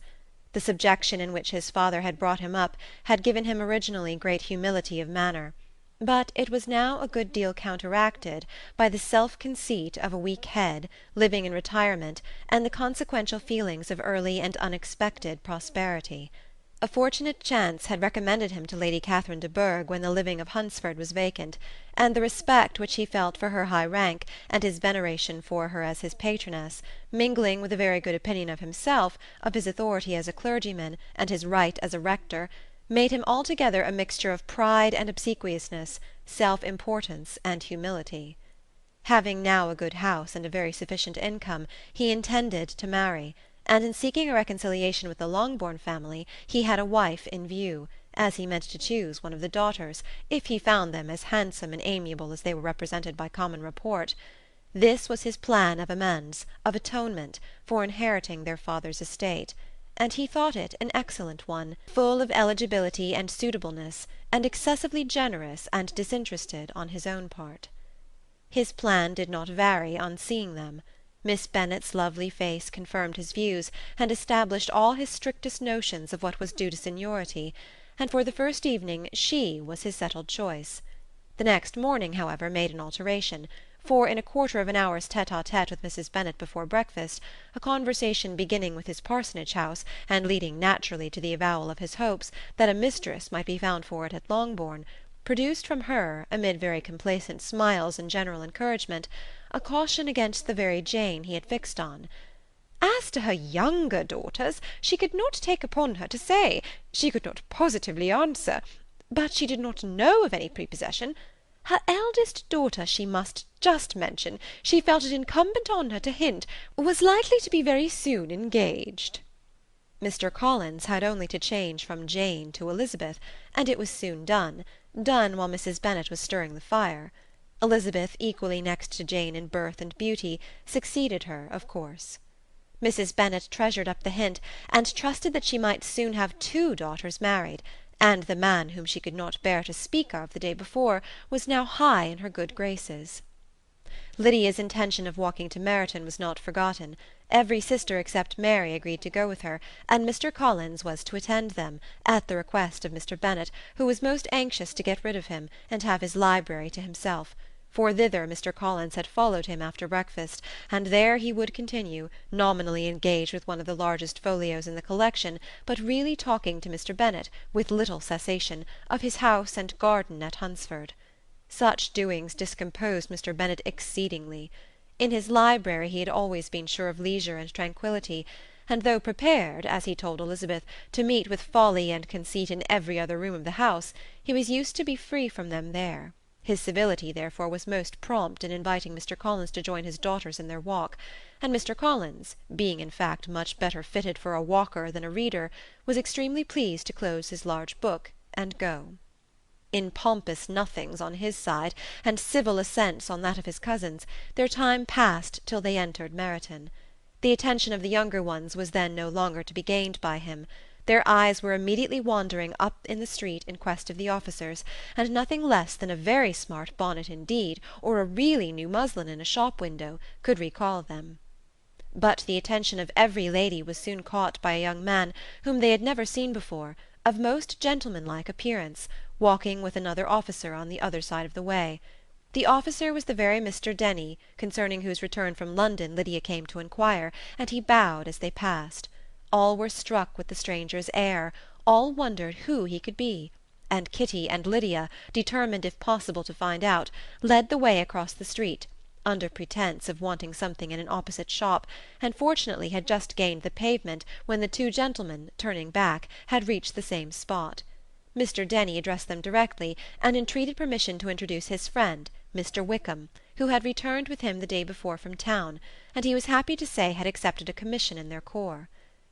The subjection in which his father had brought him up had given him originally great humility of manner, but it was now a good deal counteracted by the self-conceit of a weak head, living in retirement, and the consequential feelings of early and unexpected prosperity. A fortunate chance had recommended him to Lady Catherine de Bourgh when the living of Hunsford was vacant, and the respect which he felt for her high rank, and his veneration for her as his patroness, mingling with a very good opinion of himself, of his authority as a clergyman, and his right as a rector, made him altogether a mixture of pride and obsequiousness, self-importance and humility. Having now a good house and a very sufficient income, he intended to marry, and in seeking a reconciliation with the Longbourn family he had a wife in view, as he meant to choose one of the daughters, if he found them as handsome and amiable as they were represented by common report. This was his plan of amends, of atonement, for inheriting their father's estate, and he thought it an excellent one, full of eligibility and suitableness, and excessively generous and disinterested on his own part. His plan did not vary on seeing them. Miss Bennet's lovely face confirmed his views, and established all his strictest notions of what was due to seniority, and for the first evening she was his settled choice. The next morning, however, made an alteration, for in a quarter of an hour's tete-a-tete with Mrs. Bennet before breakfast, a conversation beginning with his parsonage house, and leading naturally to the avowal of his hopes that a mistress might be found for it at Longbourn, produced from her, amid very complacent smiles and general encouragement, a caution against the very Jane he had fixed on. As to her younger daughters, she could not take upon her to say, she could not positively answer, but she did not know of any prepossession. Her eldest daughter she must just mention, she felt it incumbent on her to hint, was likely to be very soon engaged. Mr. Collins had only to change from Jane to Elizabeth, and it was soon done while Mrs. Bennet was stirring the fire. Elizabeth, equally next to Jane in birth and beauty, succeeded her, of course. Mrs. Bennet treasured up the hint, and trusted that she might soon have 2 daughters married, and the man whom she could not bear to speak of the day before was now high in her good graces. Lydia's intention of walking to Meryton was not forgotten. Every sister except Mary agreed to go with her, and Mr. Collins was to attend them, at the request of Mr. Bennet, who was most anxious to get rid of him, and have his library to himself, for thither Mr. Collins had followed him after breakfast, and there he would continue, nominally engaged with one of the largest folios in the collection, but really talking to Mr. Bennet, with little cessation, of his house and garden at Hunsford. Such doings discomposed Mr. Bennet exceedingly. In his library he had always been sure of leisure and tranquillity, and though prepared, as he told Elizabeth, to meet with folly and conceit in every other room of the house, he was used to be free from them there. His civility, therefore, was most prompt in inviting Mr. Collins to join his daughters in their walk, and Mr. Collins, being in fact much better fitted for a walker than a reader, was extremely pleased to close his large book and go. In pompous nothings on his side, and civil assents on that of his cousins, their time passed till they entered Meryton. The attention of the younger ones was then no longer to be gained by him. Their eyes were immediately wandering up in the street in quest of the officers, and nothing less than a very smart bonnet indeed, or a really new muslin in a shop window, could recall them. But the attention of every lady was soon caught by a young man whom they had never seen before, of most gentlemanlike appearance, walking with another officer on the other side of the way. The officer was the very Mr. Denny, concerning whose return from London Lydia came to inquire, and he bowed as they passed. All were struck with the stranger's air, all wondered who he could be, and Kitty and Lydia, determined if possible to find out, led the way across the street, under pretence of wanting something in an opposite shop, and fortunately had just gained the pavement when the two gentlemen, turning back, had reached the same spot. Mr. Denny addressed them directly, and entreated permission to introduce his friend, Mr. Wickham, who had returned with him the day before from town, and he was happy to say had accepted a commission in their corps.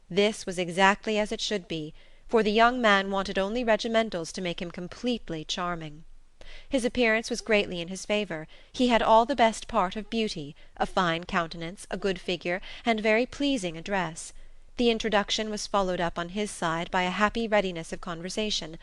This was exactly as it should be, for the young man wanted only regimentals to make him completely charming. His appearance was greatly in his favour. He had all the best part of beauty, a fine countenance, a good figure, and very pleasing address. The introduction was followed up on his side by a happy readiness of conversation,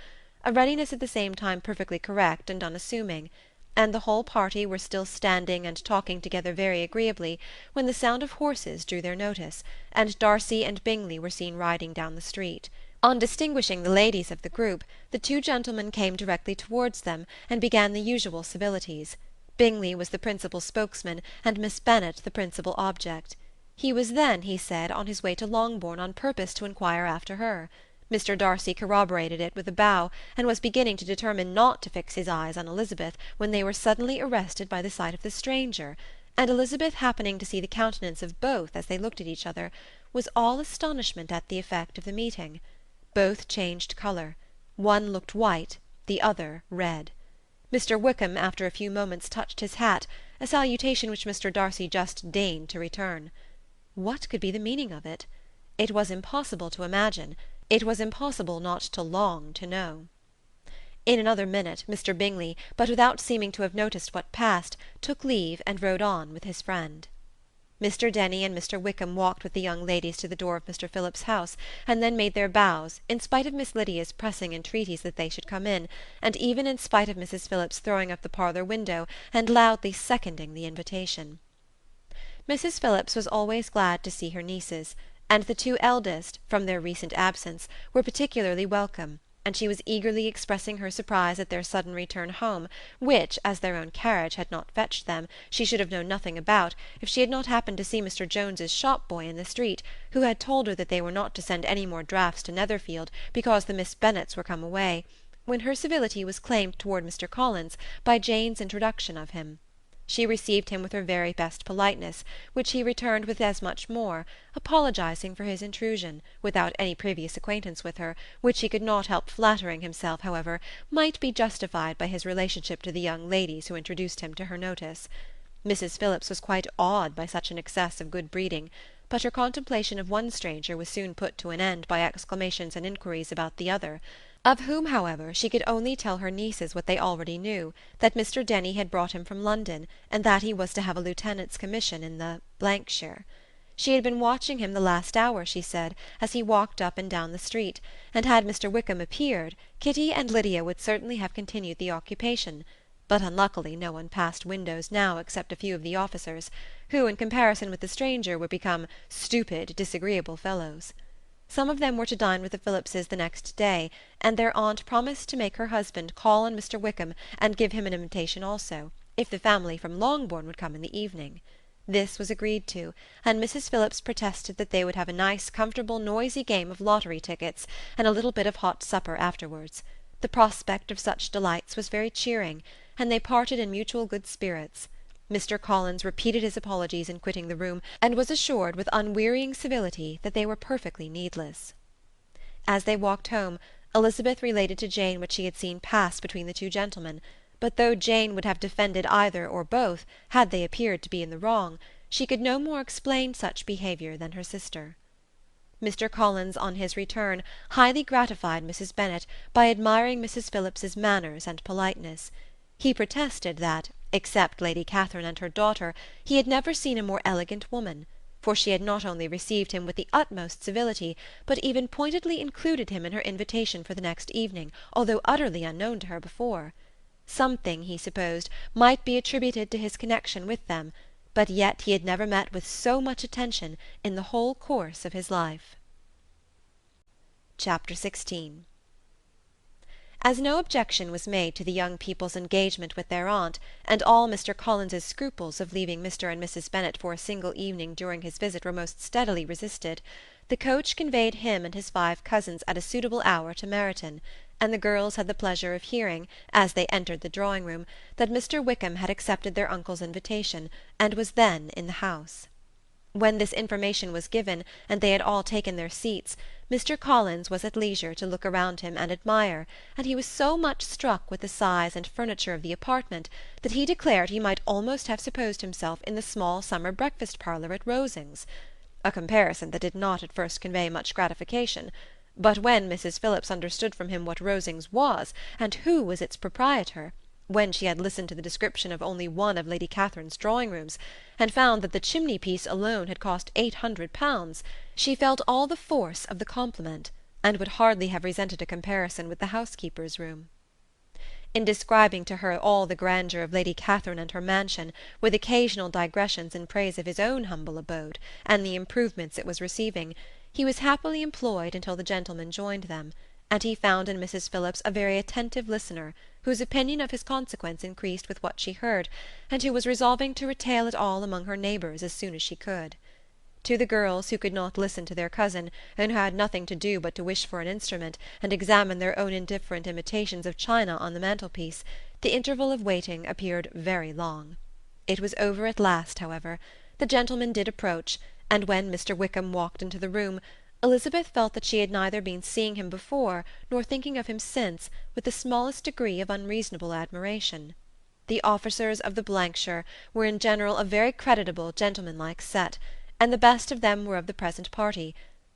a readiness at the same time perfectly correct and unassuming, and the whole party were still standing and talking together very agreeably when the sound of horses drew their notice, and Darcy and Bingley were seen riding down the street. On distinguishing the ladies of the group, the two gentlemen came directly towards them and began the usual civilities. Bingley was the principal spokesman, and Miss Bennet the principal object. He was then, he said, on his way to Longbourn on purpose to inquire after her. Mr. Darcy corroborated it with a bow, and was beginning to determine not to fix his eyes on Elizabeth, when they were suddenly arrested by the sight of the stranger, and Elizabeth, happening to see the countenance of both as they looked at each other, was all astonishment at the effect of the meeting. Both changed colour. One looked white, the other red. Mr. Wickham after a few moments touched his hat, a salutation which Mr. Darcy just deigned to return. What could be the meaning of it? It was impossible to imagine. It was impossible not to long to know. In another minute Mr. Bingley, but without seeming to have noticed what passed, took leave and rode on with his friend. Mr. Denny and Mr. Wickham walked with the young ladies to the door of Mr. Phillips's house, and then made their bows, in spite of Miss Lydia's pressing entreaties that they should come in, and even in spite of Mrs. Phillips throwing up the parlour window and loudly seconding the invitation. Mrs. Phillips was always glad to see her nieces, and the two eldest, from their recent absence, were particularly welcome, and she was eagerly expressing her surprise at their sudden return home, which, as their own carriage had not fetched them, she should have known nothing about, if she had not happened to see Mr. Jones's shop-boy in the street, who had told her that they were not to send any more draughts to Netherfield, because the Miss Bennets were come away, when her civility was claimed toward Mr. Collins by Jane's introduction of him. She received him with her very best politeness, which he returned with as much more, apologizing for his intrusion, without any previous acquaintance with her, which he could not help flattering himself, however, might be justified by his relationship to the young ladies who introduced him to her notice. Mrs. Phillips was quite awed by such an excess of good breeding, but her contemplation of one stranger was soon put to an end by exclamations and inquiries about the other, of whom, however, she could only tell her nieces what they already knew, that Mr. Denny had brought him from London, and that he was to have a lieutenant's commission in the shire. She had been watching him the last hour, she said, as he walked up and down the street, and had Mr. Wickham appeared, Kitty and Lydia would certainly have continued the occupation, but unluckily no one passed windows now except a few of the officers, who, in comparison with the stranger, were become stupid, disagreeable fellows. Some of them were to dine with the Phillipses the next day, and their aunt promised to make her husband call on Mr. Wickham and give him an invitation also, if the family from Longbourn would come in the evening. This was agreed to, and Mrs. Phillips protested that they would have a nice, comfortable, noisy game of lottery tickets, and a little bit of hot supper afterwards. The prospect of such delights was very cheering, and they parted in mutual good spirits. Mr. Collins repeated his apologies in quitting the room, and was assured with unwearying civility that they were perfectly needless. As they walked home, Elizabeth related to Jane what she had seen pass between the two gentlemen, but though Jane would have defended either or both, had they appeared to be in the wrong, she could no more explain such behaviour than her sister. Mr. Collins, on his return, highly gratified Mrs. Bennet by admiring Mrs. Phillips's manners and politeness. He protested that, except Lady Catherine and her daughter, he had never seen a more elegant woman, for she had not only received him with the utmost civility, but even pointedly included him in her invitation for the next evening, although utterly unknown to her before. Something, he supposed, might be attributed to his connection with them, but yet he had never met with so much attention in the whole course of his life. Chapter 16. As no objection was made to the young people's engagement with their aunt, and all Mr. Collins's scruples of leaving Mr. and Mrs. Bennet for a single evening during his visit were most steadily resisted, the coach conveyed him and his 5 cousins at a suitable hour to Meryton, and the girls had the pleasure of hearing, as they entered the drawing-room, that Mr. Wickham had accepted their uncle's invitation, and was then in the house. When this information was given, and they had all taken their seats, Mr. Collins was at leisure to look around him and admire, and he was so much struck with the size and furniture of the apartment that he declared he might almost have supposed himself in the small summer breakfast-parlour at Rosings, a comparison that did not at first convey much gratification. But when Mrs. Phillips understood from him what Rosings was, and who was its proprietor, when she had listened to the description of only one of Lady Catherine's drawing-rooms, and found that the chimney-piece alone had cost £800, she felt all the force of the compliment, and would hardly have resented a comparison with the housekeeper's room. In describing to her all the grandeur of Lady Catherine and her mansion, with occasional digressions in praise of his own humble abode, and the improvements it was receiving, he was happily employed until the gentlemen joined them, and he found in Mrs. Phillips a very attentive listener, whose opinion of his consequence increased with what she heard, and who was resolving to retail it all among her neighbours as soon as she could. To the girls, who could not listen to their cousin, and who had nothing to do but to wish for an instrument, and examine their own indifferent imitations of china on the mantelpiece, the interval of waiting appeared very long. It was over at last, however. The gentlemen did approach, and when Mr. Wickham walked into the room, Elizabeth felt that she had neither been seeing him before nor thinking of him since with the smallest degree of unreasonable admiration. The officers of the shire were in general a very creditable, gentlemanlike set, and the best of them were of the present party,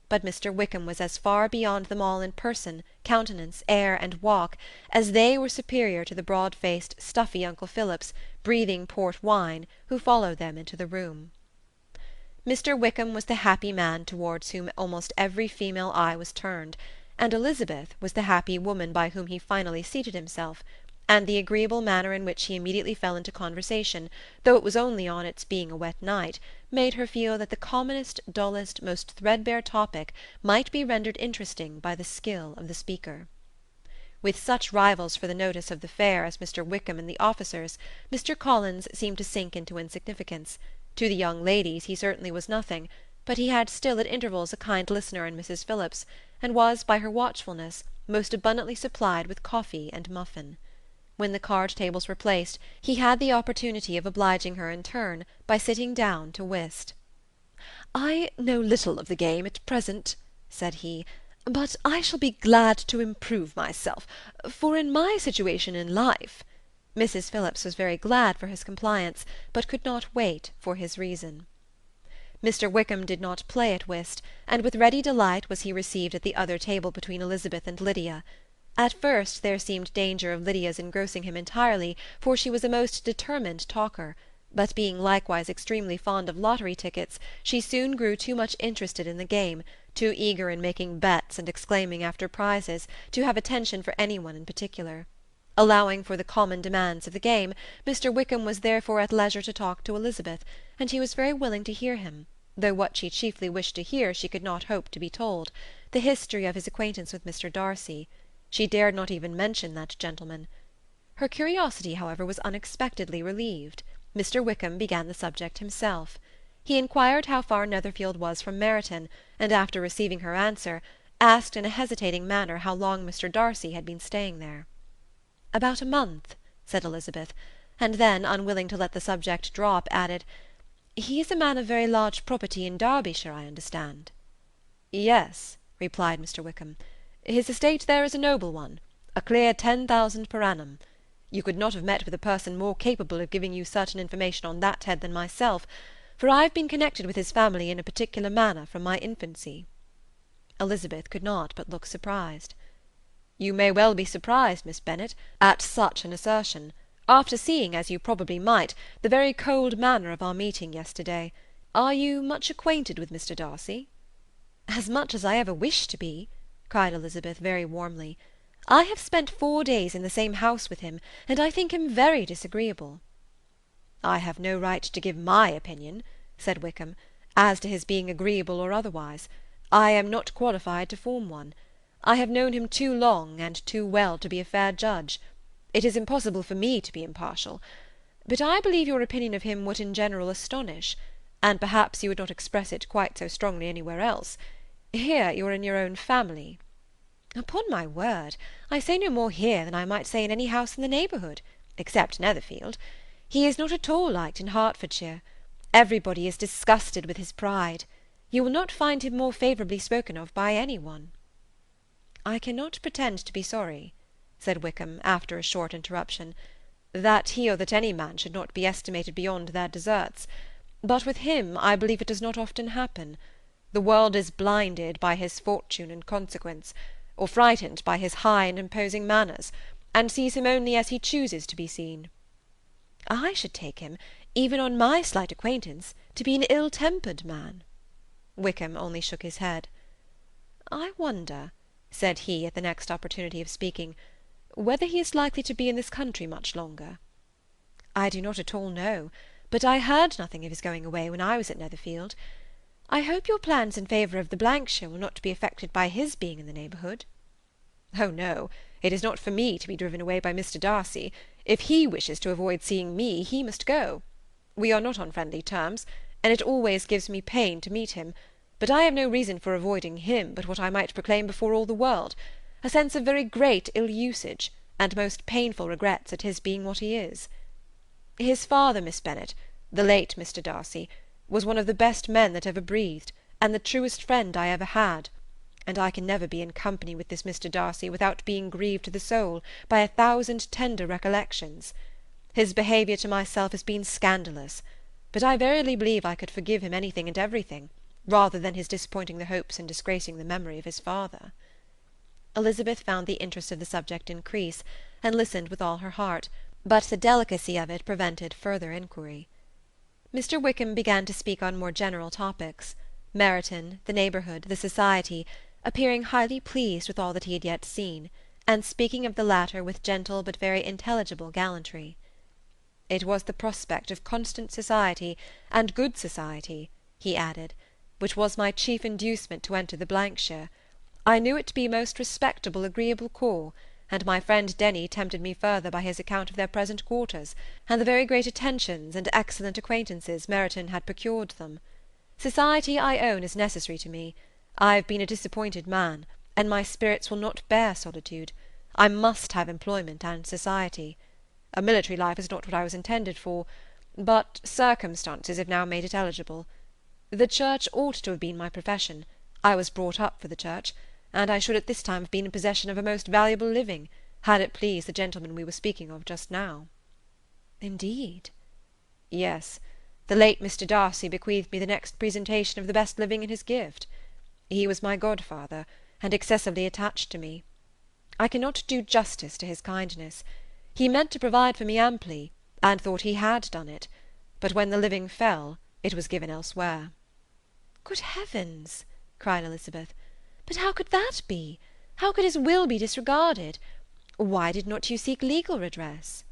but Mr. Wickham was as far beyond them all in person, countenance, air, and walk, as they were superior to the broad-faced, stuffy Uncle Phillips, breathing port wine, who followed them into the room. Mr. Wickham was the happy man towards whom almost every female eye was turned, and Elizabeth was the happy woman by whom he finally seated himself, and the agreeable manner in which he immediately fell into conversation, though it was only on its being a wet night, made her feel that the commonest, dullest, most threadbare topic might be rendered interesting by the skill of the speaker. With such rivals for the notice of the fair as Mr. Wickham and the officers, Mr. Collins seemed to sink into insignificance. To the young ladies he certainly was nothing, but he had still at intervals a kind listener in Mrs. Phillips, and was, by her watchfulness, most abundantly supplied with coffee and muffin. When the card-tables were placed, he had the opportunity of obliging her in turn by sitting down to whist. "I know little of the game at present," said he, "but I shall be glad to improve myself, for in my situation in life—" Mrs. Phillips was very glad for his compliance, but could not wait for his reason. Mr. Wickham did not play at whist, and with ready delight was he received at the other table between Elizabeth and Lydia. At first there seemed danger of Lydia's engrossing him entirely, for she was a most determined talker, but being likewise extremely fond of lottery tickets, she soon grew too much interested in the game, too eager in making bets and exclaiming after prizes, to have attention for any one in particular. Allowing for the common demands of the game, Mr. Wickham was therefore at leisure to talk to Elizabeth, and she was very willing to hear him, though what she chiefly wished to hear she could not hope to be told, the history of his acquaintance with Mr. Darcy. She dared not even mention that gentleman. Her curiosity, however, was unexpectedly relieved. Mr. Wickham began the subject himself. He inquired how far Netherfield was from Meryton, and after receiving her answer, asked in a hesitating manner how long Mr. Darcy had been staying there. "About a month," said Elizabeth, and then, unwilling to let the subject drop, added, "He is a man of very large property in Derbyshire, I understand." "Yes," replied Mr. Wickham. "His estate there is a noble one, a clear 10,000 per annum. You could not have met with a person more capable of giving you certain information on that head than myself, for I have been connected with his family in a particular manner from my infancy." Elizabeth could not but look surprised. "You may well be surprised, Miss Bennet, at such an assertion, after seeing, as you probably might, the very cold manner of our meeting yesterday. Are you much acquainted with Mr. Darcy?" "As much as I ever wish to be," cried Elizabeth very warmly. "I have spent 4 days in the same house with him, and I think him very disagreeable." "I have no right to give my opinion," said Wickham, "as to his being agreeable or otherwise. I am not qualified to form one. I have known him too long and too well to be a fair judge. It is impossible for me to be impartial. But I believe your opinion of him would in general astonish, and perhaps you would not express it quite so strongly anywhere else. Here you are in your own family." Upon my word, I say no more here than I might say in any house in the neighbourhood, except Netherfield. He is not at all liked in Hertfordshire. Everybody is disgusted with his pride. You will not find him more favourably spoken of by any one. I cannot pretend to be sorry, said Wickham, after a short interruption, that he or that any man should not be estimated beyond their deserts. But with him I believe it does not often happen. The world is blinded by his fortune and consequence, or frightened by his high and imposing manners, and sees him only as he chooses to be seen. I should take him, even on my slight acquaintance, to be an ill-tempered man. Wickham only shook his head. I wonder, said he, at the next opportunity of speaking, whether he is likely to be in this country much longer. I do not at all know, but I heard nothing of his going away when I was at Netherfield. I hope your plans in favour of the Blankshire will not be affected by his being in the neighbourhood. Oh, no, it is not for me to be driven away by Mr. Darcy. If he wishes to avoid seeing me, he must go. We are not on friendly terms, and it always gives me pain to meet him, but I have no reason for avoiding him but what I might proclaim before all the world, a sense of very great ill-usage, and most painful regrets at his being what he is. His father, Miss Bennet, the late Mr. Darcy, was one of the best men that ever breathed, and the truest friend I ever had, and I can never be in company with this Mr. Darcy without being grieved to the soul by 1,000 tender recollections. His behaviour to myself has been scandalous, but I verily believe I could forgive him anything and everything, rather than his disappointing the hopes and disgracing the memory of his father. Elizabeth found the interest of the subject increase, and listened with all her heart, but the delicacy of it prevented further inquiry. Mr. Wickham began to speak on more general topics, Meryton, the neighbourhood, the society, appearing highly pleased with all that he had yet seen, and speaking of the latter with gentle but very intelligible gallantry. It was the prospect of constant society, and good society, he added, which was my chief inducement to enter the Blankshire. I knew it to be a most respectable, agreeable corps, and my friend Denny tempted me further by his account of their present quarters, and the very great attentions and excellent acquaintances Meryton had procured them. Society, I own, is necessary to me. I have been a disappointed man, and my spirits will not bear solitude. I must have employment and society. A military life is not what I was intended for, but circumstances have now made it eligible. The church ought to have been my profession. I was brought up for the church, and I should at this time have been in possession of a most valuable living, had it pleased the gentleman we were speaking of just now. Indeed? Yes. The late Mr. Darcy bequeathed me the next presentation of the best living in his gift. He was my godfather, and excessively attached to me. I cannot do justice to his kindness. He meant to provide for me amply, and thought he had done it, but when the living fell, it was given elsewhere. Good heavens! cried Elizabeth. But how could that be? How could his will be disregarded? Why did not you seek legal redress?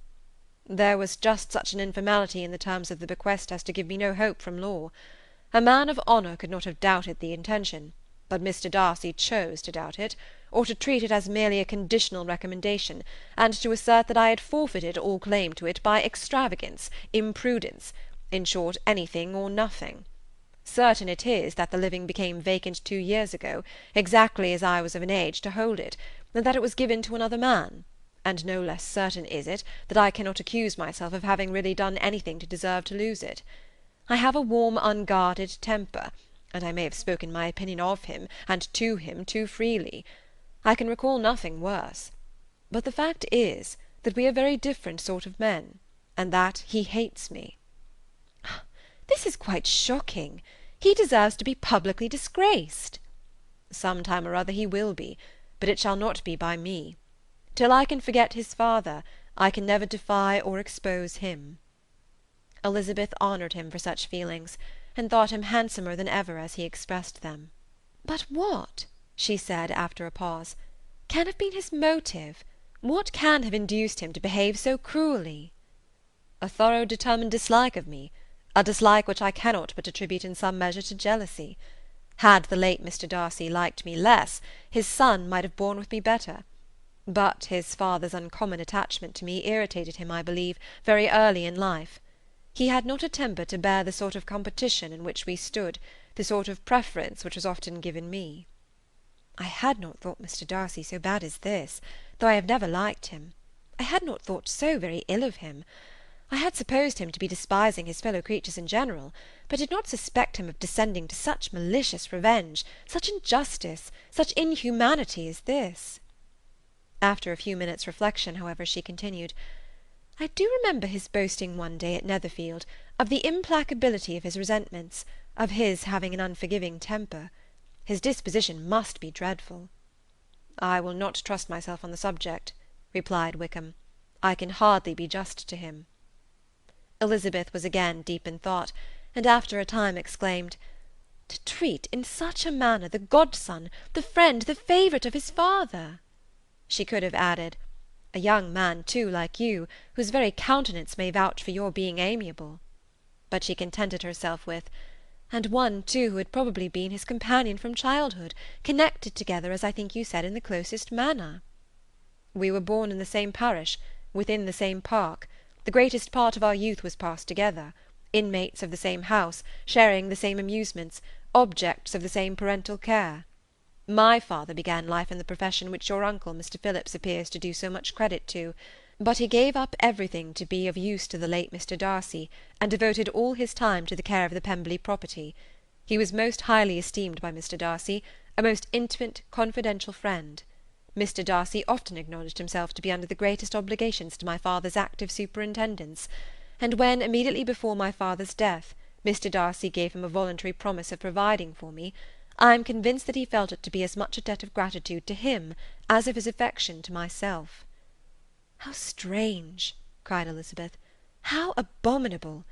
There was just such an informality in the terms of the bequest as to give me no hope from law. A man of honour could not have doubted the intention, but Mr. Darcy chose to doubt it, or to treat it as merely a conditional recommendation, and to assert that I had forfeited all claim to it by extravagance, imprudence, in short, anything or nothing. Certain it is that the living became vacant 2 years ago, exactly as I was of an age to hold it, and that it was given to another man, and no less certain is it that I cannot accuse myself of having really done anything to deserve to lose it. I have a warm, unguarded temper, and I may have spoken my opinion of him and to him too freely. I can recall nothing worse. But the fact is that we are very different sort of men, and that he hates me. This is quite shocking. He deserves to be publicly disgraced. Some time or other he will be, but it shall not be by me. Till I can forget his father, I can never defy or expose him. Elizabeth honoured him for such feelings, and thought him handsomer than ever as he expressed them. But what, she said after a pause, can have been his motive? What can have induced him to behave so cruelly? A thorough determined dislike of me, a dislike which I cannot but attribute in some measure to jealousy. Had the late Mr. Darcy liked me less, his son might have borne with me better. But his father's uncommon attachment to me irritated him, I believe, very early in life. He had not a temper to bear the sort of competition in which we stood, the sort of preference which was often given me. I had not thought Mr. Darcy so bad as this, though I have never liked him. I had not thought so very ill of him. I had supposed him to be despising his fellow creatures in general, but did not suspect him of descending to such malicious revenge, such injustice, such inhumanity as this. After a few minutes' reflection, however, she continued, I do remember his boasting one day at Netherfield of the implacability of his resentments, of his having an unforgiving temper. His disposition must be dreadful. I will not trust myself on the subject, replied Wickham. I can hardly be just to him. Elizabeth was again deep in thought, and after a time exclaimed, To treat in such a manner the godson, the friend, the favourite of his father! She could have added, A young man, too, like you, whose very countenance may vouch for your being amiable. But she contented herself with, And one, too, who had probably been his companion from childhood, connected together, as I think you said, in the closest manner. We were born in the same parish, within the same park. The greatest part of our youth was passed together, inmates of the same house, sharing the same amusements, objects of the same parental care. My father began life in the profession which your uncle, Mr. Phillips, appears to do so much credit to, but he gave up everything to be of use to the late Mr. Darcy, and devoted all his time to the care of the Pemberley property. He was most highly esteemed by Mr. Darcy, a most intimate, confidential friend. Mr. Darcy often acknowledged himself to be under the greatest obligations to my father's active superintendence, and when, immediately before my father's death, Mr. Darcy gave him a voluntary promise of providing for me, I am convinced that he felt it to be as much a debt of gratitude to him as of his affection to myself. How strange! cried Elizabeth. How abominable!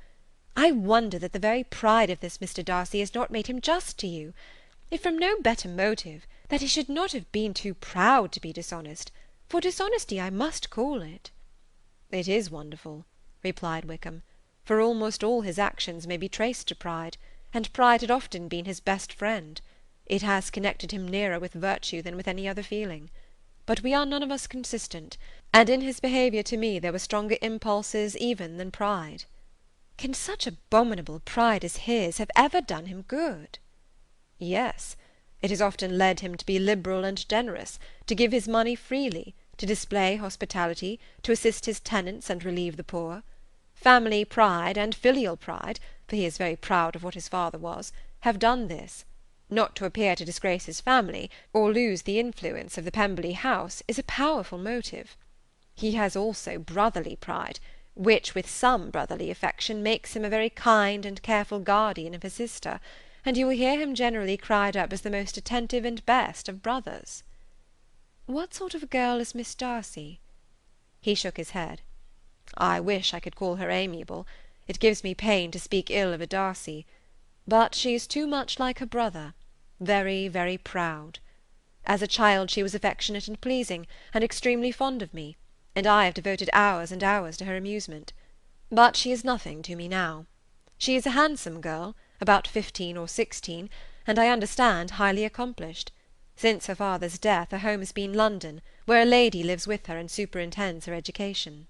I wonder that the very pride of this Mr. Darcy has not made him just to you. If from no better motive, that he should not have been too proud to be dishonest, for dishonesty I must call it. It is wonderful, replied Wickham, for almost all his actions may be traced to pride, and pride had often been his best friend. It has connected him nearer with virtue than with any other feeling. But we are none of us consistent, and in his behaviour to me there were stronger impulses even than pride. Can such abominable pride as his have ever done him good? Yes, it has often led him to be liberal and generous, to give his money freely, to display hospitality, to assist his tenants and relieve the poor. Family pride and filial pride, for he is very proud of what his father was, have done this. Not to appear to disgrace his family, or lose the influence of the Pemberley house, is a powerful motive. He has also brotherly pride, which with some brotherly affection makes him a very kind and careful guardian of his sister, and you will hear him generally cried up as the most attentive and best of brothers. What sort of a girl is Miss Darcy? He shook his head. I wish I could call her amiable. It gives me pain to speak ill of a Darcy. But she is too much like her brother, very, very proud. As a child she was affectionate and pleasing, and extremely fond of me, and I have devoted hours and hours to her amusement. But she is nothing to me now. She is a handsome girl, about 15 or 16, and I understand highly accomplished. Since her father's death her home has been London, where a lady lives with her and superintends her education.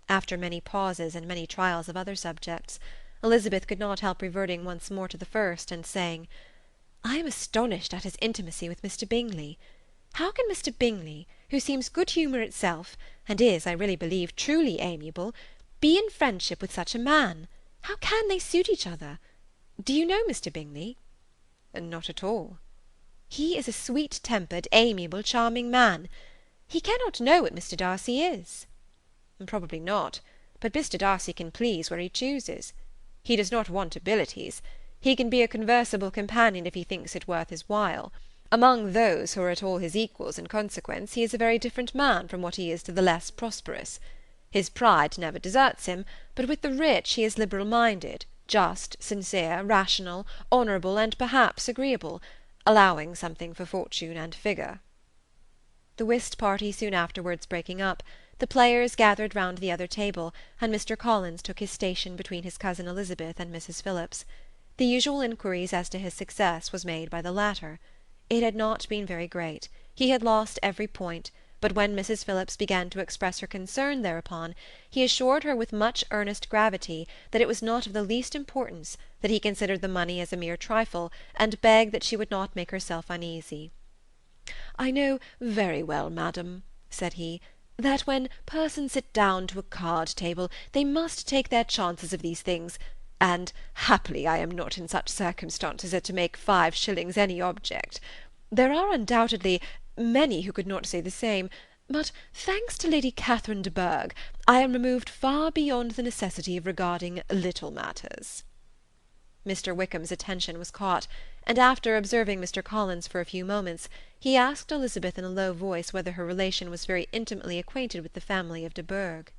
After many pauses and many trials of other subjects, Elizabeth could not help reverting once more to the first, and saying, I am astonished at his intimacy with Mr. Bingley. How can Mr. Bingley, who seems good humour itself, and is, I really believe, truly amiable, be in friendship with such a man? How can they suit each other? Do you know Mr. Bingley? Not at all. He is a sweet-tempered, amiable, charming man. He cannot know what Mr. Darcy is. Probably not, but Mr. Darcy can please where he chooses. He does not want abilities. He can be a conversable companion if he thinks it worth his while. Among those who are at all his equals in consequence, he is a very different man from what he is to the less prosperous. His pride never deserts him, but with the rich he is liberal-minded, just, sincere, rational, honourable, and perhaps agreeable, allowing something for fortune and figure. The whist party soon afterwards breaking up, the players gathered round the other table, and Mr. Collins took his station between his cousin Elizabeth and Mrs. Phillips. The usual inquiries as to his success was made by the latter. It had not been very great. He had lost every point, but when Mrs. Phillips began to express her concern thereupon, he assured her with much earnest gravity that it was not of the least importance, that he considered the money as a mere trifle, and begged that she would not make herself uneasy. I know very well, madam," said he, "that when persons sit down to a card-table, they must take their chances of these things, and happily I am not in such circumstances as to make 5 shillings any object. There are undoubtedly many who could not say the same, but, thanks to Lady Catherine de Bourgh, I am removed far beyond the necessity of regarding little matters." Mr. Wickham's attention was caught, and after observing Mr. Collins for a few moments, he asked Elizabeth in a low voice whether her relation was very intimately acquainted with the family of de Bourgh.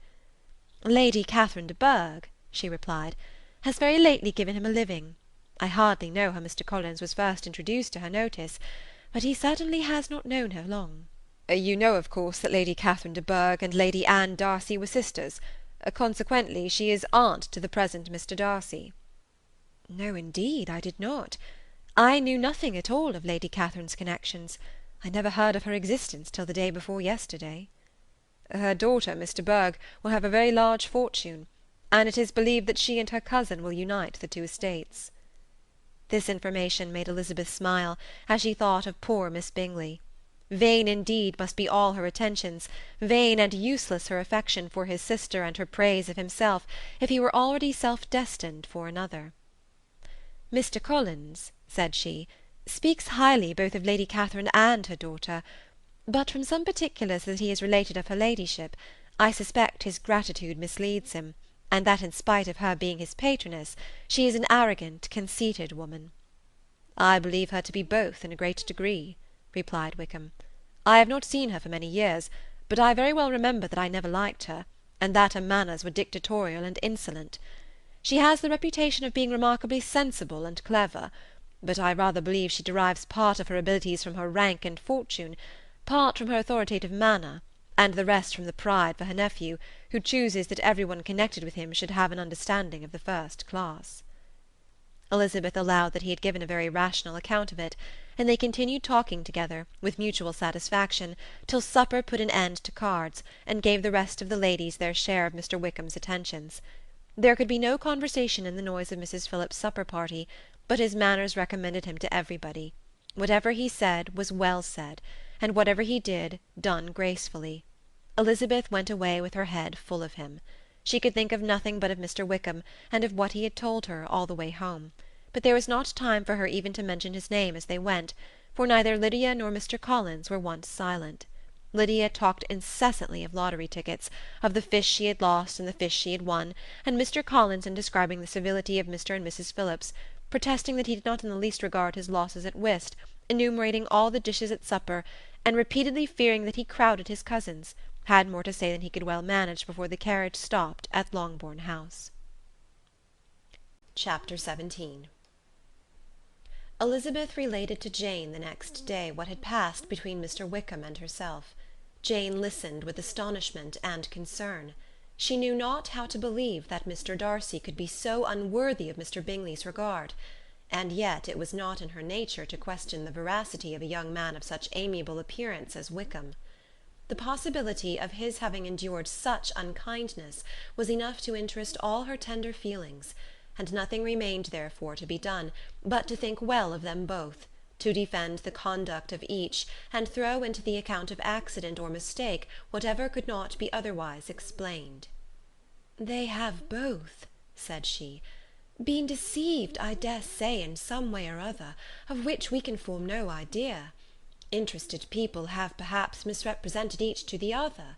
"Lady Catherine de Bourgh," she replied, "has very lately given him a living. I hardly know how Mr. Collins was first introduced to her notice, but he certainly has not known her long." "You know, of course, that Lady Catherine de Bourgh and Lady Anne Darcy were sisters. Consequently, she is aunt to the present Mr. Darcy." "No, indeed, I did not. I knew nothing at all of Lady Catherine's connections. I never heard of her existence till the day before yesterday." "Her daughter, Miss de Bourgh, will have a very large fortune, and it is believed that she and her cousin will unite the 2 estates." This information made Elizabeth smile, as she thought of poor Miss Bingley. Vain indeed must be all her attentions, vain and useless her affection for his sister and her praise of himself, if he were already self-destined for another. "Mr. Collins," said she, "speaks highly both of Lady Catherine and her daughter, but from some particulars that he has related of her ladyship, I suspect his gratitude misleads him, and that in spite of her being his patroness, she is an arrogant, conceited woman." "I believe her to be both in a great degree," replied Wickham. "I have not seen her for many years, but I very well remember that I never liked her, and that her manners were dictatorial and insolent. She has the reputation of being remarkably sensible and clever, but I rather believe she derives part of her abilities from her rank and fortune, part from her authoritative manner, and the rest from the pride for her nephew, who chooses that every one connected with him should have an understanding of the first class." Elizabeth allowed that he had given a very rational account of it, and they continued talking together, with mutual satisfaction, till supper put an end to cards, and gave the rest of the ladies their share of Mr. Wickham's attentions. There could be no conversation in the noise of Mrs. Phillips's supper party, but his manners recommended him to everybody. Whatever he said was well said, and whatever he did, done gracefully. Elizabeth went away with her head full of him. She could think of nothing but of Mr. Wickham, and of what he had told her all the way home, but there was not time for her even to mention his name as they went, for neither Lydia nor Mr. Collins were once silent. Lydia talked incessantly of lottery tickets, of the fish she had lost and the fish she had won, and Mr. Collins, in describing the civility of Mr. and Mrs. Phillips, protesting that he did not in the least regard his losses at whist, enumerating all the dishes at supper, and repeatedly fearing that he crowded his cousins, had more to say than he could well manage before the carriage stopped at Longbourn House. Chapter 17. Elizabeth related to Jane the next day what had passed between Mr. Wickham and herself. Jane listened with astonishment and concern. She knew not how to believe that Mr. Darcy could be so unworthy of Mr. Bingley's regard, and yet it was not in her nature to question the veracity of a young man of such amiable appearance as Wickham. The possibility of his having endured such unkindness was enough to interest all her tender feelings, and nothing remained therefore to be done but to think well of them both, to defend the conduct of each, and throw into the account of accident or mistake whatever could not be otherwise explained. "They have both," said she, "been deceived, I dare say, in some way or other, of which we can form no idea. Interested people have perhaps misrepresented each to the other.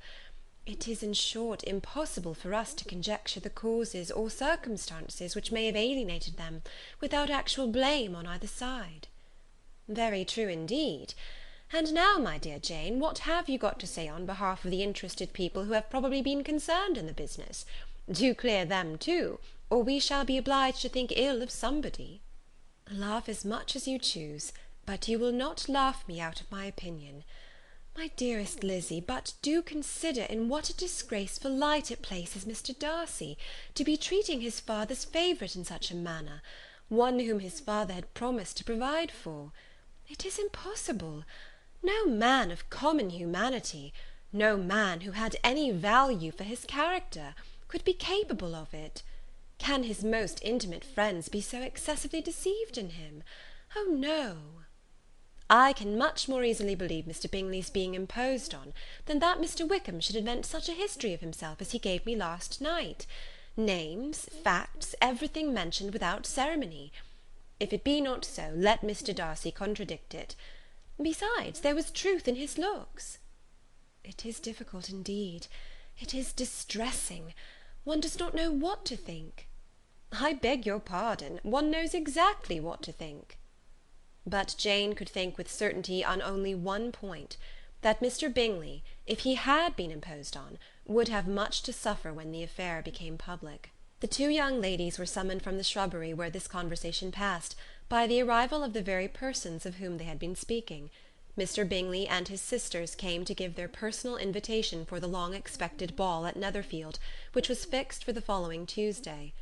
It is, in short, impossible for us to conjecture the causes or circumstances which may have alienated them, without actual blame on either side." "Very true indeed. And now, my dear Jane, what have you got to say on behalf of the interested people who have probably been concerned in the business? Do clear them too, or we shall be obliged to think ill of somebody." "Laugh as much as you choose, but you will not laugh me out of my opinion. My dearest Lizzy, but do consider in what a disgraceful light it places Mr. Darcy, to be treating his father's favourite in such a manner, one whom his father had promised to provide for. It is impossible. No man of common humanity, no man who had any value for his character, could be capable of it. Can his most intimate friends be so excessively deceived in him? Oh, no!" I can much more easily believe Mr. Bingley's being imposed on than that Mr. Wickham should invent such a history of himself as he gave me last night. Names, facts, everything mentioned without ceremony. If it be not so, let Mr. Darcy contradict it. Besides, there was truth in his looks. It is difficult indeed. It is distressing. One does not know what to think. I beg your pardon, one knows exactly what to think. But Jane could think with certainty on only one point, that Mr. Bingley, if he had been imposed on, would have much to suffer when the affair became public. The two young ladies were summoned from the shrubbery where this conversation passed, by the arrival of the very persons of whom they had been speaking. Mr. Bingley and his sisters came to give their personal invitation for the long-expected ball at Netherfield, which was fixed for the following Tuesday.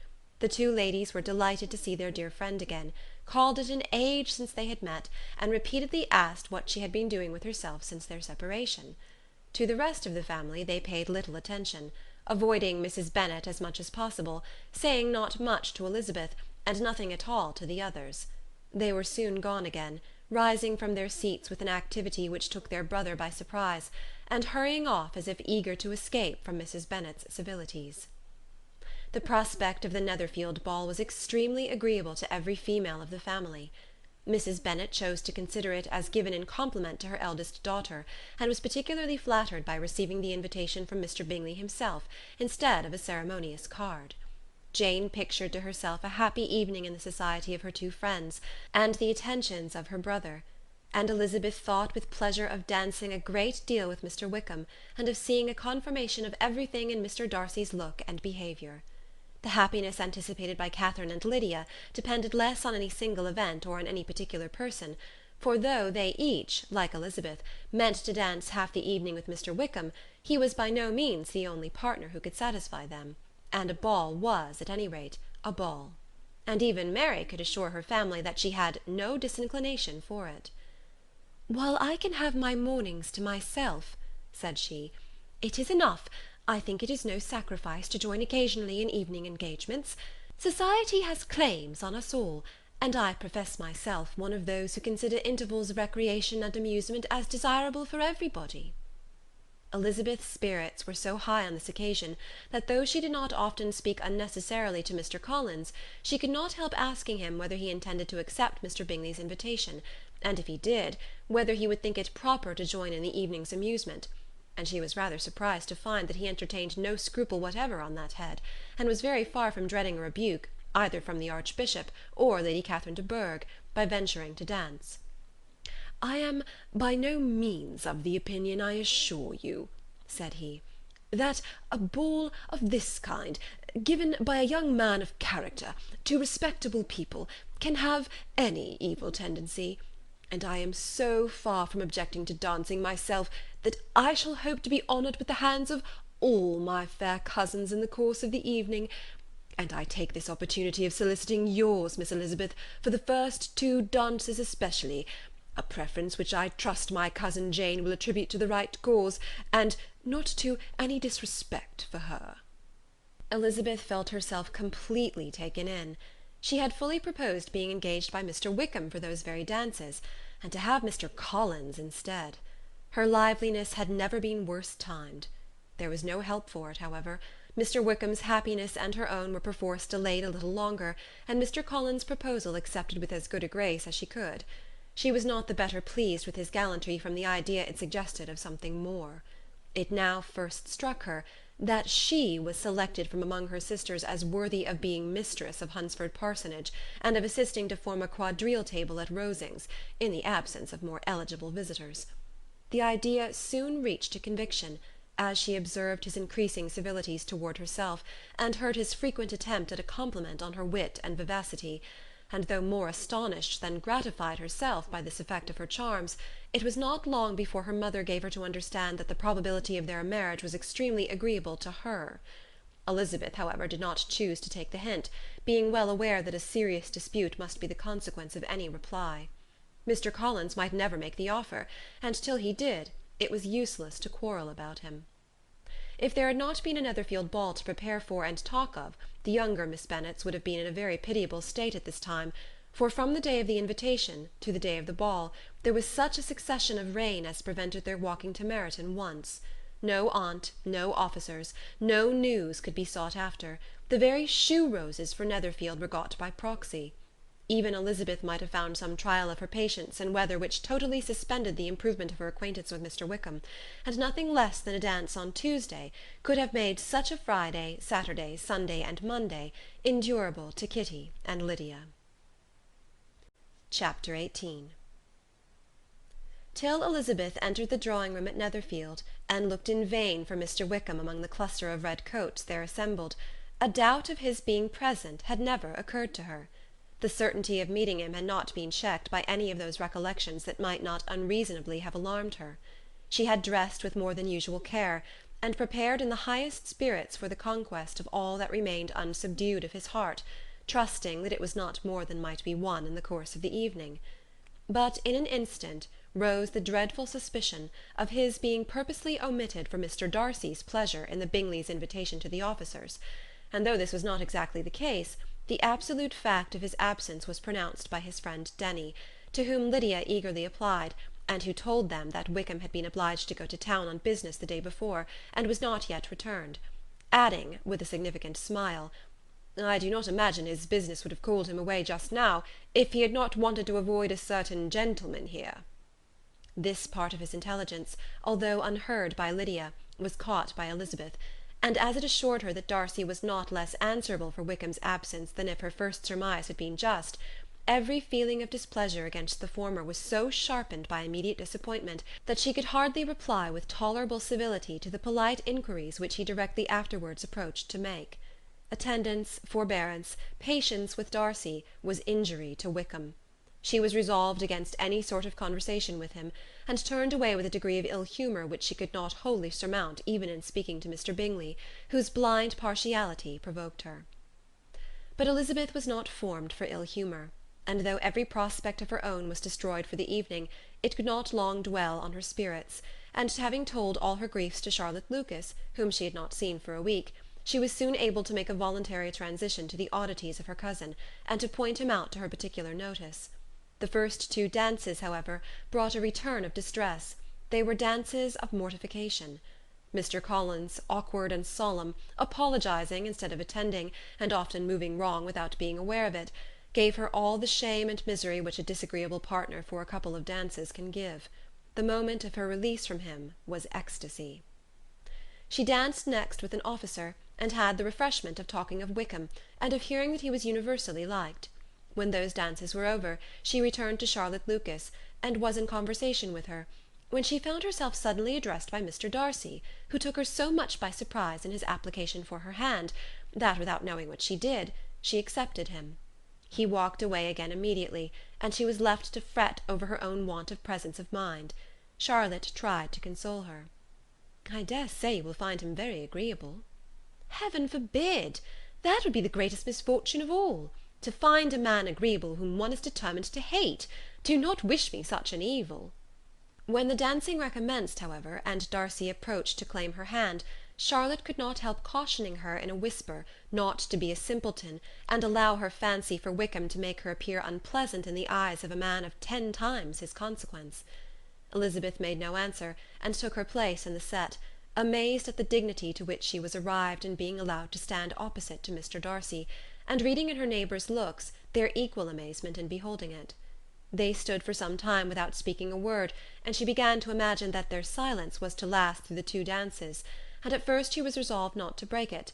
The two ladies were delighted to see their dear friend again, called it an age since they had met, and repeatedly asked what she had been doing with herself since their separation. To the rest of the family they paid little attention, avoiding Mrs. Bennet as much as possible, saying not much to Elizabeth, and nothing at all to the others. They were soon gone again, rising from their seats with an activity which took their brother by surprise, and hurrying off as if eager to escape from Mrs. Bennet's civilities. The prospect of the Netherfield ball was extremely agreeable to every female of the family. Mrs. Bennet chose to consider it as given in compliment to her eldest daughter, and was particularly flattered by receiving the invitation from Mr. Bingley himself, instead of a ceremonious card. Jane pictured to herself a happy evening in the society of her two friends, and the attentions of her brother; and Elizabeth thought with pleasure of dancing a great deal with Mr. Wickham, and of seeing a confirmation of everything in Mr. Darcy's look and behaviour. The happiness anticipated by Catherine and Lydia depended less on any single event or on any particular person, for though they each, like Elizabeth, meant to dance half the evening with Mr. Wickham, he was by no means the only partner who could satisfy them, and a ball was, at any rate, a ball. And even Mary could assure her family that she had no disinclination for it. "While I can have my mornings to myself," said she, "it is enough. I think it is no sacrifice to join occasionally in evening engagements. Society has claims on us all, and I profess myself one of those who consider intervals of recreation and amusement as desirable for everybody." Elizabeth's spirits were so high on this occasion that though she did not often speak unnecessarily to Mr. Collins, she could not help asking him whether he intended to accept Mr. Bingley's invitation, and if he did, whether he would think it proper to join in the evening's amusement; and she was rather surprised to find that he entertained no scruple whatever on that head, and was very far from dreading a rebuke, either from the Archbishop or Lady Catherine de Bourgh, by venturing to dance. "I am by no means of the opinion, I assure you," said he, "that a ball of this kind, given by a young man of character, to respectable people, can have any evil tendency; and I am so far from objecting to dancing myself, that I shall hope to be honoured with the hands of all my fair cousins in the course of the evening; and I take this opportunity of soliciting yours, Miss Elizabeth, for the first two dances especially, a preference which I trust my cousin Jane will attribute to the right cause, and not to any disrespect for her." Elizabeth felt herself completely taken in. She had fully proposed being engaged by Mr. Wickham for those very dances, and to have Mr. Collins instead. Her liveliness had never been worse timed. There was no help for it, however. Mr. Wickham's happiness and her own were perforce delayed a little longer, and Mr. Collins' proposal accepted with as good a grace as she could. She was not the better pleased with his gallantry from the idea it suggested of something more. It now first struck her that she was selected from among her sisters as worthy of being mistress of Hunsford Parsonage, and of assisting to form a quadrille table at Rosings, in the absence of more eligible visitors. The idea soon reached a conviction, as she observed his increasing civilities toward herself, and heard his frequent attempt at a compliment on her wit and vivacity; and though more astonished than gratified herself by this effect of her charms, it was not long before her mother gave her to understand that the probability of their marriage was extremely agreeable to her. Elizabeth, however, did not choose to take the hint, being well aware that a serious dispute must be the consequence of any reply. Mr. Collins might never make the offer, and till he did, it was useless to quarrel about him. If there had not been a Netherfield ball to prepare for and talk of, the younger Miss Bennets would have been in a very pitiable state at this time, for from the day of the invitation to the day of the ball there was such a succession of rain as prevented their walking to Meryton once. No aunt, no officers, no news could be sought after. The very shoe-roses for Netherfield were got by proxy. Even Elizabeth might have found some trial of her patience in weather which totally suspended the improvement of her acquaintance with Mr. Wickham, and nothing less than a dance on Tuesday could have made such a Friday, Saturday, Sunday, and Monday endurable to Kitty and Lydia. Chapter 18. Till Elizabeth entered the drawing-room at Netherfield, and looked in vain for Mr. Wickham among the cluster of red coats there assembled, a doubt of his being present had never occurred to her. The certainty of meeting him had not been checked by any of those recollections that might not unreasonably have alarmed her. She had dressed with more than usual care, and prepared in the highest spirits for the conquest of all that remained unsubdued of his heart, trusting that it was not more than might be won in the course of the evening. But in an instant rose the dreadful suspicion of his being purposely omitted for Mr. Darcy's pleasure in the Bingleys' invitation to the officers, and though this was not exactly the case, the absolute fact of his absence was pronounced by his friend Denny, to whom Lydia eagerly applied, and who told them that Wickham had been obliged to go to town on business the day before, and was not yet returned, adding, with a significant smile, "I do not imagine his business would have called him away just now, if he had not wanted to avoid a certain gentleman here." This part of his intelligence, although unheard by Lydia, was caught by Elizabeth, and as it assured her that Darcy was not less answerable for Wickham's absence than if her first surmise had been just, every feeling of displeasure against the former was so sharpened by immediate disappointment that she could hardly reply with tolerable civility to the polite inquiries which he directly afterwards approached to make. Attendance, forbearance, patience with Darcy was injury to Wickham. She was resolved against any sort of conversation with him, and turned away with a degree of ill-humour which she could not wholly surmount even in speaking to Mr. Bingley, whose blind partiality provoked her. But Elizabeth was not formed for ill-humour, and though every prospect of her own was destroyed for the evening, it could not long dwell on her spirits, and having told all her griefs to Charlotte Lucas, whom she had not seen for a week, she was soon able to make a voluntary transition to the oddities of her cousin, and to point him out to her particular notice. The first two dances, however, brought a return of distress. They were dances of mortification. Mr. Collins, awkward and solemn, apologizing instead of attending, and often moving wrong without being aware of it, gave her all the shame and misery which a disagreeable partner for a couple of dances can give. The moment of her release from him was ecstasy. She danced next with an officer, and had the refreshment of talking of Wickham, and of hearing that he was universally liked. When those dances were over, she returned to Charlotte Lucas, and was in conversation with her, when she found herself suddenly addressed by Mr. Darcy, who took her so much by surprise in his application for her hand, that, without knowing what she did, she accepted him. He walked away again immediately, and she was left to fret over her own want of presence of mind. Charlotte tried to console her. "I dare say you will find him very agreeable." "Heaven forbid! That would be the greatest misfortune of all. To find a man agreeable whom one is determined to hate. Do not wish me such an evil." When the dancing recommenced, however, and Darcy approached to claim her hand, Charlotte could not help cautioning her in a whisper not to be a simpleton, and allow her fancy for Wickham to make her appear unpleasant in the eyes of a man of 10 times his consequence. Elizabeth made no answer, and took her place in the set, amazed at the dignity to which she was arrived in being allowed to stand opposite to Mr. Darcy, and reading in her neighbours' looks their equal amazement in beholding it. They stood for some time without speaking a word, and she began to imagine that their silence was to last through the 2 dances, and at first she was resolved not to break it,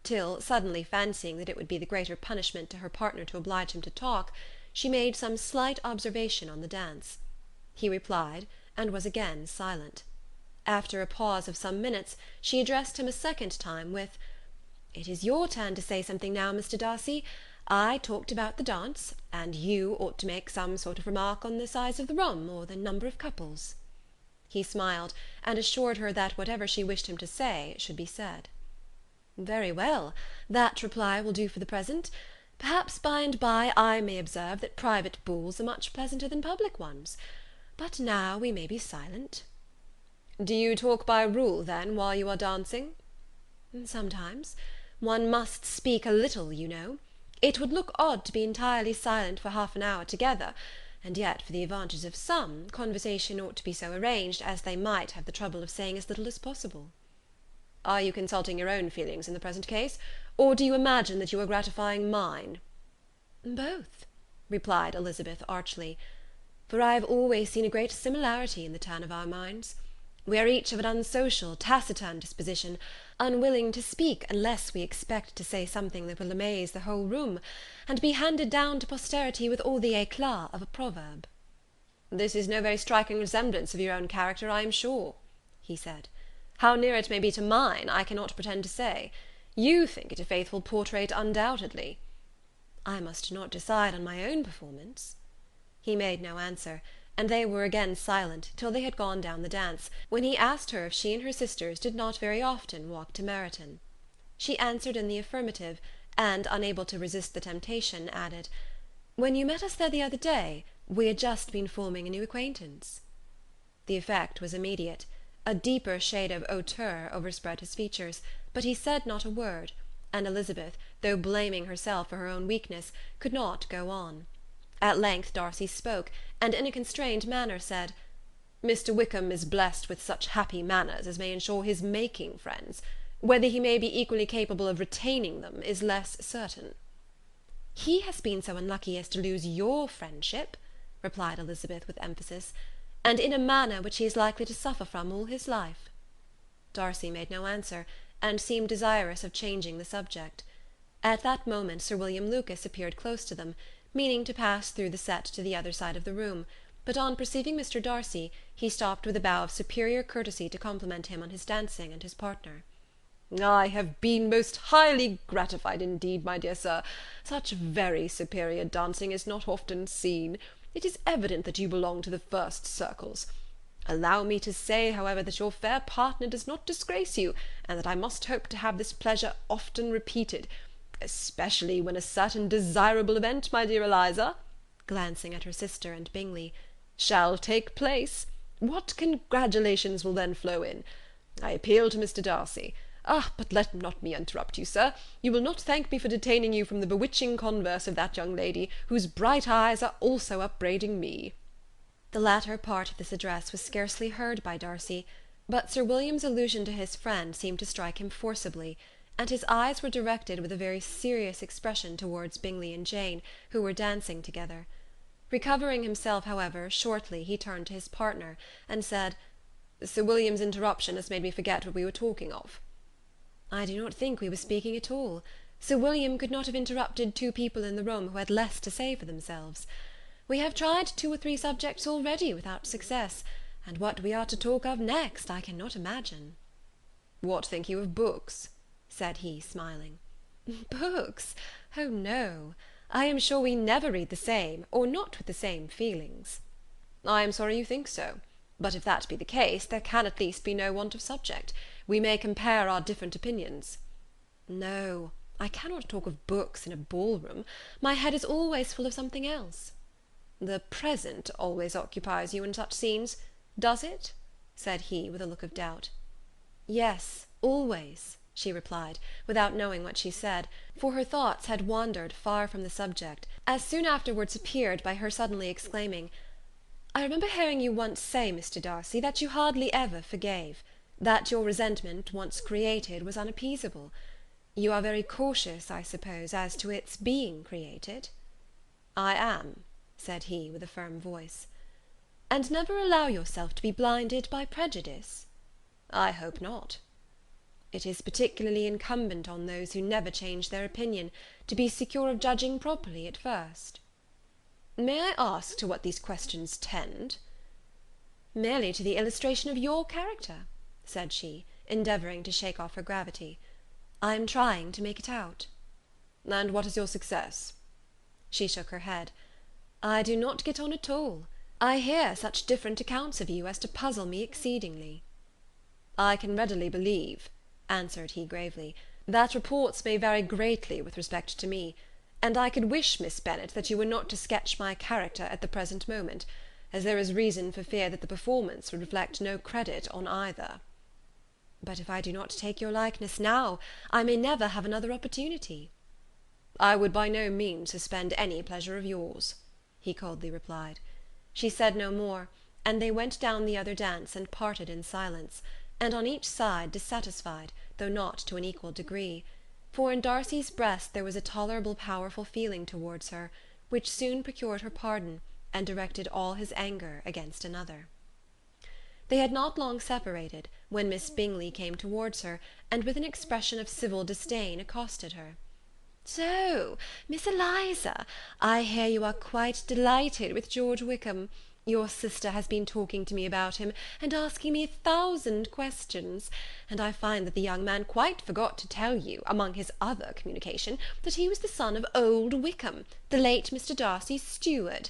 till, suddenly fancying that it would be the greater punishment to her partner to oblige him to talk, she made some slight observation on the dance. He replied, and was again silent. After a pause of some minutes, she addressed him a second time with, "It is your turn to say something now, Mr. Darcy. I talked about the dance, and you ought to make some sort of remark on the size of the room, or the number of couples." He smiled, and assured her that whatever she wished him to say should be said. "Very well. That reply will do for the present. Perhaps by and by I may observe that private balls are much pleasanter than public ones. But now we may be silent." "Do you talk by rule, then, while you are dancing?" "Sometimes. One must speak a little, you know. It would look odd to be entirely silent for half an hour together, and yet, for the advantage of some, conversation ought to be so arranged as they might have the trouble of saying as little as possible. Are you consulting your own feelings in the present case, or do you imagine that you are gratifying mine? Both, replied Elizabeth archly, for I have always seen a great similarity in the turn of our minds. We are each of an unsocial, taciturn disposition, unwilling to speak unless we expect to say something that will amaze the whole room, and be handed down to posterity with all the éclat of a proverb. This is no very striking resemblance of your own character, I am sure, he said. How near it may be to mine, I cannot pretend to say. You think it a faithful portrait, undoubtedly. I must not decide on my own performance. He made no answer, and they were again silent till they had gone down the dance, when he asked her if she and her sisters did not very often walk to Meryton. She answered in the affirmative, and, unable to resist the temptation, added, "When you met us there the other day, we had just been forming a new acquaintance." The effect was immediate. A deeper shade of hauteur overspread his features, but he said not a word, and Elizabeth, though blaming herself for her own weakness, could not go on. At length Darcy spoke, and in a constrained manner said, "Mr. Wickham is blessed with such happy manners as may ensure his making friends. Whether he may be equally capable of retaining them is less certain." "He has been so unlucky as to lose your friendship," replied Elizabeth with emphasis, "and in a manner which he is likely to suffer from all his life." Darcy made no answer, and seemed desirous of changing the subject. At that moment Sir William Lucas appeared close to them, meaning to pass through the set to the other side of the room, but on perceiving Mr. Darcy, he stopped with a bow of superior courtesy to compliment him on his dancing and his partner. "I have been most highly gratified indeed, my dear sir. Such very superior dancing is not often seen. It is evident that you belong to the first circles. Allow me to say, however, that your fair partner does not disgrace you, and that I must hope to have this pleasure often repeated, especially when a certain desirable event, my dear Eliza," glancing at her sister and Bingley, "shall take place. What congratulations will then flow in! I appeal to Mr. Darcy. But let not me interrupt you, sir. You will not thank me for detaining you from the bewitching converse of that young lady, whose bright eyes are also upbraiding me." The latter part of this address was scarcely heard by Darcy, but Sir William's allusion to his friend seemed to strike him forcibly, and his eyes were directed with a very serious expression towards Bingley and Jane, who were dancing together. Recovering himself, however, shortly, he turned to his partner, and said, "Sir William's interruption has made me forget what we were talking of." "I do not think we were speaking at all. Sir William could not have interrupted two people in the room who had less to say for themselves. We have tried 2 or 3 subjects already without success, and what we are to talk of next I cannot imagine." "What think you of books?" said he, smiling. "Books? Oh, no. I am sure we never read the same, or not with the same feelings." "I am sorry you think so. But if that be the case, there can at least be no want of subject. We may compare our different opinions." "No, I cannot talk of books in a ball-room. My head is always full of something else." "The present always occupies you in such scenes, does it?" said he, with a look of doubt. "Yes, always," she replied, without knowing what she said, for her thoughts had wandered far from the subject, as soon afterwards appeared by her suddenly exclaiming, "I remember hearing you once say, Mr. Darcy, that you hardly ever forgave, that your resentment, once created, was unappeasable. You are very cautious, I suppose, as to its being created?" "I am," said he, with a firm voice. "And never allow yourself to be blinded by prejudice?" "I hope not." "It is particularly incumbent on those who never change their opinion, to be secure of judging properly at first." "May I ask to what these questions tend?" "Merely to the illustration of your character," said she, endeavouring to shake off her gravity. "I am trying to make it out." "And what is your success?" She shook her head. "I do not get on at all. I hear such different accounts of you as to puzzle me exceedingly." "I can readily believe," answered he gravely, "that reports may vary greatly with respect to me, and I could wish, Miss Bennet, that you were not to sketch my character at the present moment, as there is reason for fear that the performance would reflect no credit on either." "But if I do not take your likeness now, I may never have another opportunity." "I would by no means suspend any pleasure of yours," he coldly replied. She said no more, and they went down the other dance and parted in silence, and on each side dissatisfied, though not to an equal degree; for in Darcy's breast there was a tolerable powerful feeling towards her, which soon procured her pardon, and directed all his anger against another. They had not long separated, when Miss Bingley came towards her, and with an expression of civil disdain accosted her. "So, Miss Eliza, I hear you are quite delighted with George Wickham. Your sister has been talking to me about him, and asking me 1,000 questions, and I find that the young man quite forgot to tell you, among his other communication, that he was the son of old Wickham, the late Mr. Darcy's steward.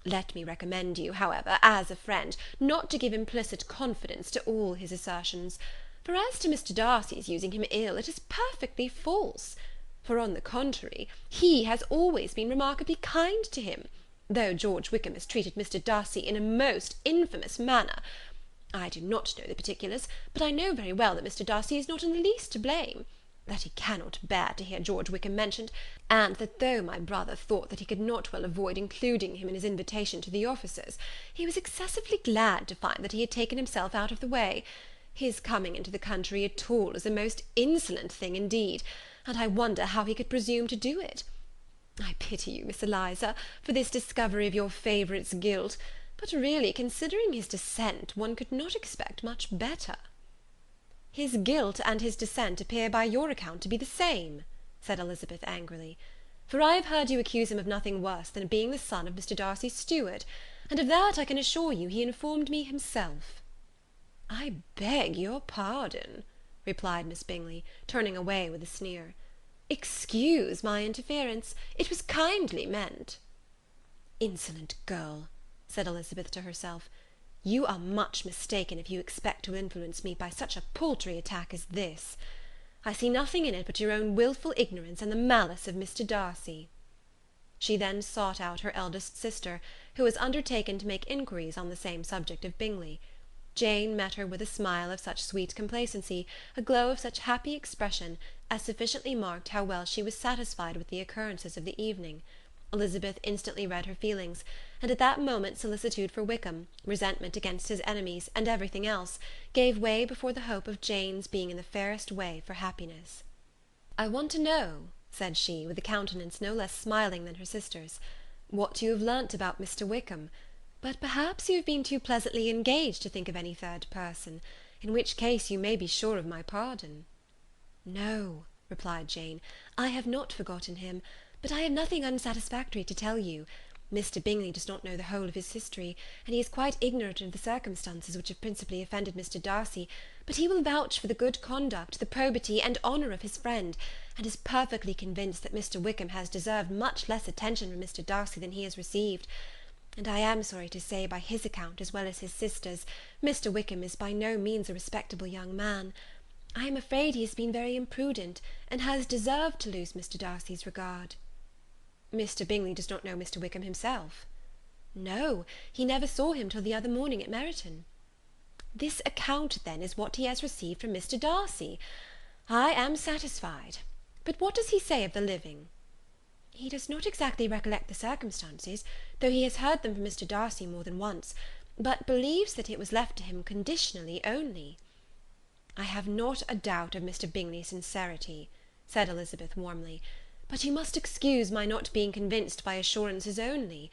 Let me recommend you, however, as a friend, not to give implicit confidence to all his assertions; for as to Mr. Darcy's using him ill, it is perfectly false; for, on the contrary, he has always been remarkably kind to him, though George Wickham has treated Mr. Darcy in a most infamous manner. I do not know the particulars, but I know very well that Mr. Darcy is not in the least to blame; that he cannot bear to hear George Wickham mentioned, and that though my brother thought that he could not well avoid including him in his invitation to the officers, he was excessively glad to find that he had taken himself out of the way. His coming into the country at all is a most insolent thing indeed, and I wonder how he could presume to do it. I pity you, Miss Eliza, for this discovery of your favourite's guilt, but really, considering his descent, one could not expect much better." "His guilt and his descent appear by your account to be the same," said Elizabeth angrily; "for I have heard you accuse him of nothing worse than being the son of Mr. Darcy's steward, and of that I can assure you he informed me himself." "I beg your pardon," replied Miss Bingley, turning away with a sneer. "Excuse my interference. It was kindly meant." "Insolent girl," said Elizabeth to herself, "you are much mistaken if you expect to influence me by such a paltry attack as this. I see nothing in it but your own wilful ignorance and the malice of Mr. Darcy." She then sought out her eldest sister, who was undertaken to make inquiries on the same subject of Bingley. Jane met her with a smile of such sweet complacency, a glow of such happy expression, as sufficiently marked how well she was satisfied with the occurrences of the evening. Elizabeth instantly read her feelings, and at that moment solicitude for Wickham, resentment against his enemies, and everything else, gave way before the hope of Jane's being in the fairest way for happiness. "I want to know," said she, with a countenance no less smiling than her sister's, "what you have learnt about Mr. Wickham; but perhaps you have been too pleasantly engaged to think of any third person, in which case you may be sure of my pardon." "No," replied Jane, "I have not forgotten him, but I have nothing unsatisfactory to tell you. Mr. Bingley does not know the whole of his history, and he is quite ignorant of the circumstances which have principally offended Mr. Darcy, but he will vouch for the good conduct, the probity, and honour of his friend, and is perfectly convinced that Mr. Wickham has deserved much less attention from Mr. Darcy than he has received; and I am sorry to say, by his account as well as his sister's, Mr. Wickham is by no means a respectable young man. I am afraid he has been very imprudent, and has deserved to lose Mr. Darcy's regard." "Mr. Bingley does not know Mr. Wickham himself?" "No, he never saw him till the other morning at Meryton." "This account, then, is what he has received from Mr. Darcy. I am satisfied. But what does he say of the living?" "He does not exactly recollect the circumstances, though he has heard them from Mr. Darcy more than once, but believes that it was left to him conditionally only." "I have not a doubt of Mr. Bingley's sincerity," said Elizabeth warmly, "but you must excuse my not being convinced by assurances only.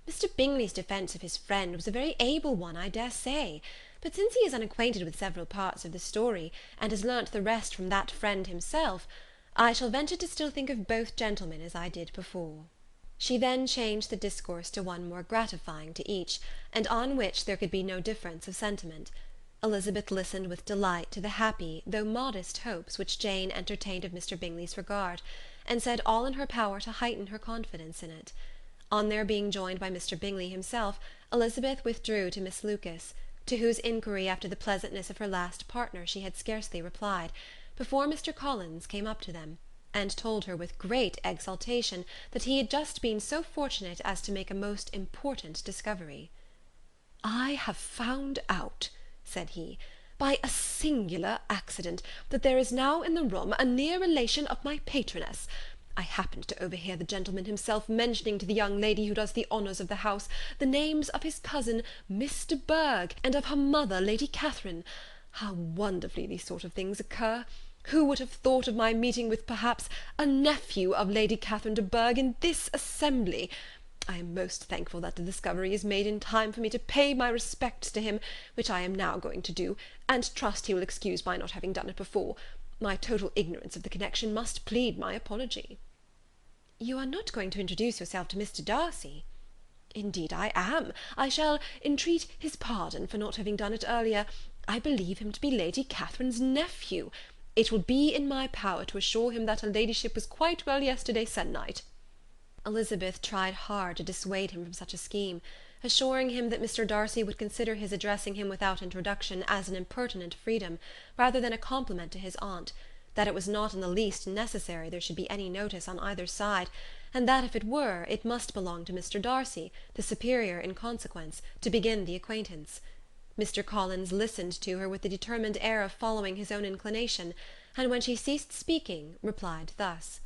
Mr. Bingley's defence of his friend was a very able one, I dare say; but since he is unacquainted with several parts of the story, and has learnt the rest from that friend himself, I shall venture to still think of both gentlemen as I did before." She then changed the discourse to one more gratifying to each, and on which there could be no difference of sentiment. Elizabeth listened with delight to the happy, though modest hopes which Jane entertained of Mr. Bingley's regard, and said all in her power to heighten her confidence in it. On their being joined by Mr. Bingley himself, Elizabeth withdrew to Miss Lucas, to whose inquiry after the pleasantness of her last partner she had scarcely replied, before Mr. Collins came up to them, and told her with great exultation that he had just been so fortunate as to make a most important discovery. "I have found out," said he, "by a singular accident, that there is now in the room a near relation of my patroness. I happened to overhear the gentleman himself mentioning to the young lady who does the honours of the house the names of his cousin Mr. Berg, and of her mother Lady Catherine. How wonderfully these sort of things occur! Who would have thought of my meeting with, perhaps, a nephew of Lady Catherine de Bourgh in this assembly? I am most thankful that the discovery is made in time for me to pay my respects to him, which I am now going to do, and trust he will excuse my not having done it before. My total ignorance of the connection must plead my apology." "You are not going to introduce yourself to Mr. Darcy?" "Indeed I am. I shall entreat his pardon for not having done it earlier. I believe him to be Lady Catherine's nephew. It will be in my power to assure him that her ladyship was quite well yesterday se'nnight." Elizabeth tried hard to dissuade him from such a scheme, assuring him that Mr. Darcy would consider his addressing him without introduction as an impertinent freedom, rather than a compliment to his aunt, that it was not in the least necessary there should be any notice on either side, and that if it were, it must belong to Mr. Darcy, the superior in consequence, to begin the acquaintance. Mr. Collins listened to her with the determined air of following his own inclination, and when she ceased speaking, replied thus: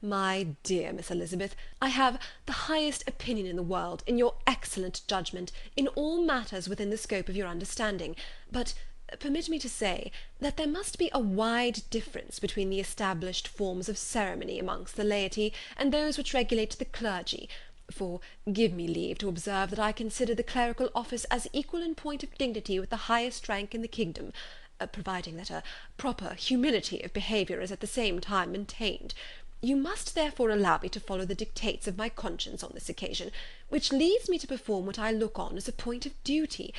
"My dear Miss Elizabeth, I have the highest opinion in the world, in your excellent judgment, in all matters within the scope of your understanding, but permit me to say, that there must be a wide difference between the established forms of ceremony amongst the laity, and those which regulate the clergy. For give me leave to observe that I consider the clerical office as equal in point of dignity with the highest rank in the kingdom, providing that a proper humility of behaviour is at the same time maintained. You must therefore allow me to follow the dictates of my conscience on this occasion, which leads me to perform what I look on as a point of duty.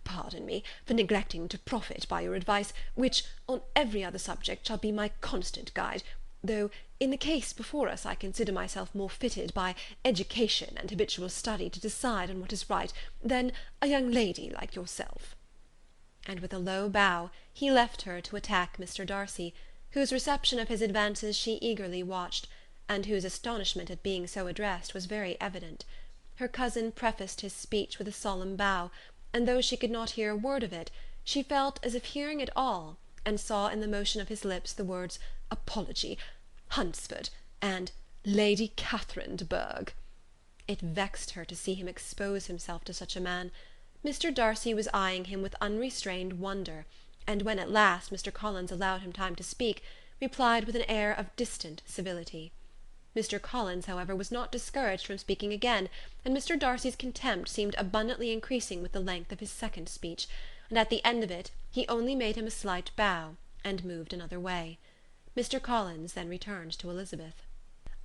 Pardon me for neglecting to profit by your advice, which, on every other subject, shall be my constant guide, though in the case before us I consider myself more fitted by education and habitual study to decide on what is right than a young lady like yourself." And with a low bow he left her to attack Mr. Darcy, whose reception of his advances she eagerly watched, and whose astonishment at being so addressed was very evident. Her cousin prefaced his speech with a solemn bow, and though she could not hear a word of it, she felt as if hearing it all, and saw in the motion of his lips the words apology, Hunsford, and Lady Catherine de Bourgh. It vexed her to see him expose himself to such a man. Mr. Darcy was eyeing him with unrestrained wonder, and when at last Mr. Collins allowed him time to speak, replied with an air of distant civility. Mr. Collins, however, was not discouraged from speaking again, and Mr. Darcy's contempt seemed abundantly increasing with the length of his second speech, and at the end of it he only made him a slight bow, and moved another way. Mr. Collins then returned to Elizabeth.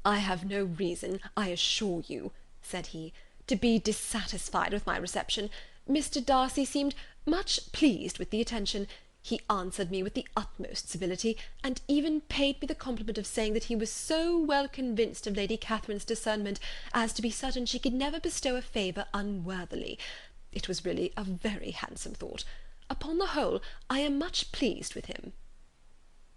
"I have no reason, I assure you," said he, "to be dissatisfied with my reception. Mr. Darcy seemed much pleased with the attention. He answered me with the utmost civility, and even paid me the compliment of saying that he was so well convinced of Lady Catherine's discernment as to be certain she could never bestow a favour unworthily. It was really a very handsome thought. Upon the whole, I am much pleased with him."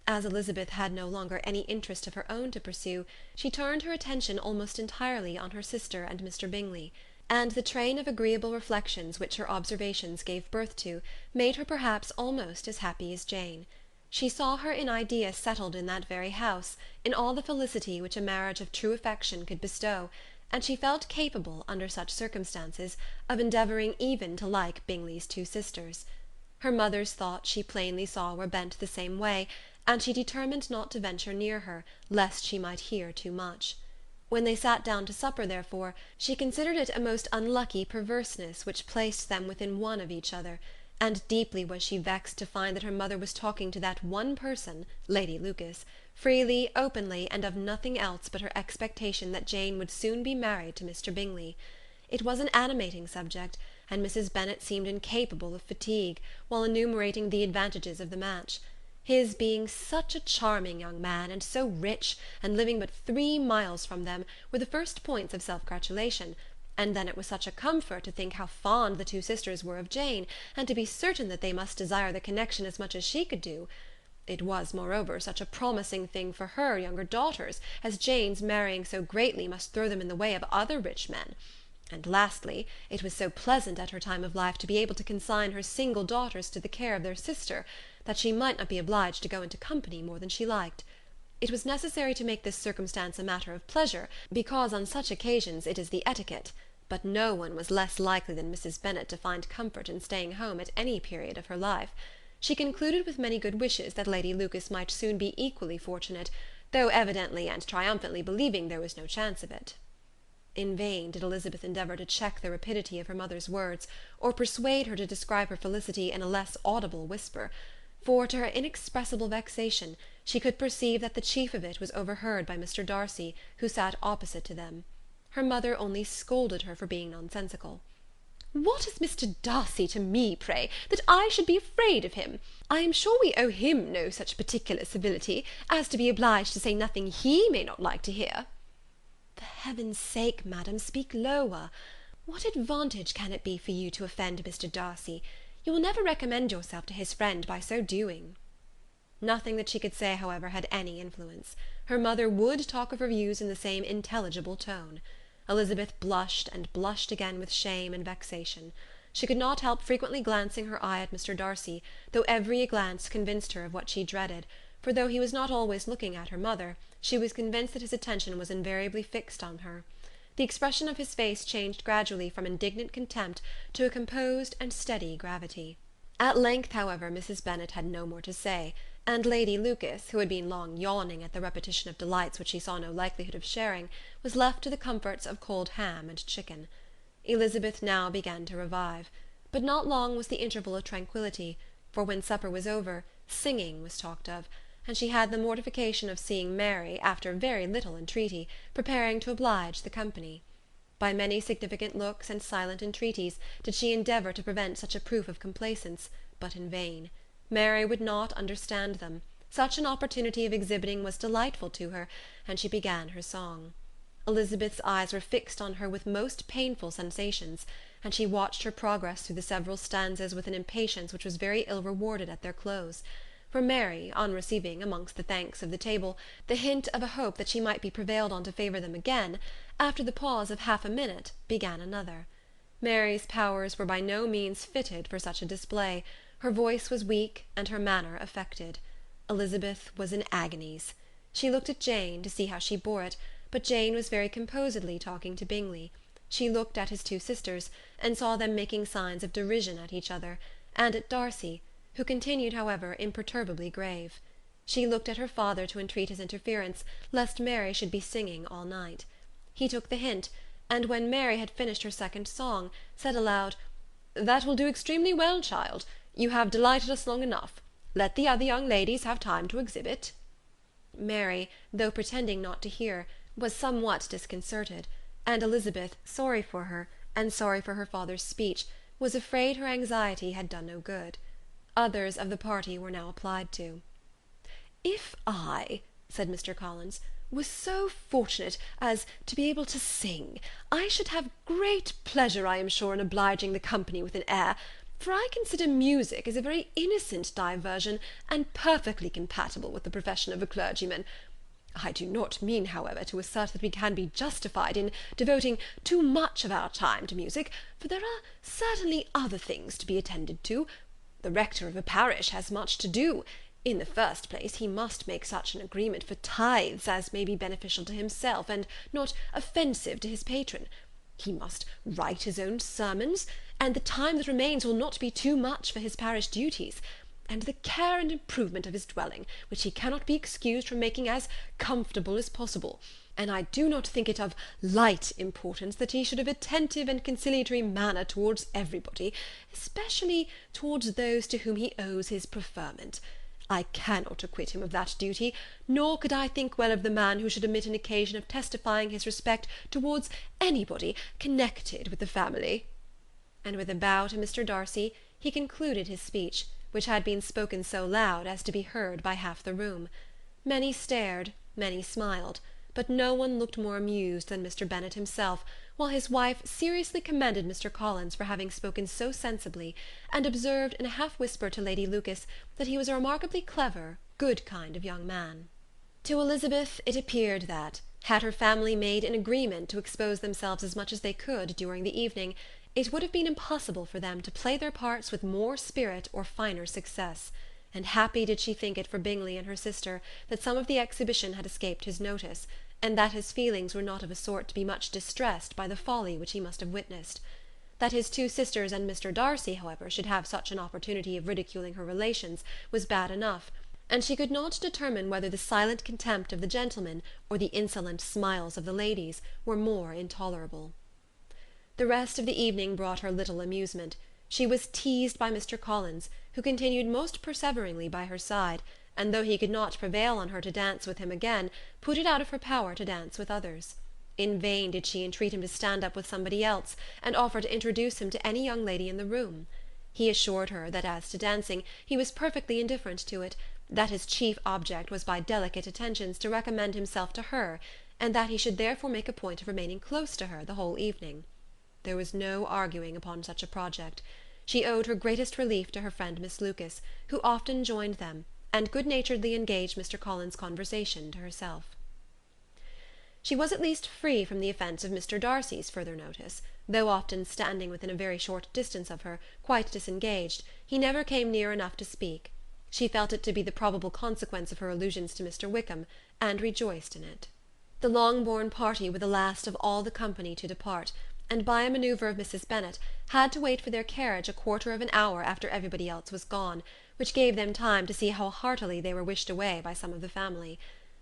As Elizabeth had no longer any interest of her own to pursue, she turned her attention almost entirely on her sister and Mr. Bingley, and the train of agreeable reflections which her observations gave birth to made her perhaps almost as happy as Jane. She saw her in idea settled in that very house, in all the felicity which a marriage of true affection could bestow, and she felt capable, under such circumstances, of endeavouring even to like Bingley's two sisters. Her mother's thoughts she plainly saw were bent the same way, and she determined not to venture near her, lest she might hear too much. When they sat down to supper, therefore, she considered it a most unlucky perverseness which placed them within one of each other, and deeply was she vexed to find that her mother was talking to that one person, Lady Lucas, freely, openly, and of nothing else but her expectation that Jane would soon be married to Mr. Bingley. It was an animating subject, and Mrs. Bennet seemed incapable of fatigue, while enumerating the advantages of the match. His being such a charming young man, and so rich, and living but 3 miles from them, were the first points of self-gratulation, and then it was such a comfort to think how fond the two sisters were of Jane, and to be certain that they must desire the connection as much as she could do. It was, moreover, such a promising thing for her younger daughters, as Jane's marrying so greatly must throw them in the way of other rich men. And lastly, it was so pleasant at her time of life to be able to consign her single daughters to the care of their sister, that she might not be obliged to go into company more than she liked. It was necessary to make this circumstance a matter of pleasure, because on such occasions it is the etiquette, but no one was less likely than Mrs. Bennet to find comfort in staying home at any period of her life. She concluded with many good wishes that Lady Lucas might soon be equally fortunate, though evidently and triumphantly believing there was no chance of it. In vain did Elizabeth endeavour to check the rapidity of her mother's words, or persuade her to describe her felicity in a less audible whisper, for, to her inexpressible vexation, she could perceive that the chief of it was overheard by Mr. Darcy, who sat opposite to them. Her mother only scolded her for being nonsensical. "What is Mr. Darcy to me, pray, that I should be afraid of him? I am sure we owe him no such particular civility, as to be obliged to say nothing he may not like to hear." "For heaven's sake, madam, speak lower. What advantage can it be for you to offend Mr. Darcy? You will never recommend yourself to his friend by so doing." Nothing that she could say, however, had any influence. Her mother would talk of her views in the same intelligible tone. Elizabeth blushed and blushed again with shame and vexation. She could not help frequently glancing her eye at Mr. Darcy, though every glance convinced her of what she dreaded, for though he was not always looking at her mother, she was convinced that his attention was invariably fixed on her. The expression of his face changed gradually from indignant contempt to a composed and steady gravity. At length, however, Mrs. Bennet had no more to say, and Lady Lucas, who had been long yawning at the repetition of delights which she saw no likelihood of sharing, was left to the comforts of cold ham and chicken. Elizabeth now began to revive, but not long was the interval of tranquillity, for when supper was over, singing was talked of, and she had the mortification of seeing Mary, after very little entreaty, preparing to oblige the company. By many significant looks and silent entreaties did she endeavour to prevent such a proof of complaisance, but in vain. Mary would not understand them. Such an opportunity of exhibiting was delightful to her, and she began her song. Elizabeth's eyes were fixed on her with most painful sensations, and she watched her progress through the several stanzas with an impatience which was very ill rewarded at their close. For Mary, on receiving, amongst the thanks of the table, the hint of a hope that she might be prevailed on to favour them again, after the pause of half a minute, began another. Mary's powers were by no means fitted for such a display. Her voice was weak, and her manner affected. Elizabeth was in agonies. She looked at Jane, to see how she bore it, but Jane was very composedly talking to Bingley. She looked at his two sisters, and saw them making signs of derision at each other, and at Darcy, who continued, however, imperturbably grave. She looked at her father to entreat his interference, lest Mary should be singing all night. He took the hint, and when Mary had finished her second song, said aloud, "That will do extremely well, child. You have delighted us long enough. Let the other young ladies have time to exhibit." Mary, though pretending not to hear, was somewhat disconcerted, and Elizabeth, sorry for her, and sorry for her father's speech, was afraid her anxiety had done no good. Others of the party were now applied to. "If I," said Mr. Collins, "was so fortunate as to be able to sing, I should have great pleasure, I am sure, in obliging the company with an air, for I consider music as a very innocent diversion, and perfectly compatible with the profession of a clergyman. I do not mean, however, to assert that we can be justified in devoting too much of our time to music, for there are certainly other things to be attended to. The rector of a parish has much to do. In the first place, he must make such an agreement for tithes as may be beneficial to himself, and not offensive to his patron. He must write his own sermons, and the time that remains will not be too much for his parish duties, and the care and improvement of his dwelling, which he cannot be excused from making as comfortable as possible. And I do not think it of light importance that he should have attentive and conciliatory manner towards everybody, especially towards those to whom he owes his preferment. I cannot acquit him of that duty, nor could I think well of the man who should omit an occasion of testifying his respect towards anybody connected with the family." And with a bow to Mr. Darcy, he concluded his speech, which had been spoken so loud as to be heard by half the room. Many stared, many smiled, but no one looked more amused than Mr. Bennet himself, while his wife seriously commended Mr. Collins for having spoken so sensibly, and observed in a half-whisper to Lady Lucas that he was a remarkably clever, good kind of young man. To Elizabeth it appeared that, had her family made an agreement to expose themselves as much as they could during the evening, it would have been impossible for them to play their parts with more spirit or finer success, and happy did she think it for Bingley and her sister that some of the exhibition had escaped his notice, and that his feelings were not of a sort to be much distressed by the folly which he must have witnessed. That his two sisters and Mr. Darcy, however, should have such an opportunity of ridiculing her relations was bad enough, and she could not determine whether the silent contempt of the gentlemen or the insolent smiles of the ladies were more intolerable. The rest of the evening brought her little amusement. She was teased by Mr. Collins, who continued most perseveringly by her side, and though he could not prevail on her to dance with him again, put it out of her power to dance with others. In vain did she entreat him to stand up with somebody else, and offer to introduce him to any young lady in the room. He assured her that as to dancing, he was perfectly indifferent to it, that his chief object was by delicate attentions to recommend himself to her, and that he should therefore make a point of remaining close to her the whole evening. There was no arguing upon such a project. She owed her greatest relief to her friend Miss Lucas, who often joined them, and good-naturedly engaged Mr. Collins' conversation to herself. She was at least free from the offence of Mr. Darcy's further notice, though often standing within a very short distance of her, quite disengaged, he never came near enough to speak. She felt it to be the probable consequence of her allusions to Mr. Wickham, and rejoiced in it. The Longbourn party were the last of all the company to depart, and by a manoeuvre of Mrs. Bennet had to wait for their carriage a quarter of an hour after everybody else was gone, which gave them time to see how heartily they were wished away by some of the family.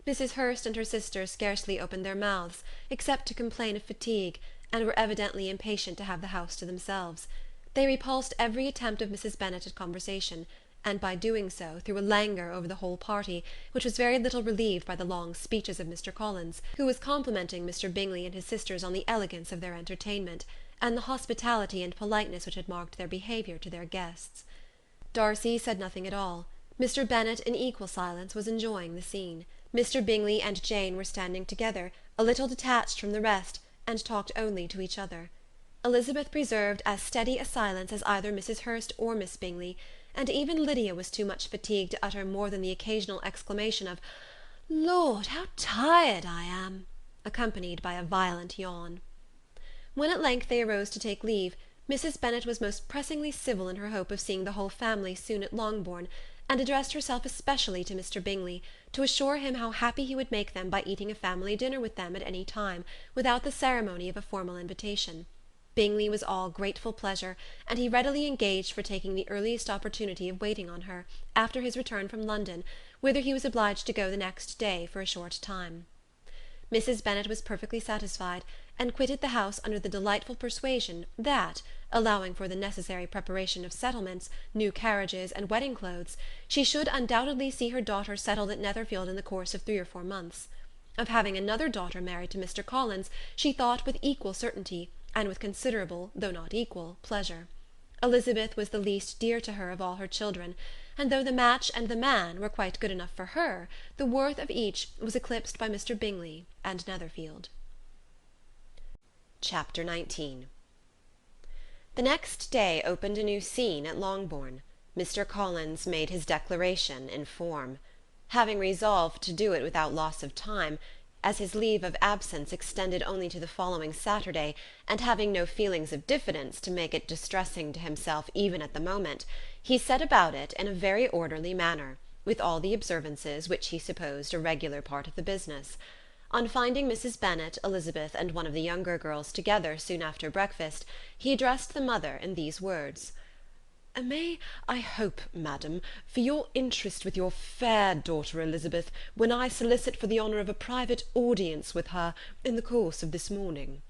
Mrs. Hurst and her sister scarcely opened their mouths, except to complain of fatigue, and were evidently impatient to have the house to themselves. They repulsed every attempt of Mrs. Bennet at conversation, and by doing so threw a languor over the whole party, which was very little relieved by the long speeches of Mr. Collins, who was complimenting Mr. Bingley and his sisters on the elegance of their entertainment, and the hospitality and politeness which had marked their behaviour to their guests. Darcy said nothing at all. Mr. Bennet, in equal silence, was enjoying the scene. Mr. Bingley and Jane were standing together, a little detached from the rest, and talked only to each other. Elizabeth preserved as steady a silence as either Mrs. Hurst or Miss Bingley, and even Lydia was too much fatigued to utter more than the occasional exclamation of "Lord, how tired I am!" accompanied by a violent yawn. When at length they arose to take leave, Mrs. Bennet was most pressingly civil in her hope of seeing the whole family soon at Longbourn, and addressed herself especially to Mr. Bingley, to assure him how happy he would make them by eating a family dinner with them at any time, without the ceremony of a formal invitation. Bingley was all grateful pleasure, and he readily engaged for taking the earliest opportunity of waiting on her, after his return from London, whither he was obliged to go the next day for a short time. Mrs. Bennet was perfectly satisfied, and quitted the house under the delightful persuasion that, allowing for the necessary preparation of settlements, new carriages, and wedding clothes, she should undoubtedly see her daughter settled at Netherfield in the course of 3 or 4 months. Of having another daughter married to Mr. Collins she thought with equal certainty, and with considerable, though not equal, pleasure. Elizabeth was the least dear to her of all her children, and though the match and the man were quite good enough for her, the worth of each was eclipsed by Mr. Bingley and Netherfield. Chapter 19. The next day opened a new scene at Longbourn. Mr. Collins made his declaration in form. Having resolved to do it without loss of time, as his leave of absence extended only to the following Saturday, and having no feelings of diffidence to make it distressing to himself even at the moment, he set about it in a very orderly manner, with all the observances which he supposed a regular part of the business. On finding Mrs. Bennet, Elizabeth, and one of the younger girls together soon after breakfast, he addressed the mother in these words: "May I hope, madam, for your interest with your fair daughter Elizabeth, when I solicit for the honour of a private audience with her in the course of this morning?"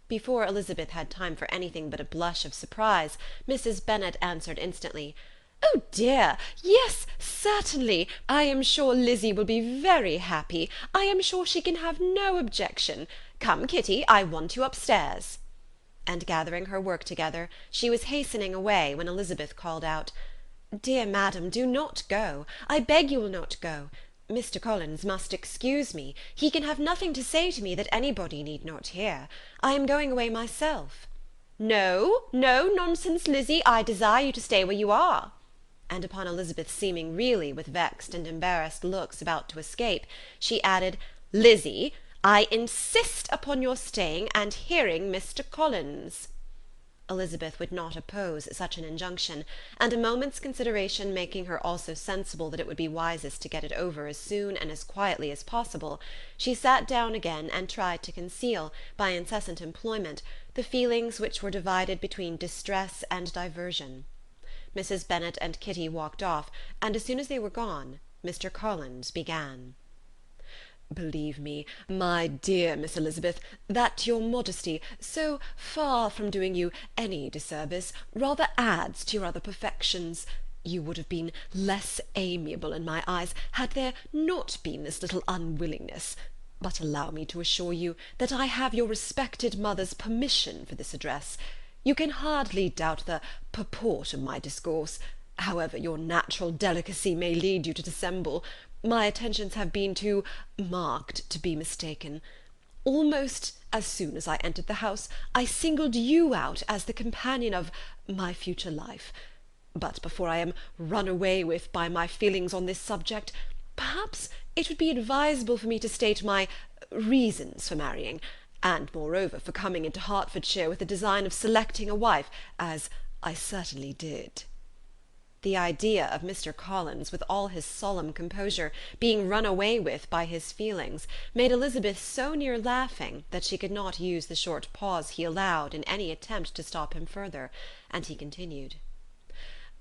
Before Elizabeth had time for anything but a blush of surprise, Mrs. Bennet answered instantly, "Oh dear, yes, certainly. I am sure Lizzie will be very happy. I am sure she can have no objection. Come, Kitty, I want you upstairs." And gathering her work together, she was hastening away when Elizabeth called out, "Dear madam, do not go. I beg you will not go. Mr. Collins must excuse me. He can have nothing to say to me that anybody need not hear. I am going away myself." "No, no nonsense, Lizzie. I desire you to stay where you are." And upon Elizabeth seeming really with vexed and embarrassed looks about to escape, she added, "Lizzie, I insist upon your staying and hearing Mr. Collins." Elizabeth would not oppose such an injunction, and a moment's consideration making her also sensible that it would be wisest to get it over as soon and as quietly as possible, she sat down again and tried to conceal, by incessant employment, the feelings which were divided between distress and diversion. Mrs. Bennet and Kitty walked off, and as soon as they were gone, Mr. Collins began. "Believe me, my dear Miss Elizabeth, that your modesty, so far from doing you any disservice, rather adds to your other perfections. You would have been less amiable in my eyes had there not been this little unwillingness. But allow me to assure you that I have your respected mother's permission for this address. You can hardly doubt the purport of my discourse. However your natural delicacy may lead you to dissemble, my attentions have been too marked to be mistaken. Almost as soon as I entered the house, I singled you out as the companion of my future life. But before I am run away with by my feelings on this subject, perhaps it would be advisable for me to state my reasons for marrying, and moreover for coming into Hertfordshire with the design of selecting a wife, as I certainly did." The idea of Mr. Collins, with all his solemn composure, being run away with by his feelings, made Elizabeth so near laughing that she could not use the short pause he allowed in any attempt to stop him further, and he continued,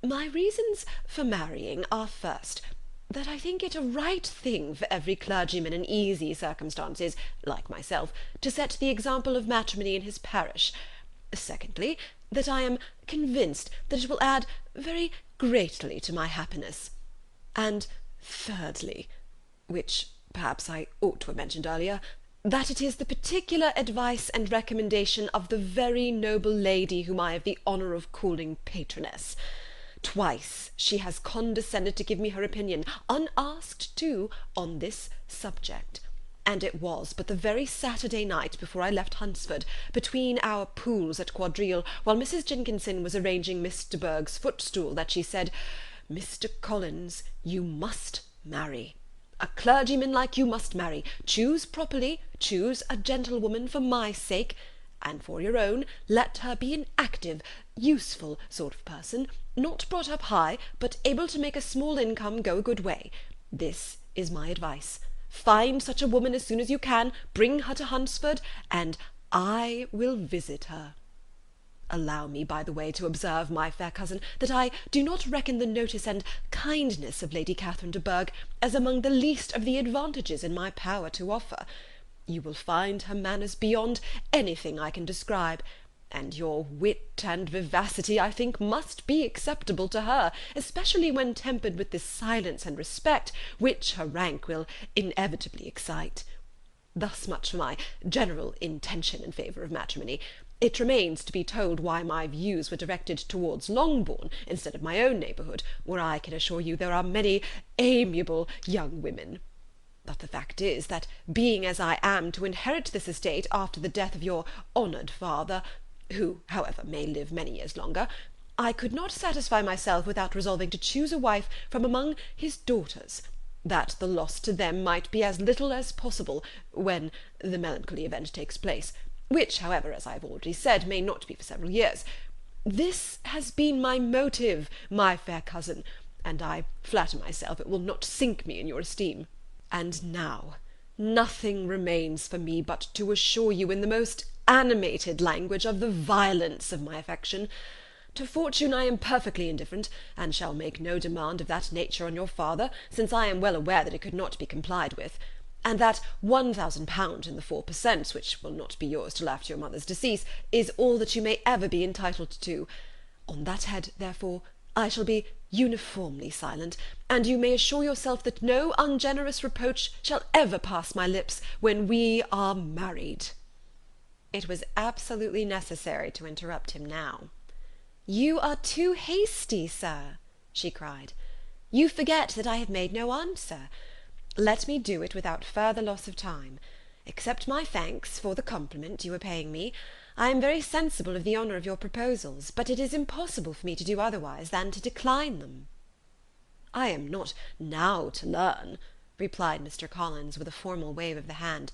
"My reasons for marrying are, first, that I think it a right thing for every clergyman in easy circumstances, like myself, to set the example of matrimony in his parish. Secondly, that I am convinced that it will add very greatly to my happiness. And thirdly, which perhaps I ought to have mentioned earlier, that it is the particular advice and recommendation of the very noble lady whom I have the honour of calling patroness. Twice she has condescended to give me her opinion, unasked too, on this subject, and it was but the very Saturday night before I left Hunsford, between our pools at quadrille, while Mrs. Jenkinson was arranging Miss de Bourgh's footstool, that she said, 'Mr. Collins, you must marry. A clergyman like you must marry. Choose properly, choose a gentlewoman for my sake, and for your own, let her be an active, useful sort of person, not brought up high, but able to make a small income go a good way. This is my advice. Find such a woman as soon as you can, bring her to Hunsford, and I will visit her. Allow me, by the way, to observe, my fair cousin, that I do not reckon the notice and kindness of Lady Catherine de Bourgh as among the least of the advantages in my power to offer. You will find her manners beyond anything I can describe, and your wit and vivacity, I think, must be acceptable to her, especially when tempered with this silence and respect, which her rank will inevitably excite. Thus much for my general intention in favour of matrimony. It remains to be told why my views were directed towards Longbourn, instead of my own neighbourhood, where I can assure you there are many amiable young women. But the fact is, that being as I am to inherit this estate after the death of your honoured father, who, however, may live many years longer, I could not satisfy myself without resolving to choose a wife from among his daughters, that the loss to them might be as little as possible, when the melancholy event takes place, which, however, as I have already said, may not be for several years. This has been my motive, my fair cousin, and I flatter myself it will not sink me in your esteem. And now nothing remains for me but to assure you in the most animated language of the violence of my affection. To fortune I am perfectly indifferent, and shall make no demand of that nature on your father, since I am well aware that it could not be complied with, and that £1,000 in the 4%, which will not be yours till after your mother's decease, is all that you may ever be entitled to. On that head, therefore, I shall be uniformly silent, and you may assure yourself that no ungenerous reproach shall ever pass my lips when we are married." It was absolutely necessary to interrupt him now. "You are too hasty, sir," she cried. "You forget that I have made no answer. Let me do it without further loss of time. Accept my thanks for the compliment you are paying me. I am very sensible of the honour of your proposals, but it is impossible for me to do otherwise than to decline them." "I am not now to learn," replied Mr. Collins, with a formal wave of the hand,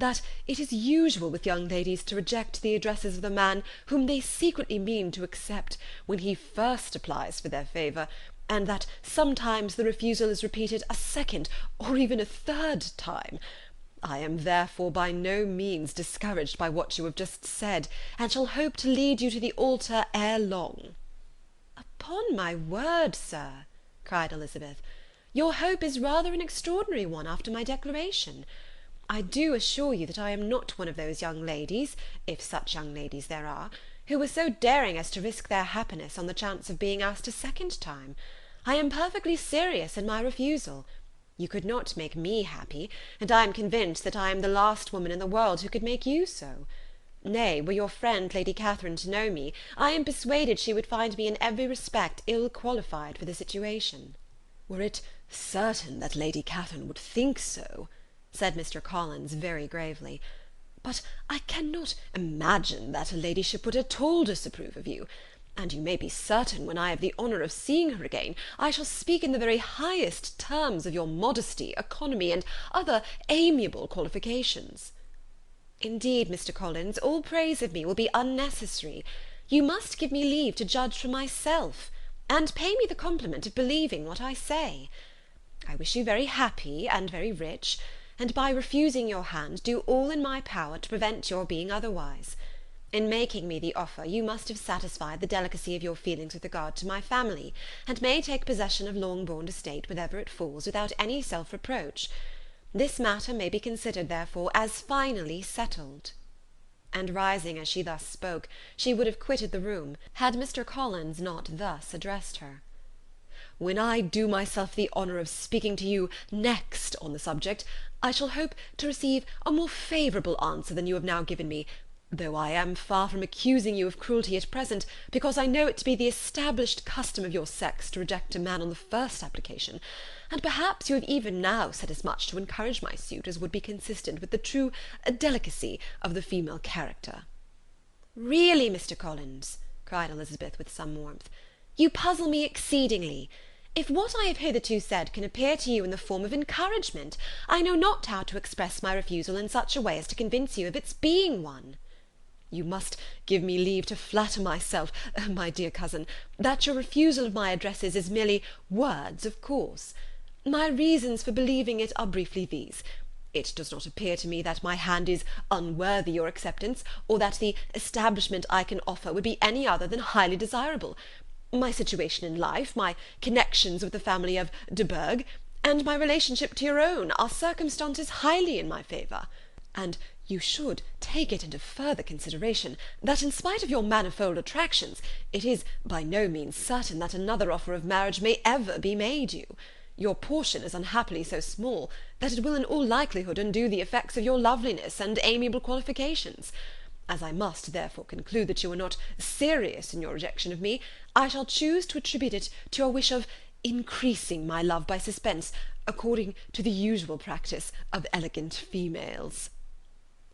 that it is usual with young ladies to reject the addresses of the man whom they secretly mean to accept, when he first applies for their favour, and that sometimes the refusal is repeated a second or even a third time. I am therefore by no means discouraged by what you have just said, and shall hope to lead you to the altar ere long." "Upon my word, sir," cried Elizabeth, "your hope is rather an extraordinary one after my declaration. I do assure you that I am not one of those young ladies, if such young ladies there are, who were so daring as to risk their happiness on the chance of being asked a second time. I am perfectly serious in my refusal. You could not make me happy, and I am convinced that I am the last woman in the world who could make you so. Nay, were your friend Lady Catherine to know me, I am persuaded she would find me in every respect ill qualified for the situation." "Were it certain that Lady Catherine would think so," said Mr. Collins very gravely, "but I cannot imagine that her ladyship would at all disapprove of you, and you may be certain when I have the honour of seeing her again, I shall speak in the very highest terms of your modesty, economy, and other amiable qualifications." "Indeed, Mr. Collins, all praise of me will be unnecessary. You must give me leave to judge for myself, and pay me the compliment of believing what I say. I wish you very happy and very rich, and by refusing your hand do all in my power to prevent your being otherwise. In making me the offer, you must have satisfied the delicacy of your feelings with regard to my family, and may take possession of Longbourn estate whenever it falls, without any self-reproach. This matter may be considered, therefore, as finally settled." And rising as she thus spoke, she would have quitted the room, had Mr. Collins not thus addressed her. "When I do myself the honour of speaking to you next on the subject, I shall hope to receive a more favourable answer than you have now given me, though I am far from accusing you of cruelty at present, because I know it to be the established custom of your sex to reject a man on the first application, and perhaps you have even now said as much to encourage my suit as would be consistent with the true delicacy of the female character." "Really, Mr. Collins," cried Elizabeth with some warmth, "you puzzle me exceedingly. If what I have hitherto said can appear to you in the form of encouragement, I know not how to express my refusal in such a way as to convince you of its being one." "You must give me leave to flatter myself, my dear cousin, that your refusal of my addresses is merely words of course. My reasons for believing it are briefly these. It does not appear to me that my hand is unworthy your acceptance, or that the establishment I can offer would be any other than highly desirable. My situation in life, my connections with the family of de Bourgh, and my relationship to your own, are circumstances highly in my favour, and you should take it into further consideration that, in spite of your manifold attractions, it is by no means certain that another offer of marriage may ever be made you. Your portion is unhappily so small, that it will in all likelihood undo the effects of your loveliness and amiable qualifications. As I must therefore conclude that you are not serious in your rejection of me, I shall choose to attribute it to your wish of increasing my love by suspense, according to the usual practice of elegant females."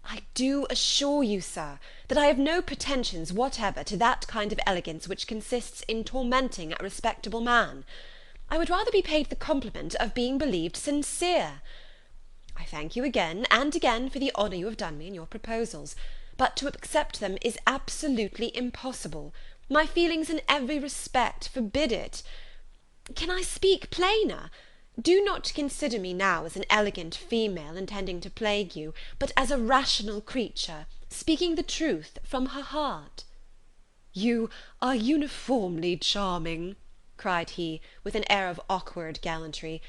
"I do assure you, sir, that I have no pretensions whatever to that kind of elegance which consists in tormenting a respectable man. I would rather be paid the compliment of being believed sincere. I thank you again and again for the honour you have done me in your proposals, but to accept them is absolutely impossible. My feelings in every respect forbid it. Can I speak plainer? Do not consider me now as an elegant female intending to plague you, but as a rational creature, speaking the truth from her heart." "You are uniformly charming," cried he, with an air of awkward gallantry,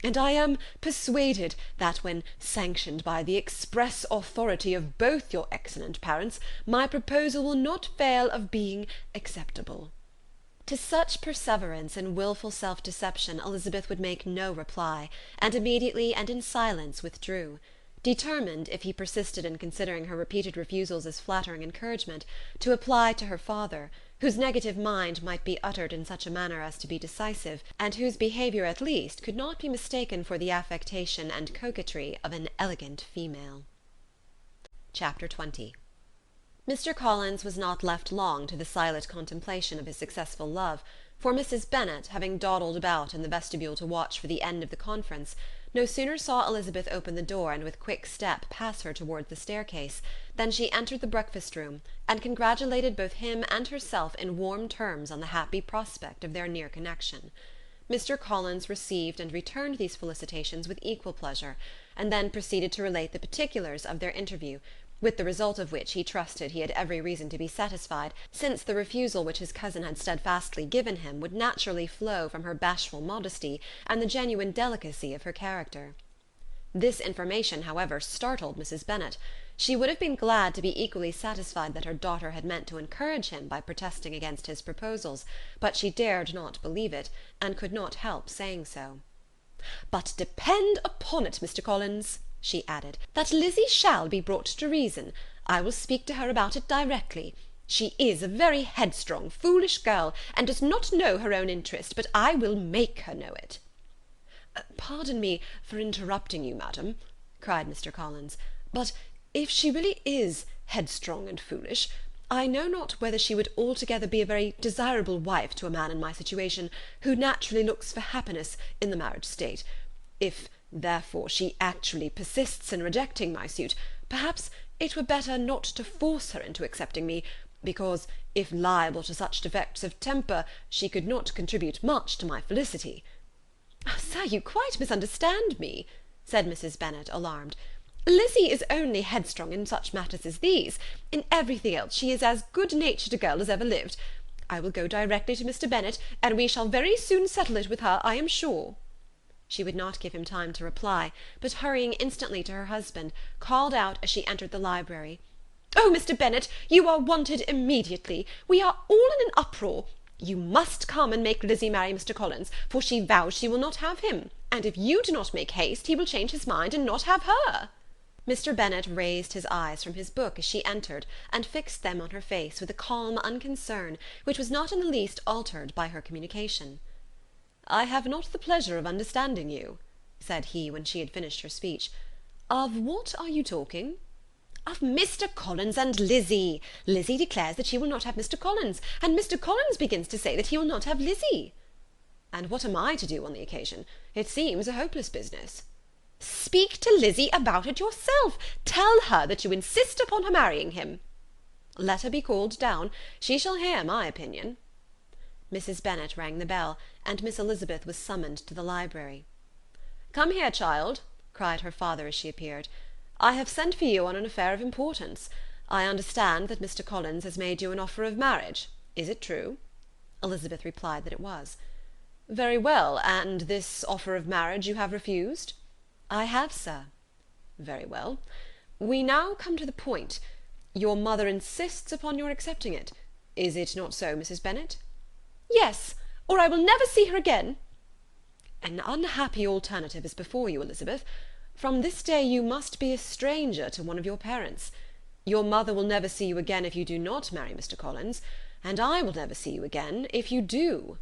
"and I am persuaded that, when sanctioned by the express authority of both your excellent parents, my proposal will not fail of being acceptable." To such perseverance in wilful self-deception Elizabeth would make no reply, and immediately and in silence withdrew, determined, if he persisted in considering her repeated refusals as flattering encouragement, to apply to her father, whose negative mind might be uttered in such a manner as to be decisive, and whose behaviour at least could not be mistaken for the affectation and coquetry of an elegant female. Chapter 20. Mr. Collins was not left long to the silent contemplation of his successful love, for Mrs. Bennet, having dawdled about in the vestibule to watch for the end of the conference, No sooner saw Elizabeth open the door and with quick step pass her towards the staircase than she entered the breakfast-room, and congratulated both him and herself in warm terms on the happy prospect of their near connection. Mr. Collins received and returned these felicitations with equal pleasure, and then proceeded to relate the particulars of their interview, with the result of which he trusted he had every reason to be satisfied, since the refusal which his cousin had steadfastly given him would naturally flow from her bashful modesty and the genuine delicacy of her character. This information, however, startled Mrs. Bennet. She would have been glad to be equally satisfied that her daughter had meant to encourage him by protesting against his proposals, but she dared not believe it, and could not help saying so. "But depend upon it, Mr. Collins," she added, "that Lizzie shall be brought to reason. I will speak to her about it directly. She is a very headstrong, foolish girl, and does not know her own interest, but I will make her know it." "Pardon me for interrupting you, madam," cried Mr. Collins, "but if she really is headstrong and foolish, I know not whether she would altogether be a very desirable wife to a man in my situation, who naturally looks for happiness in the marriage state. If, therefore, she actually persists in rejecting my suit, perhaps it were better not to force her into accepting me, because, if liable to such defects of temper, she could not contribute much to my felicity." "Sir, you quite misunderstand me," said Mrs. Bennet, alarmed. "Lizzie is only headstrong in such matters as these. In everything else she is as good-natured a girl as ever lived. I will go directly to Mr. Bennet, and we shall very soon settle it with her, I am sure." She would not give him time to reply, but hurrying instantly to her husband, called out as she entered the library, "Oh, Mr. Bennet, you are wanted immediately. We are all in an uproar. You must come and make Lizzie marry Mr. Collins, for she vows she will not have him, and if you do not make haste, he will change his mind and not have her." Mr. Bennet raised his eyes from his book as she entered, and fixed them on her face with a calm unconcern which was not in the least altered by her communication. "I have not the pleasure of understanding you," said he, when she had finished her speech. "Of what are you talking?" "Of Mr. Collins and Lizzie. Lizzie declares that she will not have Mr. Collins, and Mr. Collins begins to say that he will not have Lizzie." "And what am I to do on the occasion? It seems a hopeless business." "Speak to Lizzie about it yourself. Tell her that you insist upon her marrying him." "Let her be called down. She shall hear my opinion." Mrs. Bennet rang the bell, and Miss Elizabeth was summoned to the library. "Come here, child," cried her father as she appeared. "I have sent for you on an affair of importance. I understand that Mr. Collins has made you an offer of marriage. Is it true?" Elizabeth replied that it was. "Very well, and this offer of marriage you have refused?" "I have, sir." "Very well. We now come to the point. Your mother insists upon your accepting it. Is it not so, Mrs. Bennet?" "Yes, or I will never see her again." "An unhappy alternative is before you, Elizabeth. From this day you must be a stranger to one of your parents. Your mother will never see you again if you do not marry Mr. Collins, and I will never see you again if you do."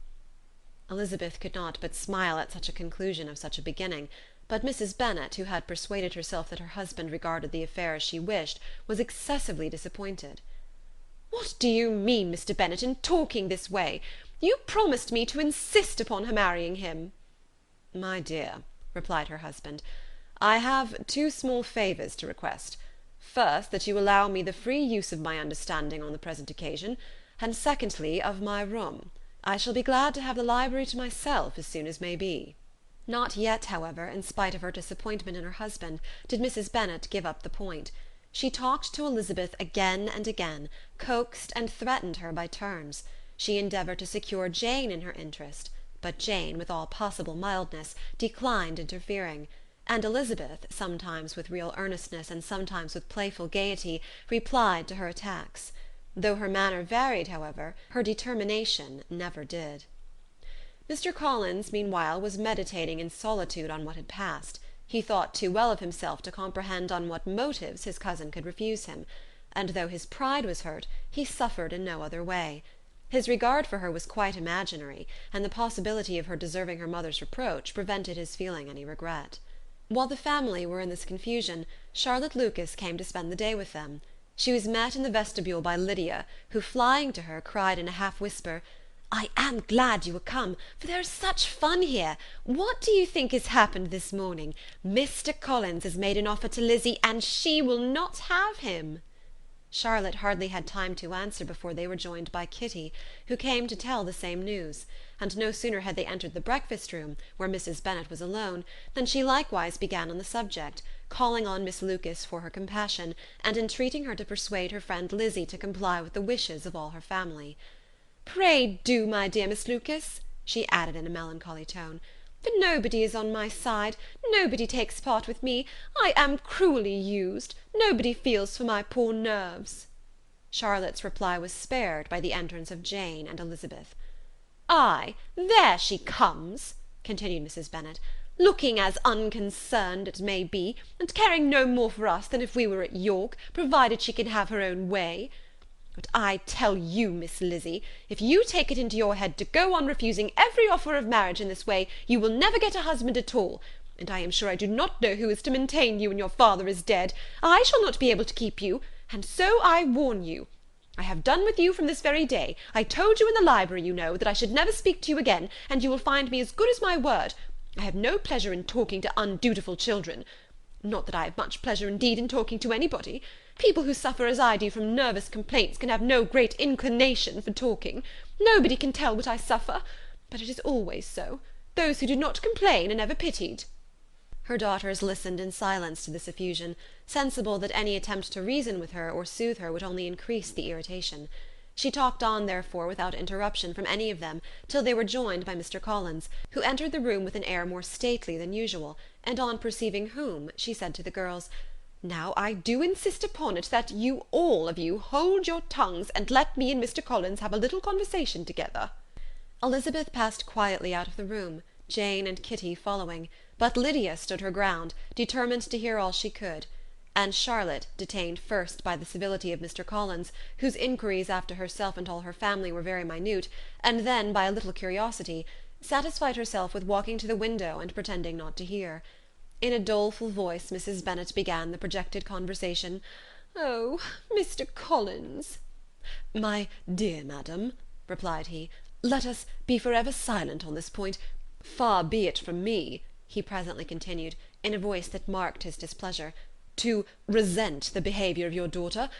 Elizabeth could not but smile at such a conclusion of such a beginning, but Mrs. Bennet, who had persuaded herself that her husband regarded the affair as she wished, was excessively disappointed. "What do you mean, Mr. Bennet, in talking this way? You promised me to insist upon her marrying him." "My dear," replied her husband, "I have two small favours to request. First, that you allow me the free use of my understanding on the present occasion, and secondly, of my room. I shall be glad to have the library to myself as soon as may be." Not yet, however, in spite of her disappointment in her husband, did Mrs. Bennet give up the point. She talked to Elizabeth again and again, coaxed and threatened her by turns. She endeavoured to secure Jane in her interest, but Jane, with all possible mildness, declined interfering, and Elizabeth, sometimes with real earnestness and sometimes with playful gaiety, replied to her attacks. Though her manner varied, however, her determination never did. Mr. Collins, meanwhile, was meditating in solitude on what had passed. He thought too well of himself to comprehend on what motives his cousin could refuse him, and though his pride was hurt, he suffered in no other way. His regard for her was quite imaginary, and the possibility of her deserving her mother's reproach prevented his feeling any regret. While the family were in this confusion, Charlotte Lucas came to spend the day with them. She was met in the vestibule by Lydia, who, flying to her, cried in a half-whisper, I am glad you are come, for there is such fun here. What do you think has happened this morning? Mr. Collins has made an offer to Lizzie, and she will not have him." Charlotte hardly had time to answer before they were joined by Kitty, who came to tell the same news; and no sooner had they entered the breakfast-room, where Mrs. Bennet was alone, than she likewise began on the subject, calling on Miss Lucas for her compassion, and entreating her to persuade her friend Lizzie to comply with the wishes of all her family. "Pray do, my dear Miss Lucas," she added in a melancholy tone, "for nobody is on my side, nobody takes part with me, I am cruelly used, nobody feels for my poor nerves." Charlotte's reply was spared by the entrance of Jane and Elizabeth. "Ay, there she comes," continued Mrs. Bennet, "looking as unconcerned, it may be, and caring no more for us than if we were at York, provided she can have her own way. But I tell you, Miss Lizzie, if you take it into your head to go on refusing every offer of marriage in this way, you will never get a husband at all, and I am sure I do not know who is to maintain you when your father is dead. I shall not be able to keep you, and so I warn you. I have done with you from this very day. I told you in the library, you know, that I should never speak to you again, and you will find me as good as my word. I have no pleasure in talking to undutiful children. Not that I have much pleasure indeed in talking to anybody. People who suffer as I do from nervous complaints can have no great inclination for talking. Nobody can tell what I suffer. But it is always so. Those who do not complain are never pitied." Her daughters listened in silence to this effusion, sensible that any attempt to reason with her or soothe her would only increase the irritation. She talked on, therefore, without interruption from any of them, till they were joined by Mr. Collins, who entered the room with an air more stately than usual, and on perceiving whom, she said to the girls, "Now I do insist upon it that you all of you hold your tongues, and let me and Mr. Collins have a little conversation together." Elizabeth passed quietly out of the room, Jane and Kitty following, but Lydia stood her ground, determined to hear all she could; and Charlotte, detained first by the civility of Mr. Collins, whose inquiries after herself and all her family were very minute, and then by a little curiosity, satisfied herself with walking to the window and pretending not to hear. In a doleful voice Mrs. Bennet began the projected conversation. "Oh, Mr. Collins!" "My dear madam," replied he, "let us be for ever silent on this point. Far be it from me," he presently continued, in a voice that marked his displeasure, "to resent the behaviour of your daughter.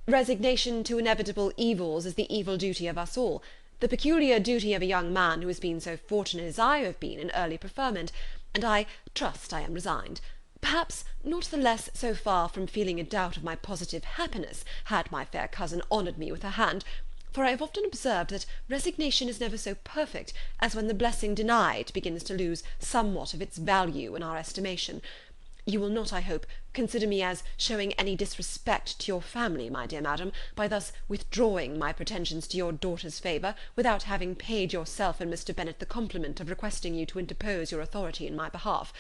Resignation to inevitable evils is the evil duty of us all, the peculiar duty of a young man who has been so fortunate as I have been in early preferment, and I trust I am resigned. Perhaps not the less so far from feeling a doubt of my positive happiness, had my fair cousin honoured me with her hand, for I have often observed that resignation is never so perfect as when the blessing denied begins to lose somewhat of its value in our estimation. You will not, I hope, consider me as showing any disrespect to your family, my dear madam, by thus withdrawing my pretensions to your daughter's favour, without having paid yourself and Mr. Bennet the compliment of requesting you to interpose your authority in my behalf.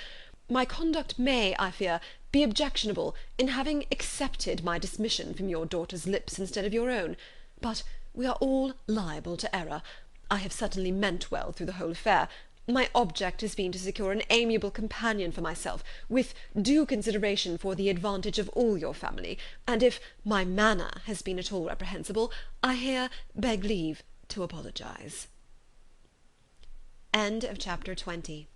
My conduct may, I fear, be objectionable in having accepted my dismission from your daughter's lips instead of your own, but we are all liable to error. I have certainly meant well through the whole affair. My object has been to secure an amiable companion for myself, with due consideration for the advantage of all your family, and if my manner has been at all reprehensible, I here beg leave to apologize. End of chapter 20.